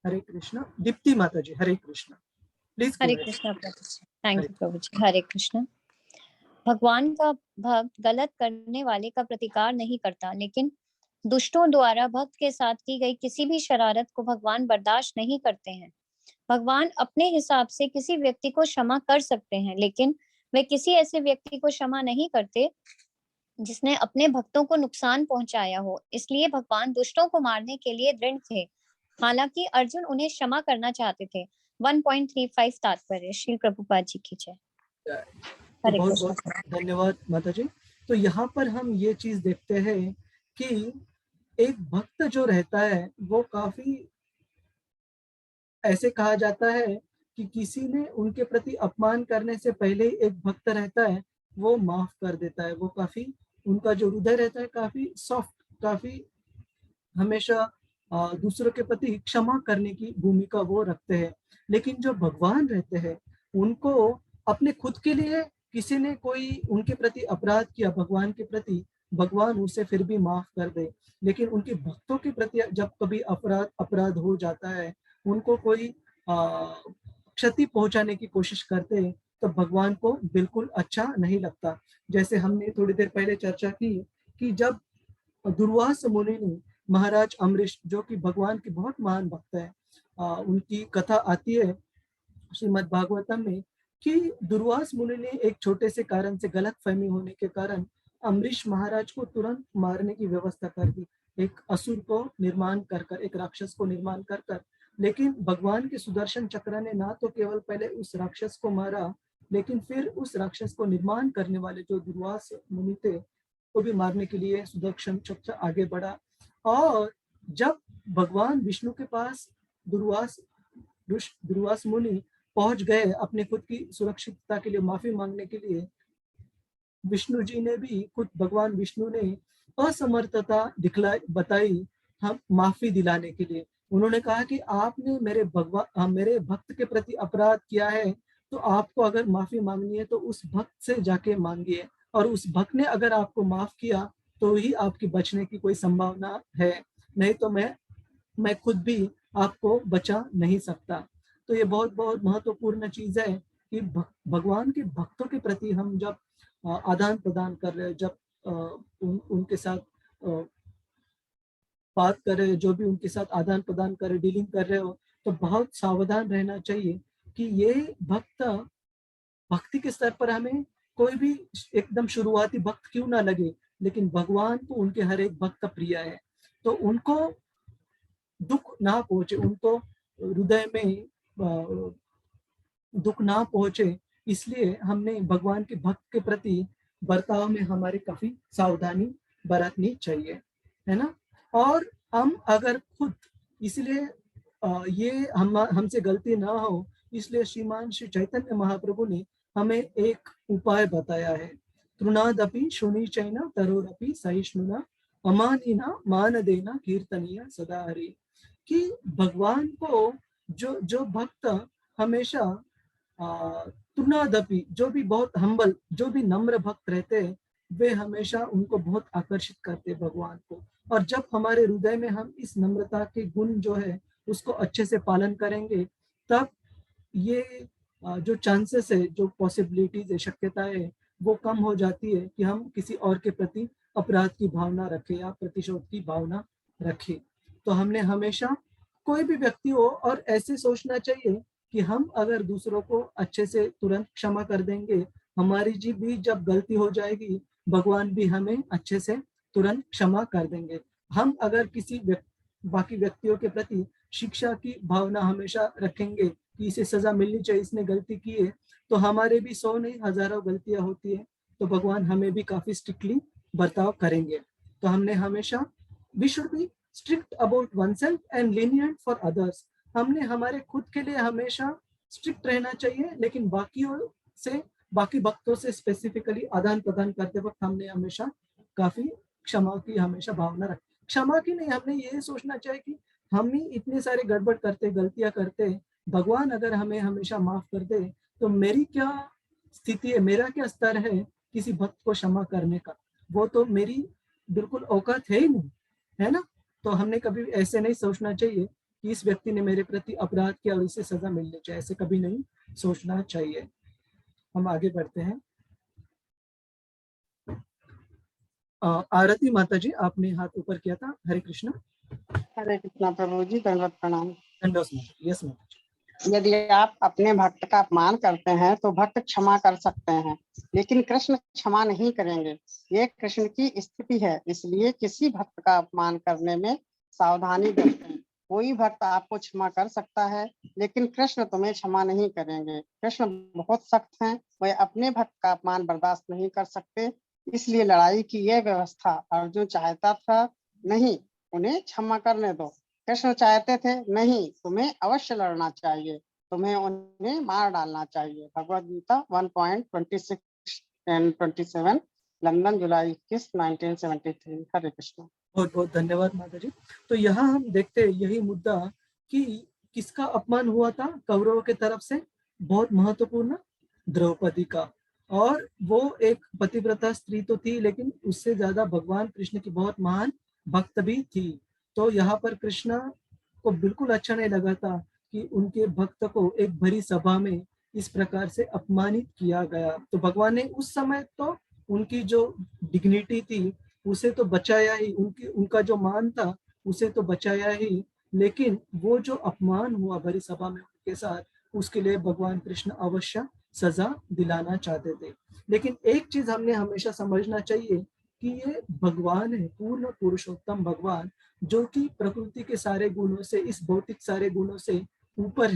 हरे कृष्णा। दीप्ति माता जी, हरे कृष्णा, प्लीज। हरे कृष्णा प्रभु जी। थैंक यू प्रभु जी। हरे कृष्णा। भगवान का भक्त गलत करने वाले का प्रतिकार नहीं करता, लेकिन दुष्टों द्वारा भक्त के साथ की गई किसी भी शरारत को भगवान बर्दाश्त नहीं करते हैं। भगवान अपने हिसाब से किसी व्यक्ति को क्षमा कर सकते हैं, लेकिन वे किसी ऐसे व्यक्ति को क्षमा नहीं करते जिसने अपने भक्तों को नुकसान पहुंचाया हो। इसलिए भगवान दुष्टों को मारने के लिए दृढ़ थे, हालांकि अर्जुन उन्हें क्षमा करना चाहते थे। 1.35 तात्पर्य। श्री प्रभुपाद जी की जय। तो बहुत बहुत धन्यवाद माता जी। तो यहाँ पर हम ये चीज देखते हैं कि एक भक्त जो रहता है वो काफी, ऐसे कहा जाता है कि किसी ने उनके प्रति अपमान करने से पहले एक भक्त रहता है वो माफ कर देता है। वो काफी, उनका जो हृदय रहता है काफी सॉफ्ट, काफी हमेशा दूसरों के प्रति क्षमा करने की भूमिका वो रखते हैं। लेकिन जो भगवान रहते हैं उनको अपने खुद के लिए किसी ने कोई उनके प्रति अपराध किया भगवान के प्रति, भगवान उसे फिर भी माफ कर दे। लेकिन उनके भक्तों के प्रति जब कभी अपराध हो जाता है, उनको कोई क्षति पहुंचाने की कोशिश करते हैं, तो भगवान को बिल्कुल अच्छा नहीं लगता। जैसे हमने थोड़ी देर पहले चर्चा की कि जब दुर्वास मुनि ने महाराज अम्बरीश, जो कि भगवान के बहुत महान भक्त है, उनकी कथा आती है श्रीमद् भागवतम में कि दुर्वास मुनि ने एक छोटे से कारण से, गलत फहमी होने के कारण, अम्बरीश महाराज को तुरंत मारने की व्यवस्था कर दी, एक असुर को निर्माण कर कर, एक राक्षस को निर्माण कर कर। लेकिन भगवान के सुदर्शन चक्र ने ना तो केवल पहले उस राक्षस को मारा, लेकिन फिर उस राक्षस को निर्माण करने वाले जो दुर्वास मुनि थे को भी मारने के लिए सुदर्शन चक्र आगे बढ़ा। और जब भगवान विष्णु के पास दुर्वास मुनि पहुंच गए अपने खुद की सुरक्षितता के लिए माफी मांगने के लिए, विष्णु जी ने भी, खुद भगवान विष्णु ने असमर्थता बताई हम माफी दिलाने के लिए। उन्होंने कहा कि आपने मेरे भक्त के प्रति अपराध किया है, तो आपको अगर माफी मांगनी है तो उस भक्त से जाके मांगिए, और उस भक्त ने अगर आपको माफ किया तो ही आपकी बचने की कोई संभावना है, नहीं तो मैं खुद भी आपको बचा नहीं सकता। तो ये बहुत बहुत महत्वपूर्ण चीज है कि भगवान के भक्तों के प्रति हम जब आदान प्रदान कर रहे हैं, जब उनके साथ बात कर रहे, जो भी उनके साथ आदान प्रदान कर रहे, डीलिंग कर रहे हो, तो बहुत सावधान रहना चाहिए कि ये भक्ति के स्तर पर हमें कोई भी एकदम शुरुआती भक्त क्यों ना लगे, लेकिन भगवान को उनके हर एक भक्त प्रिय है, तो उनको दुख ना पहुंचे, उनको हृदय में दुख ना पहुंचे, इसलिए हमने भगवान के भक्त के प्रति बर्ताव में हमारी काफी सावधानी बरतनी चाहिए, है ना। और हम अगर खुद, इसलिए ये हमसे गलती ना हो, इसलिए श्रीमान श्री चैतन्य महाप्रभु ने हमें एक उपाय बताया है। तृणादपि शुनिचैना तरोरपि सहिष्णुना अमानिना मान देना कीर्तनीय सदा हरि। कि भगवान को जो भक्त हमेशा तृणादपि, जो भी बहुत हम्बल, जो भी नम्र भक्त रहते हैं, वे हमेशा उनको बहुत आकर्षित करते हैं भगवान को। और जब हमारे हृदय में हम इस नम्रता के गुण जो है उसको अच्छे से पालन करेंगे, तब ये जो चांसेस है, जो पॉसिबिलिटीज है, शक्यता है, वो कम हो जाती है कि हम किसी और के प्रति अपराध की भावना रखें या प्रतिशोध की भावना रखें। तो हमने हमेशा कोई भी व्यक्ति हो और ऐसे सोचना चाहिए कि हम अगर दूसरों को अच्छे से तुरंत क्षमा कर देंगे, हमारी जी भी जब गलती हो जाएगी भगवान भी हमें अच्छे से तुरंत क्षमा कर देंगे। हम अगर किसी बाकी व्यक्तियों के प्रति शिक्षा की भावना हमेशा रखेंगे कि इसे सजा मिलनी चाहिए, इसने गलती की है, तो हमारे भी 100 नहीं हजारों गलतियां होती है, तो भगवान हमें भी काफी स्ट्रिक्टली बर्ताव करेंगे। तो हमने हमेशा we should be strict about oneself and lenient for others. हमने हमारे खुद के लिए हमेशा स्ट्रिक्ट रहना चाहिए, लेकिन बाकी भक्तों से स्पेसिफिकली आदान प्रदान करते वक्त हमने हमेशा काफी क्षमा की हमेशा भावना रखी। क्षमा की नहीं, हमने ये सोचना चाहिए कि हम ही इतने सारे गड़बड़ करते, गलतियां करते, भगवान अगर हमें हमेशा माफ कर दे तो मेरी क्या स्थिति है, मेरा क्या स्तर है किसी भक्त को क्षमा करने का, वो तो मेरी बिल्कुल औकात है ही नहीं, है ना। तो हमने कभी ऐसे नहीं सोचना चाहिए कि इस व्यक्ति ने मेरे प्रति अपराध किया और इसे सजा मिलनी चाहिए, ऐसे कभी नहीं सोचना चाहिए। हम आगे बढ़ते हैं। आरती माता जी, आपने हाथ ऊपर किया था। हरे कृष्णा। हरे कृष्णा प्रभु जी, दंडवत प्रणाम। यस माता जी। यदि आप अपने भक्त का अपमान करते हैं तो भक्त क्षमा कर सकते हैं, लेकिन कृष्ण क्षमा नहीं करेंगे। ये कृष्ण की स्थिति है, इसलिए किसी भक्त का अपमान करने में सावधानी बरतें। कोई भक्त आपको क्षमा कर सकता है, लेकिन कृष्ण तुम्हें क्षमा नहीं करेंगे। कृष्ण बहुत सख्त हैं, वे अपने भक्त का अपमान बर्दाश्त नहीं कर सकते। इसलिए लड़ाई की यह व्यवस्था अर्जुन चाहता था, नहीं उन्हें क्षमा करने दो। कृष्ण चाहते थे, नहीं तुम्हें अवश्य लड़ना चाहिए, तुम्हें उन्हें मार डालना चाहिए। भगवद गीता 1.26 and 27, लंदन, जुलाई 21, 1973। हरे कृष्ण। बहुत बहुत धन्यवाद माता जी। तो यहाँ हम देखते हैं यही मुद्दा कि किसका अपमान हुआ था कौरवों के तरफ से, बहुत महत्वपूर्ण, द्रौपदी का। और वो एक पतिव्रता स्त्री तो थी, लेकिन उससे ज्यादा भगवान कृष्ण की बहुत महान भक्त भी थी। तो यहाँ पर कृष्ण को बिल्कुल अच्छा नहीं लगा था कि उनके भक्त को एक भरी सभा में इस प्रकार से अपमानित किया गया। तो भगवान ने उस समय तो उनकी जो डिग्निटी थी उसे तो बचाया ही, उनका जो मान था उसे तो बचाया ही, लेकिन वो जो अपमान हुआ भरी सभा में उनके साथ, उसके लिए भगवान कृष्ण अवश्य सजा दिलाना चाहते थे। लेकिन एक चीज हमने हमेशा समझना चाहिए कि ये भगवान है, पूर्ण पुरुषोत्तम भगवान, जो कि प्रकृति के सारे गुणों से, इस भौतिक सारे गुणों से ऊपर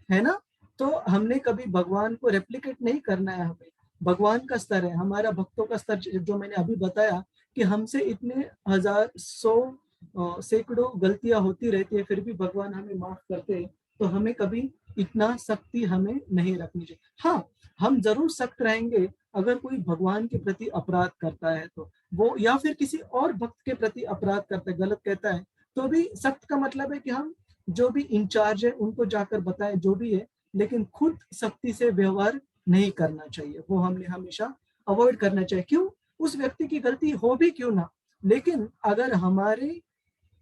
है ना। तो हमने कभी भगवान को रेप्लिकेट नहीं करना है, हमें भगवान का स्तर है, हमारा भक्तों का स्तर जो मैंने अभी बताया कि हमसे इतने हजार, 100, सैकड़ों गलतियां होती रहती है, फिर भी भगवान हमें माफ करते हैं। तो हमें कभी इतना सख्ती हमें नहीं रखनी चाहिए। हाँ, हम जरूर सख्त रहेंगे अगर कोई भगवान के प्रति अपराध करता है तो वो, या फिर किसी और भक्त के प्रति अपराध करता है, गलत कहता है, तो भी सख्त का मतलब है कि हम जो भी इंचार्ज है उनको जाकर बताएं जो भी है, लेकिन खुद सख्ती से व्यवहार नहीं करना चाहिए, वो हमने हमेशा अवॉइड करना चाहिए। क्यों? उस व्यक्ति की गलती हो भी क्यों ना, लेकिन अगर हमारे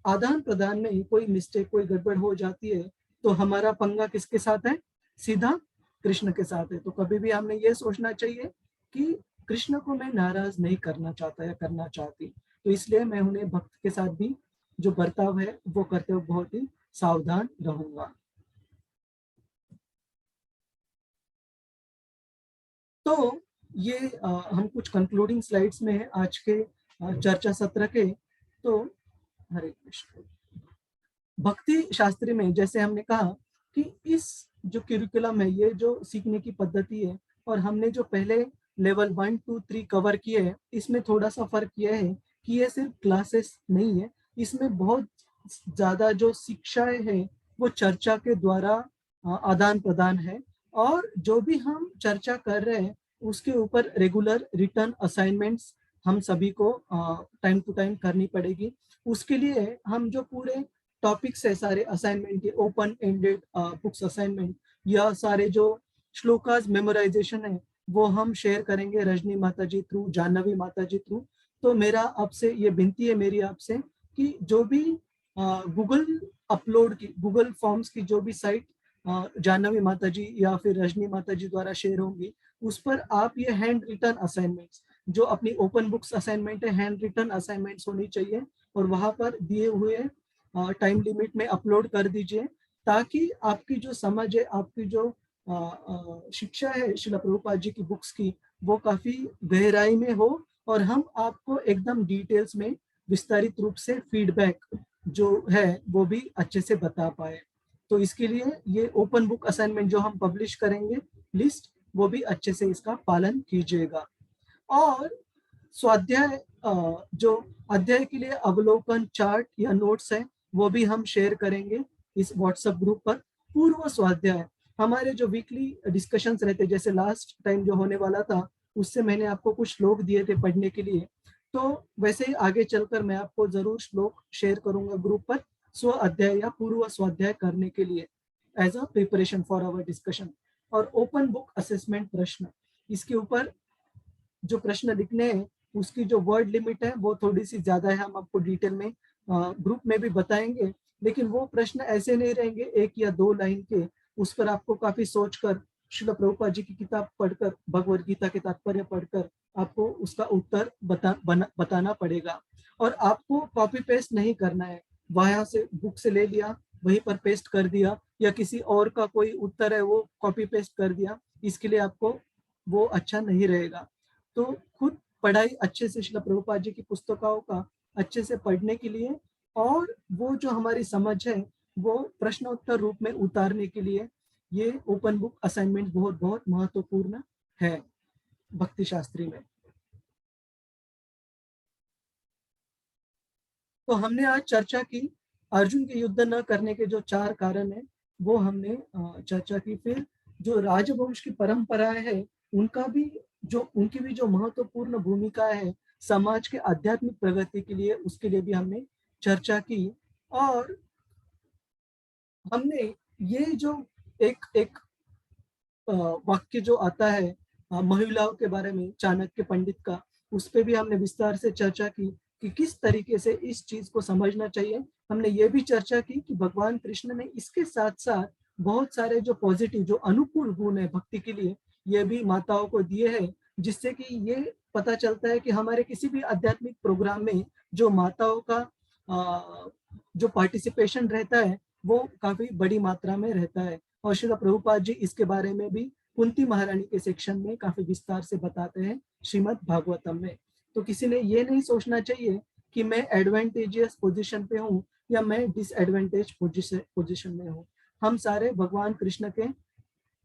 आदान प्रदान में कोई मिस्टेक, कोई गड़बड़ हो जाती है तो हमारा पंगा किसके साथ है? सीधा कृष्ण के साथ है। तो कभी भी हमने ये सोचना चाहिए कि कृष्ण को मैं नाराज नहीं करना चाहता या करना चाहती, तो इसलिए मैं उन्हें भक्त के साथ भी जो बर्ताव है वो करते हुए बहुत ही सावधान रहूंगा। तो ये हम कुछ कंक्लूडिंग स्लाइड्स में है आज के चर्चा सत्र के। तो हरे कृष्ण। भक्ति शास्त्री में जैसे हमने कहा कि इस जो करिकुलम है, ये जो सीखने की पद्धति है, और हमने जो पहले लेवल 1, 2, 3 कवर किए हैं, इसमें थोड़ा सा फर्क यह है कि ये सिर्फ क्लासेस नहीं है, इसमें बहुत ज्यादा जो शिक्षाएं हैं वो चर्चा के द्वारा आदान प्रदान है, और जो भी हम चर्चा कर रहे हैं उसके ऊपर रेगुलर रिटर्न असाइनमेंट्स हम सभी को टाइम टू टाइम करनी पड़ेगी। उसके लिए हम जो पूरे टॉपिक्स है सारे असाइनमेंट के, ओपन एंडेड बुक्स असाइनमेंट, या सारे जो श्लोकास मेमोराइजेशन है वो हम शेयर करेंगे रजनी माता जी थ्रू, जानवी माता जी थ्रू। तो मेरा आपसे ये विनती है मेरी आपसे कि जो भी गूगल अपलोड की, गूगल फॉर्म्स की जो भी साइट जानवी माता जी या फिर रजनी माता जी द्वारा शेयर होंगी, उस पर आप ये हैंड रिटन असाइनमेंट्स, जो अपनी ओपन बुक्स असाइनमेंट है, हैंड रिटन असाइनमेंट्स होनी चाहिए और वहां पर दिए हुए टाइम लिमिट में अपलोड कर दीजिए, ताकि आपकी जो समझ है, आपकी जो शिक्षा है श्रील प्रभुपाद जी की बुक्स की, वो काफी गहराई में हो और हम आपको एकदम डिटेल्स में विस्तारित रूप से फीडबैक जो है वो भी अच्छे से बता पाए। तो इसके लिए ये ओपन बुक असाइनमेंट जो हम पब्लिश करेंगे लिस्ट, वो भी अच्छे से इसका पालन कीजिएगा। और स्वाध्याय जो अध्याय के लिए अवलोकन चार्ट या नोट्स है वो भी हम शेयर करेंगे इस व्हाट्सएप ग्रुप पर। पूर्व स्वाध्याय हमारे जो वीकली डिस्कशंस रहते, जैसे लास्ट टाइम जो होने वाला था उससे मैंने आपको कुछ श्लोक दिए थे पढ़ने के लिए, तो वैसे ही आगे चलकर मैं आपको जरूर श्लोक शेयर करूंगा ग्रुप पर स्व अध्याय या पूर्व स्वाध्याय करने के लिए as a preparation for our discussion. और ओपन बुक असेसमेंट प्रश्न, इसके ऊपर जो प्रश्न लिखने हैं उसकी जो वर्ड लिमिट है वो थोड़ी सी ज्यादा है, हम आपको डिटेल में ग्रुप में भी बताएंगे, लेकिन वो प्रश्न ऐसे नहीं रहेंगे 1 या 2 लाइन के, उस पर आपको काफी सोचकर श्रील प्रभुपाद जी की किताब पढ़कर, भगवद गीता के तात्पर्य पढ़कर आपको उसका उत्तर बताना पड़ेगा। और आपको कॉपी पेस्ट नहीं करना है, वहां से बुक से ले लिया वहीं पर पेस्ट कर दिया, या किसी और का कोई उत्तर है वो कॉपी पेस्ट कर दिया, इसके लिए आपको वो अच्छा नहीं रहेगा। तो खुद पढ़ाई अच्छे से श्रील प्रभुपाद जी की पुस्तकों का अच्छे से पढ़ने के लिए और वो जो हमारी समझ है वो प्रश्नोत्तर रूप में उतारने के लिए ये ओपन बुक असाइनमेंट बहुत बहुत महत्वपूर्ण है भक्ति शास्त्री में। तो हमने आज चर्चा की अर्जुन के युद्ध न करने के जो 4 कारण है वो हमने चर्चा की। फिर जो राजवंश की परंपराएं है उनकी भी जो महत्वपूर्ण भूमिका है समाज के आध्यात्मिक प्रगति के लिए, उसके लिए भी हमने चर्चा की। और हमने ये जो एक वाक्य जो आता है महिलाओं के बारे में चाणक्य पंडित का, उस पे भी हमने विस्तार से चर्चा की कि किस तरीके से इस चीज को समझना चाहिए। हमने ये भी चर्चा की कि भगवान कृष्ण ने इसके साथ साथ बहुत सारे जो पॉजिटिव, जो अनुकूल गुण है भक्ति के लिए, ये भी माताओं को दिए हैं, जिससे कि ये पता चलता है कि हमारे किसी भी आध्यात्मिक प्रोग्राम में जो माताओं का जो पार्टिसिपेशन रहता है वो काफी बड़ी मात्रा में रहता है। और श्रील प्रभुपाद जी इसके बारे में भी कुंती महारानी के सेक्शन में काफी विस्तार से बताते हैं श्रीमद् भागवतम में। तो किसी ने ये नहीं सोचना चाहिए कि मैं एडवांटेजियस पोजीशन पे हूँ या मैं डिसएडवांटेज पोजीशन में हूँ। हम सारे भगवान कृष्ण के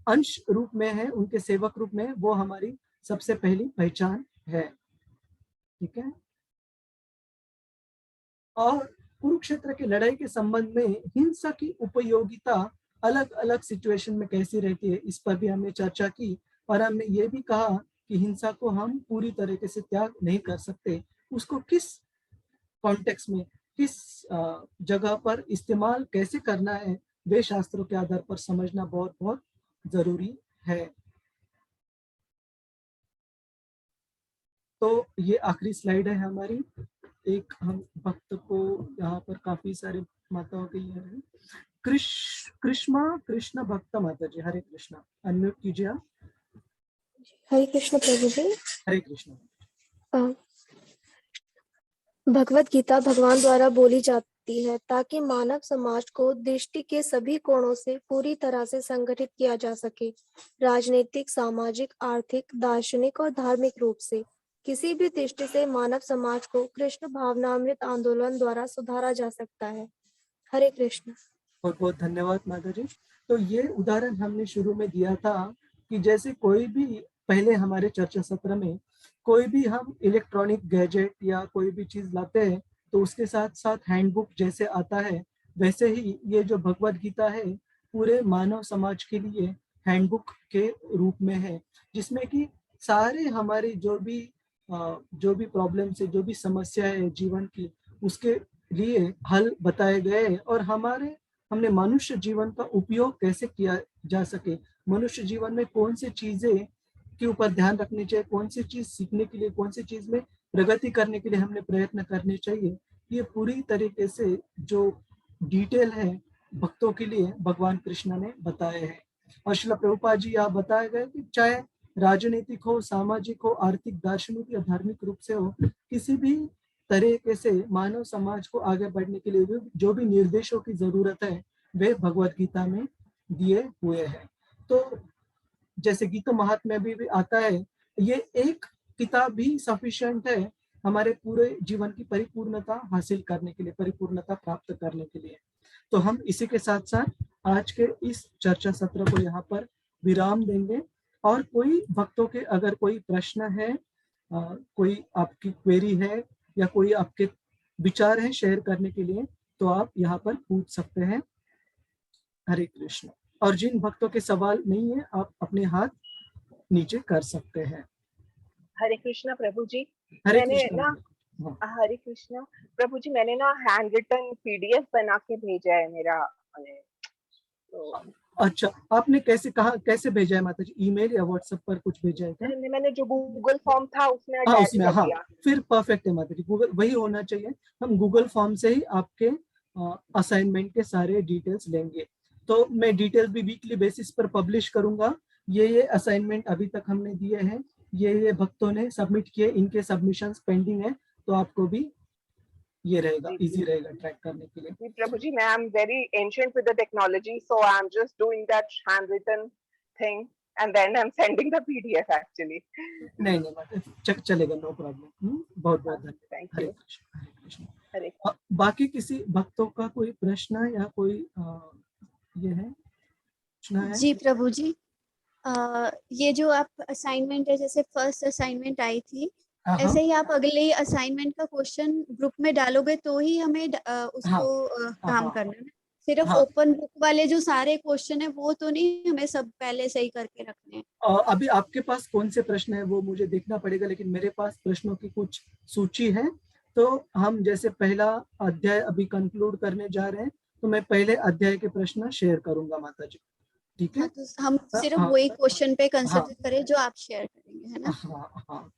अंश रूप में है, उनके सेवक रूप में, वो हमारी सबसे पहली पहचान है। ठीक है। और कुरुक्षेत्र की लड़ाई के संबंध में हिंसा की उपयोगिता अलग अलग सिचुएशन में कैसी रहती है, इस पर भी हमने चर्चा की। और हमने ये भी कहा कि हिंसा को हम पूरी तरीके से त्याग नहीं कर सकते, उसको किस कॉन्टेक्स्ट में, किस जगह पर इस्तेमाल कैसे करना है, वे शास्त्रों के आधार पर समझना बहुत बहुत जरूरी है। तो ये आखिरी स्लाइड है हमारी। एक हम भक्त को यहाँ पर काफी सारे माताओं के लिए है। कृष्ण भक्त माता जी, हरे कृष्णा, अनम्यूट कीजिए आप। हरे कृष्ण प्रभु जी। हरे कृष्ण। भगवत गीता भगवान द्वारा बोली जाती है ताकि मानव समाज को दृष्टि के सभी कोणों से पूरी तरह से संगठित किया जा सके। राजनीतिक, सामाजिक, आर्थिक, दार्शनिक और धार्मिक रूप से किसी भी दृष्टि से मानव समाज को कृष्ण भावनामृत आंदोलन द्वारा सुधारा जा सकता है। हरे कृष्ण। बहुत बहुत धन्यवाद माता जी। तो ये उदाहरण हमने शुरू में दिया था कि जैसे कोई भी पहले हमारे चर्चा सत्र में कोई भी हम इलेक्ट्रॉनिक गैजेट या कोई भी चीज लाते हैं तो उसके साथ साथ हैंडबुक जैसे आता है, वैसे ही ये जो भगवद गीता है पूरे मानव समाज के लिए हैंडबुक के रूप में है, जिसमें कि सारे हमारी जो भी प्रॉब्लम है, जो भी समस्या है जीवन की, उसके लिए हल बताए गए। और हमने मनुष्य जीवन का उपयोग कैसे किया जा सके, मनुष्य जीवन में कौन सी चीजें के ऊपर ध्यान रखनी चाहिए, कौन सी चीज सीखने के लिए, कौन सी चीज में प्रगति करने के लिए हमने प्रयत्न करने चाहिए, ये पूरी तरीके से जो डिटेल है भक्तों के लिए भगवान कृष्ण ने बताए हैं। और श्रील प्रभुपाद जी यहाँ बताए गए कि चाहे राजनीतिक हो, सामाजिक हो, आर्थिक, दार्शनिक या धार्मिक रूप से हो, किसी भी तरीके से मानव समाज को आगे बढ़ने के लिए जो भी निर्देशों की जरूरत है वे भगवत गीता में दिए हुए हैं। तो जैसे गीता महात्म्य भी आता है, ये एक किताब भी सफिशिएंट है हमारे पूरे जीवन की परिपूर्णता हासिल करने के लिए, परिपूर्णता प्राप्त करने के लिए। तो हम इसी के साथ साथ आज के इस चर्चा सत्र को यहाँ पर विराम देंगे। और कोई भक्तों के अगर कोई प्रश्न है, कोई आपकी क्वेरी है या कोई आपके विचार है शेयर करने के लिए, तो आप यहाँ पर पूछ सकते हैं। हरे कृष्ण। और जिन भक्तों के सवाल नहीं है, आप अपने हाथ नीचे कर सकते हैं। हरे कृष्णा प्रभु जी। हरे मैंने कृष्ण। ना हरे कृष्णा प्रभु जी, मैंने ना हैंड रिटन PDF बना के भेजा है मेरा। तो अच्छा, आपने कैसे भेजा है माता जी? ईमेल या व्हाट्सएप पर कुछ भेजा है क्या? मैंने जो गूगल फॉर्म था उसमें हाँ, अटैच उसमें, कर हाँ, दिया। फिर परफेक्ट है माता जी, गूगल वही होना चाहिए। हम गूगल फॉर्म से ही आपके असाइनमेंट के सारे डिटेल्स लेंगे। तो मैं डिटेल्स भी वीकली बेसिस पर पब्लिश करूंगा। ये असाइनमेंट अभी तक हमने दिए हैं, ये भक्तों ने सबमिट किए, इनके सबमिशंस पेंडिंग है, तो आपको भी ये रहेगा, इजी रहेगा ट्रैक करने के लिए। प्रभु जी, मैं am very ancient with the technology, so I'm just doing that handwritten thing and then I'm sending the PDF actually. नहीं माता, चलेगा, नो प्रॉब्लम। बहुत बहुत धन्यवाद। Thank Hare you. Krishna, Hare Krishna. हरे बाकी किसी भक्तों का कोई प्रश्न या कोई ये है, प्रश्न है? जी प्रभु जी, ये जो आप असाइनमेंट है, जैसे फर्स्ट असाइनमेंट आई थी, ऐसे ही आप अगले असाइनमेंट का क्वेश्चन ग्रुप में डालोगे तो ही हमें उसको काम करना है। सिर्फ ओपन बुक वाले जो सारे क्वेश्चन है वो तो नहीं, हमें सब पहले सही करके रखने हैं। अभी आपके पास कौन से प्रश्न है वो मुझे देखना पड़ेगा, लेकिन मेरे पास प्रश्नों की कुछ सूची है। तो हम जैसे पहला अध्याय अभी कंक्लूड करने जा रहे हैं, तो मैं पहले अध्याय के प्रश्न शेयर करूंगा माता जी, ठीक है? हाँ, तो हम सिर्फ वही क्वेश्चन पे कंसिडर करें जो आप शेयर करेंगे, है ना? हाँ।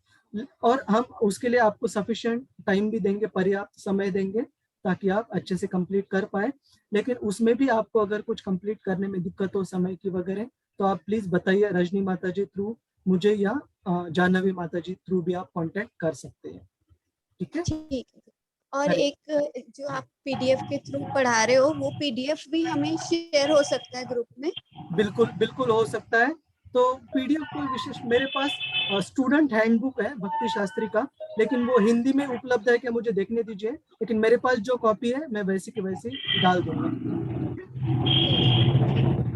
और हम उसके लिए आपको सफिशिएंट टाइम भी देंगे, पर्याप्त समय देंगे, ताकि आप अच्छे से कंप्लीट कर पाए। लेकिन उसमें भी आपको अगर कुछ कंप्लीट करने में दिक्कत हो समय की वगैरह, तो आप प्लीज बताइए, रजनी माता जी थ्रू मुझे या जानवी माता जी थ्रू भी आप कांटेक्ट कर सकते हैं, ठीक है? ठीक है। और एक जो आप PDF के थ्रू पढ़ा रहे हो, वो PDF भी हमें शेयर हो सकता है ग्रुप में? बिल्कुल हो सकता है। तो PDF कोई विशेष, मेरे पास स्टूडेंट हैंडबुक है भक्ति शास्त्री का, लेकिन वो हिंदी में उपलब्ध है क्या मुझे देखने दीजिए। लेकिन मेरे पास जो कॉपी है मैं वैसी की वैसी डाल दूंगा।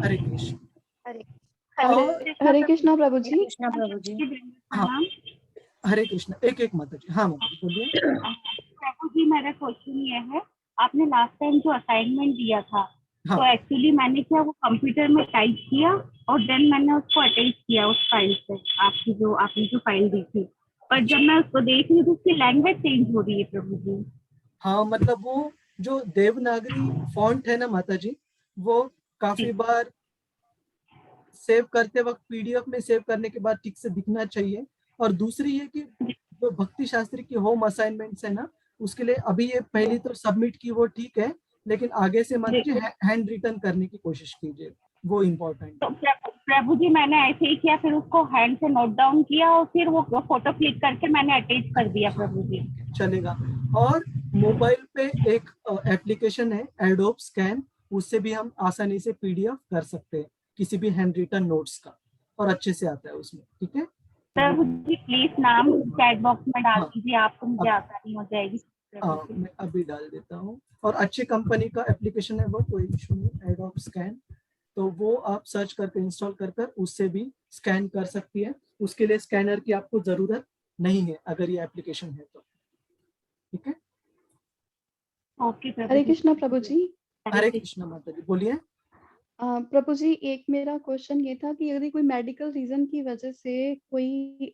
हरे कृष्ण। हरे कृष्णा प्रभु जी। कृष्णा प्रभु जी। हाँ, हरे कृष्ण। एक माता जी। हाँ माता जी बोलिए। प्रभु जी, मेरा क्वेश्चन ये है, आपने लास्ट टाइम जो असाइनमेंट दिया था, तो एक्चुअली मैंने क्या वो कंप्यूटर में टाइप किया और देन मैंने उसको अटैच किया उस फाइल से, आपने जो फाइल दी थी, पर जब मैं उसको देख रही थी उसकी लैंग्वेज चेंज हो रही है प्रभु जी। हाँ, मतलब वो जो देवनागरी फॉन्ट है ना माता जी, वो काफी बार सेव करते वक्त PDF में सेव करने के बाद ठीक से दिखना चाहिए। और दूसरी ये कि जो भक्ति शास्त्री की होम असाइनमेंट्स है ना, उसके लिए अभी ये पहली तो सबमिट की, वो ठीक है, लेकिन आगे से मान लीजिए हैंड रिटन करने की कोशिश कीजिए, वो इम्पोर्टेंट। तो प्रभु जी, मैंने ऐसे ही किया, फिर उसको हैंड से नोट डाउन किया और फिर वो फोटो क्लिक करके मैंने अटैच कर दिया प्रभु जी। चलेगा। और मोबाइल पे एक एप्लीकेशन है एडोब स्कैन, उससे भी हम आसानी से PDF कर सकते हैं किसी भी हैंड रिटन नोट्स का, और अच्छे से आता है उसमें, ठीक है? प्रभु जी प्लीज नाम चैट बॉक्स में डाल दीजिए, आपको मुझे आसानी हो जाएगी। मैं अभी डाल देता हूँ। और अच्छी कंपनी का एप्लीकेशन है वो, कोई इशू नहीं, एडोब स्कैन, तो वो आप सर्च करके इंस्टॉल कर उससे भी स्कैन कर सकती है। उसके लिए स्कैनर की आपको जरूरत नहीं है अगर ये एप्लीकेशन है तो, ठीक है? ओके। हरे कृष्णा प्रभु जी। हरे कृष्णा माता जी बोलिए। प्रभु जी, एक मेरा क्वेश्चन ये था कि यदि कोई मेडिकल रीजन की वजह से कोई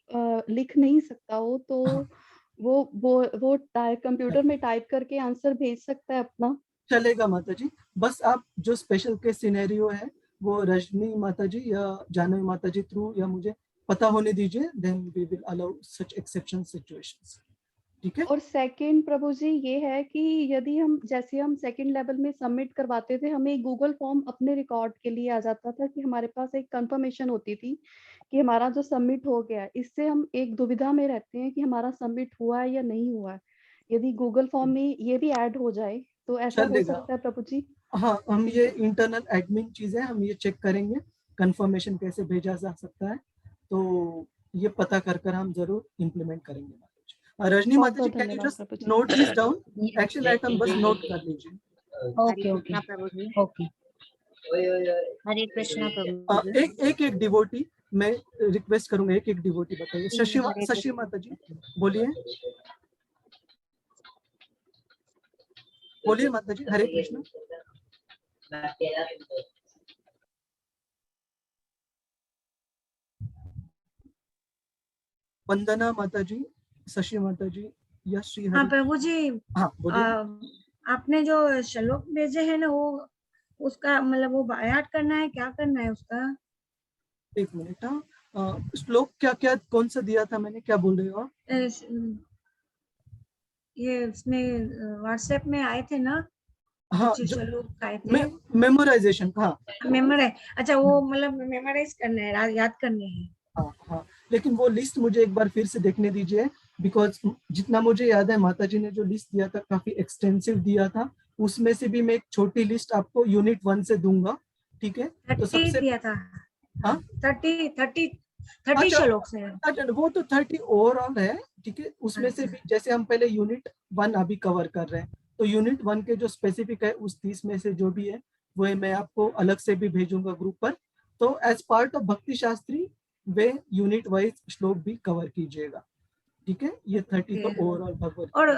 लिख नहीं सकता हो, तो वो कंप्यूटर में टाइप करके आंसर भेज सकता है अपना? चलेगा माता जी, बस आप जो स्पेशल केस सिनेरियो है वो रजनी माता जी या जानवी माता जी थ्रू या मुझे पता होने दीजिए, then we will allow such exception situations, ठीक है। और सेकंड प्रभु जी ये है कि यदि हम जैसे हम सेकंड लेवल में सबमिट करवाते थे, हमें गूगल फॉर्म अपने रिकॉर्ड के लिए आ जाता था कि हमारे पास एक कंफर्मेशन होती थी कि हमारा जो सबमिट हो गया है। इससे हम एक दुविधा में रहते हैं कि हमारा सबमिट हुआ है या नहीं हुआ है। यदि गूगल फॉर्म में ये भी ऐड हो जाए तो ऐसा हो चलेगा। सकता है प्रभु जी? हाँ, हम ये इंटरनल एडमिन चीज है, हम ये चेक करेंगे कंफर्मेशन कैसे भेजा जा सकता है, तो ये पता कर हम जरूर इम्प्लीमेंट करेंगे। रजनी बहुत माता जी, बहुत कैन यू धन्यवाद जस्ट प्रभु जी। Note this down, action item बस नोट कर लीजिए। ओके ओके प्रभु जी। ओके। हरे कृष्णा प्रभु जी। एक डिवोटी मैं रिक्वेस्ट करूंगा, एक डिवोटी बताइए। शशि माता जी बोलिए, बोलिए माता जी। हरे कृष्ण। वंदना माता जी, शशि माता जी या श्री हरि। हाँ प्रभु जी, हाँ बोलिए। आपने जो श्लोक भेजे है ना, वो उसका मतलब वो बायात करना है, क्या करना है उसका? एक मिनट। श्लोक क्या क्या कौन सा दिया था मैंने, क्या बोल रहे हो आप? ये उसमें व्हाट्सएप में आए थे ना, हाँ, कुछ श्लोक आए थे। मेमोराइजेशन। हाँ मेमोराइज, अच्छा वो मतलब मेमोराइज करना है, याद करने हैं। हाँ हाँ, लेकिन वो लिस्ट मुझे एक बार फिर से देखने दीजिए, बिकॉज जितना मुझे याद है माता जी ने जो लिस्ट दिया था काफी एक्सटेंसिव दिया था। उसमें से भी मैं एक छोटी लिस्ट आपको यूनिट 1 से दूंगा, ठीक है? तो 30 सबसे दिया था। हाँ 30 श्लोक से। अच्छा, वो तो 30 ओवरऑल है, ठीक है। उसमें से भी जैसे हम पहले यूनिट 1 अभी कवर कर रहे हैं, तो यूनिट 1 के जो स्पेसिफिक है उस 30 में से जो भी है वो मैं आपको अलग से भी भेजूंगा ग्रुप पर। तो एज पार्ट ऑफ भक्ति शास्त्री वे यूनिट वाइज श्लोक भी कवर कीजिएगा, ठीक है? ये 30 तो ओवरऑल भगवत। और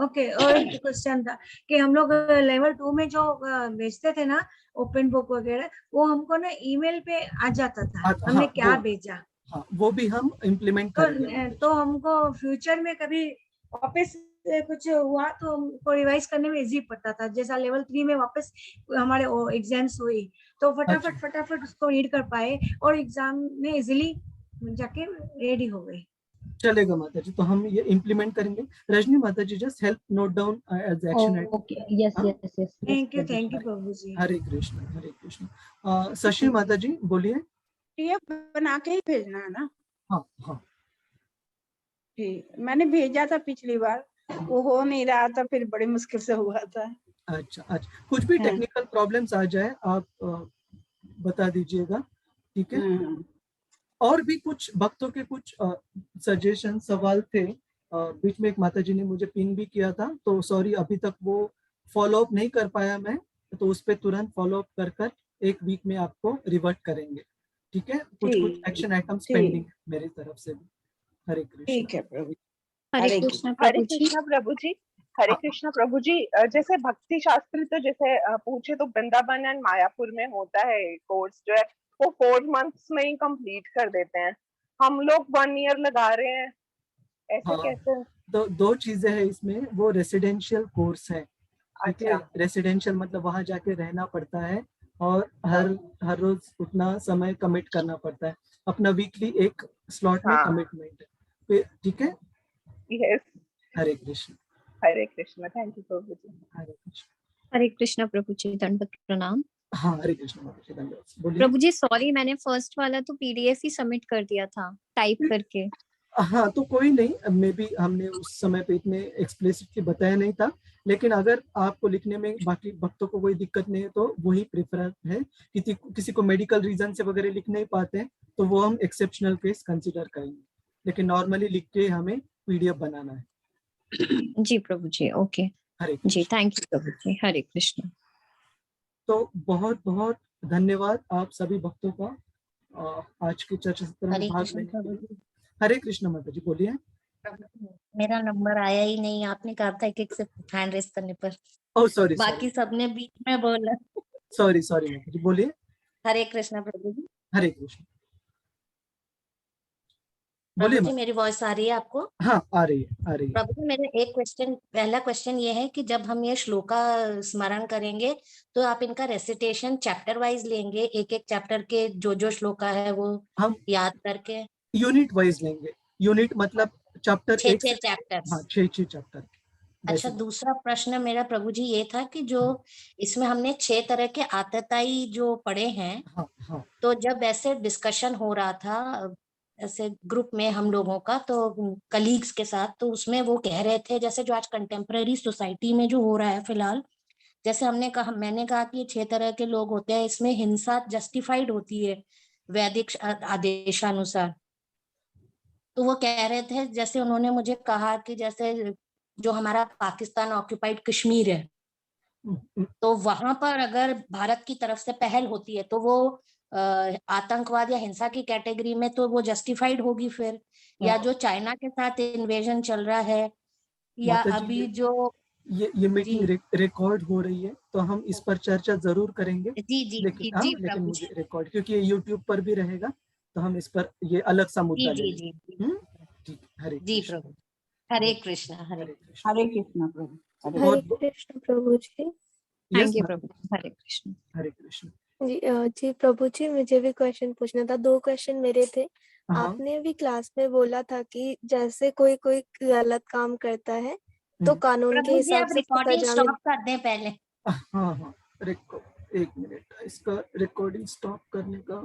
ओके, और एक क्वेश्चन था कि हम लोग लेवल 2 में जो भेजते थे ना ओपन बुक वगैरह, वो हमको ना ईमेल पे आ जाता था, हमने हाँ, क्या भेजा। हाँ, वो भी हम इम्प्लीमेंट करेंगे। तो हमको फ्यूचर में कभी वापस कुछ हुआ तो हमको रिवाइज करने में इजी पड़ता था। जैसा लेवल 3 में वापस हमारे एग्जाम्स हुई तो फटाफट उसको रीड कर पाए और एग्जाम में इजीली जाके रेडी हो गए। चलेगा माता जी, तो हम ये इम्प्लीमेंट करेंगे। रजनी माता जी just help note down as action item. Okay, yes yes yes. Thank you प्रभु जी। हरे कृष्ण, हरे कृष्ण। शशि माता जी बोलिए। पीडीएफ बना के ही भेजना है ना? हाँ हाँ ठीक, मैंने भेजा था पिछली बार, वो हो नहीं रहा था, फिर बड़ी मुश्किल से हुआ था। अच्छा, कुछ भी टेक्निकल प्रॉब्लम्स आ जाए आप बता दीजिएगा, ठीक है? और भी कुछ भक्तों के कुछ सजेशन सवाल थे, बीच में एक माता जी ने मुझे पिन भी किया था, तो सॉरी अभी तक वो फॉलो अप नहीं कर पाया मैं, तो उस पर तुरंत फॉलो अप कर एक वीक में आपको रिवर्ट करेंगे, ठीक है? कुछ एक्शन आइटम्स पेंडिंग है मेरी तरफ से भी। हरे कृष्ण। ठीक है प्रभु। हरे कृष्ण प्रभु जी। हरे कृष्ण प्रभु जी। जैसे भक्ति शास्त्र तो जैसे पूछे तो वृंदावन एंड मायापुर में होता है कोर्स, जो है वो 4 मंथ्स में ही कंप्लीट कर देते हैं। हम लोग 1 ईयर लगा रहे हैं, ऐसे कैसे? दो चीजें हैं इसमें। वो रेसिडेंशियल कोर्स है, ठीक है? रेसिडेंशियल मतलब वहां जाके रहना पड़ता है और हर रोज उतना समय कमिट करना पड़ता है, अपना वीकली एक स्लॉट में कमिटमेंट, ठीक है? Yes. Hare Krishna. Hare Krishna. Thank you प्रभु जी। हरे कृष्ण। हरे कृष्ण प्रभु जी, दंडवत प्रणाम। हाँ हरे कृष्ण बोलिए। प्रभु जी सॉरी, मैंने फर्स्ट वाला तो पीडीएफ ही सबमिट कर दिया था टाइप करके। हाँ तो कोई नहीं, मे बी हमने उस समय पे इतने एक्सप्लिसिटली बताया नहीं था, लेकिन अगर आपको लिखने में बाकी भक्तों को कोई दिक्कत नहीं है तो वही प्रेफर है। किसी को मेडिकल रीजन से वगैरह लिख नहीं पाते हैं तो वो हम एक्सेप्शनल केस कंसिडर करेंगे, लेकिन नॉर्मली लिख के हमें पीडीएफ बनाना है। जी प्रभु जी, ओके। हरे जी, थैंक यू प्रभु जी। हरे कृष्ण। तो बहुत बहुत धन्यवाद आप सभी भक्तों का आज की चर्चा सत्र में भाग लेने के लिए। हरे कृष्ण माता जी बोलिए। मेरा नंबर आया ही नहीं, आपने कहा था एक से हैंड रेस करने पर। ओह सॉरी, बाकी सबने बीच में बोला। सॉरी माता जी बोलिए। हरे कृष्ण प्रभु जी। हरे कृष्ण। प्रभु जी मेरी वॉइस आ रही है आपको? हाँ आ रही है। प्रभु जी मेरे एक क्वेश्चन, पहला क्वेश्चन ये है कि जब हम ये श्लोका स्मरण करेंगे तो आप इनका रेसिटेशन चैप्टर वाइज लेंगे, एक एक चैप्टर के जो श्लोका है वो हम याद करके? यूनिट वाइज लेंगे। यूनिट मतलब चैप्टर 1 से चैप्टर्स। हाँ 6 चैप्टर। अच्छा, दूसरा प्रश्न मेरा प्रभु जी ये था कि जो इसमें हमने 6 तरह के आतताई जो पढ़े हैं, हाँ। तो जब ऐसे डिस्कशन हो रहा था ऐसे ग्रुप में हम लोगों का, तो कलीग्स के साथ, तो उसमें वो कह रहे थे जैसे जो आज कंटेम्प्रेरी सोसाइटी में जो हो रहा है फिलहाल, जैसे मैंने कहा कि ये 6 तरह के लोग होते हैं, इसमें हिंसा जस्टिफाइड होती है वैदिक आदेशानुसार। तो वो कह रहे थे, जैसे उन्होंने मुझे कहा कि जैसे जो हमारा पाकिस्तान ऑक्यूपाइड कश्मीर है, तो वहां पर अगर भारत की तरफ से पहल होती है तो वो आतंकवाद या हिंसा की कैटेगरी में तो वो जस्टिफाइड होगी फिर, या जो चाइना के साथ इन्वेजन चल रहा है, या अभी जो ये मीटिंग रिकॉर्ड हो रही है, तो हम इस पर चर्चा जरूर करेंगे। लेकिन मुझे रिकॉर्ड, क्योंकि ये यूट्यूब पर भी रहेगा, तो हम इस पर ये अलग सा मुद्दा लेंगे। हरे कृष्ण। हरे कृष्ण। हरे कृष्ण प्रभु। हरे कृष्ण प्रभु जी। थैंक यू प्रभु। हरे कृष्ण। हरे कृष्ण जी प्रभु जी, मुझे भी क्वेश्चन पूछना था। 2 क्वेश्चन मेरे थे। आपने अभी क्लास में बोला था कि जैसे कोई गलत काम करता है तो कानून के हिसाब से रिकॉर्डिंग स्टॉप कर दें पहले। हाँ 1 मिनट, इसका रिकॉर्डिंग स्टॉप करने का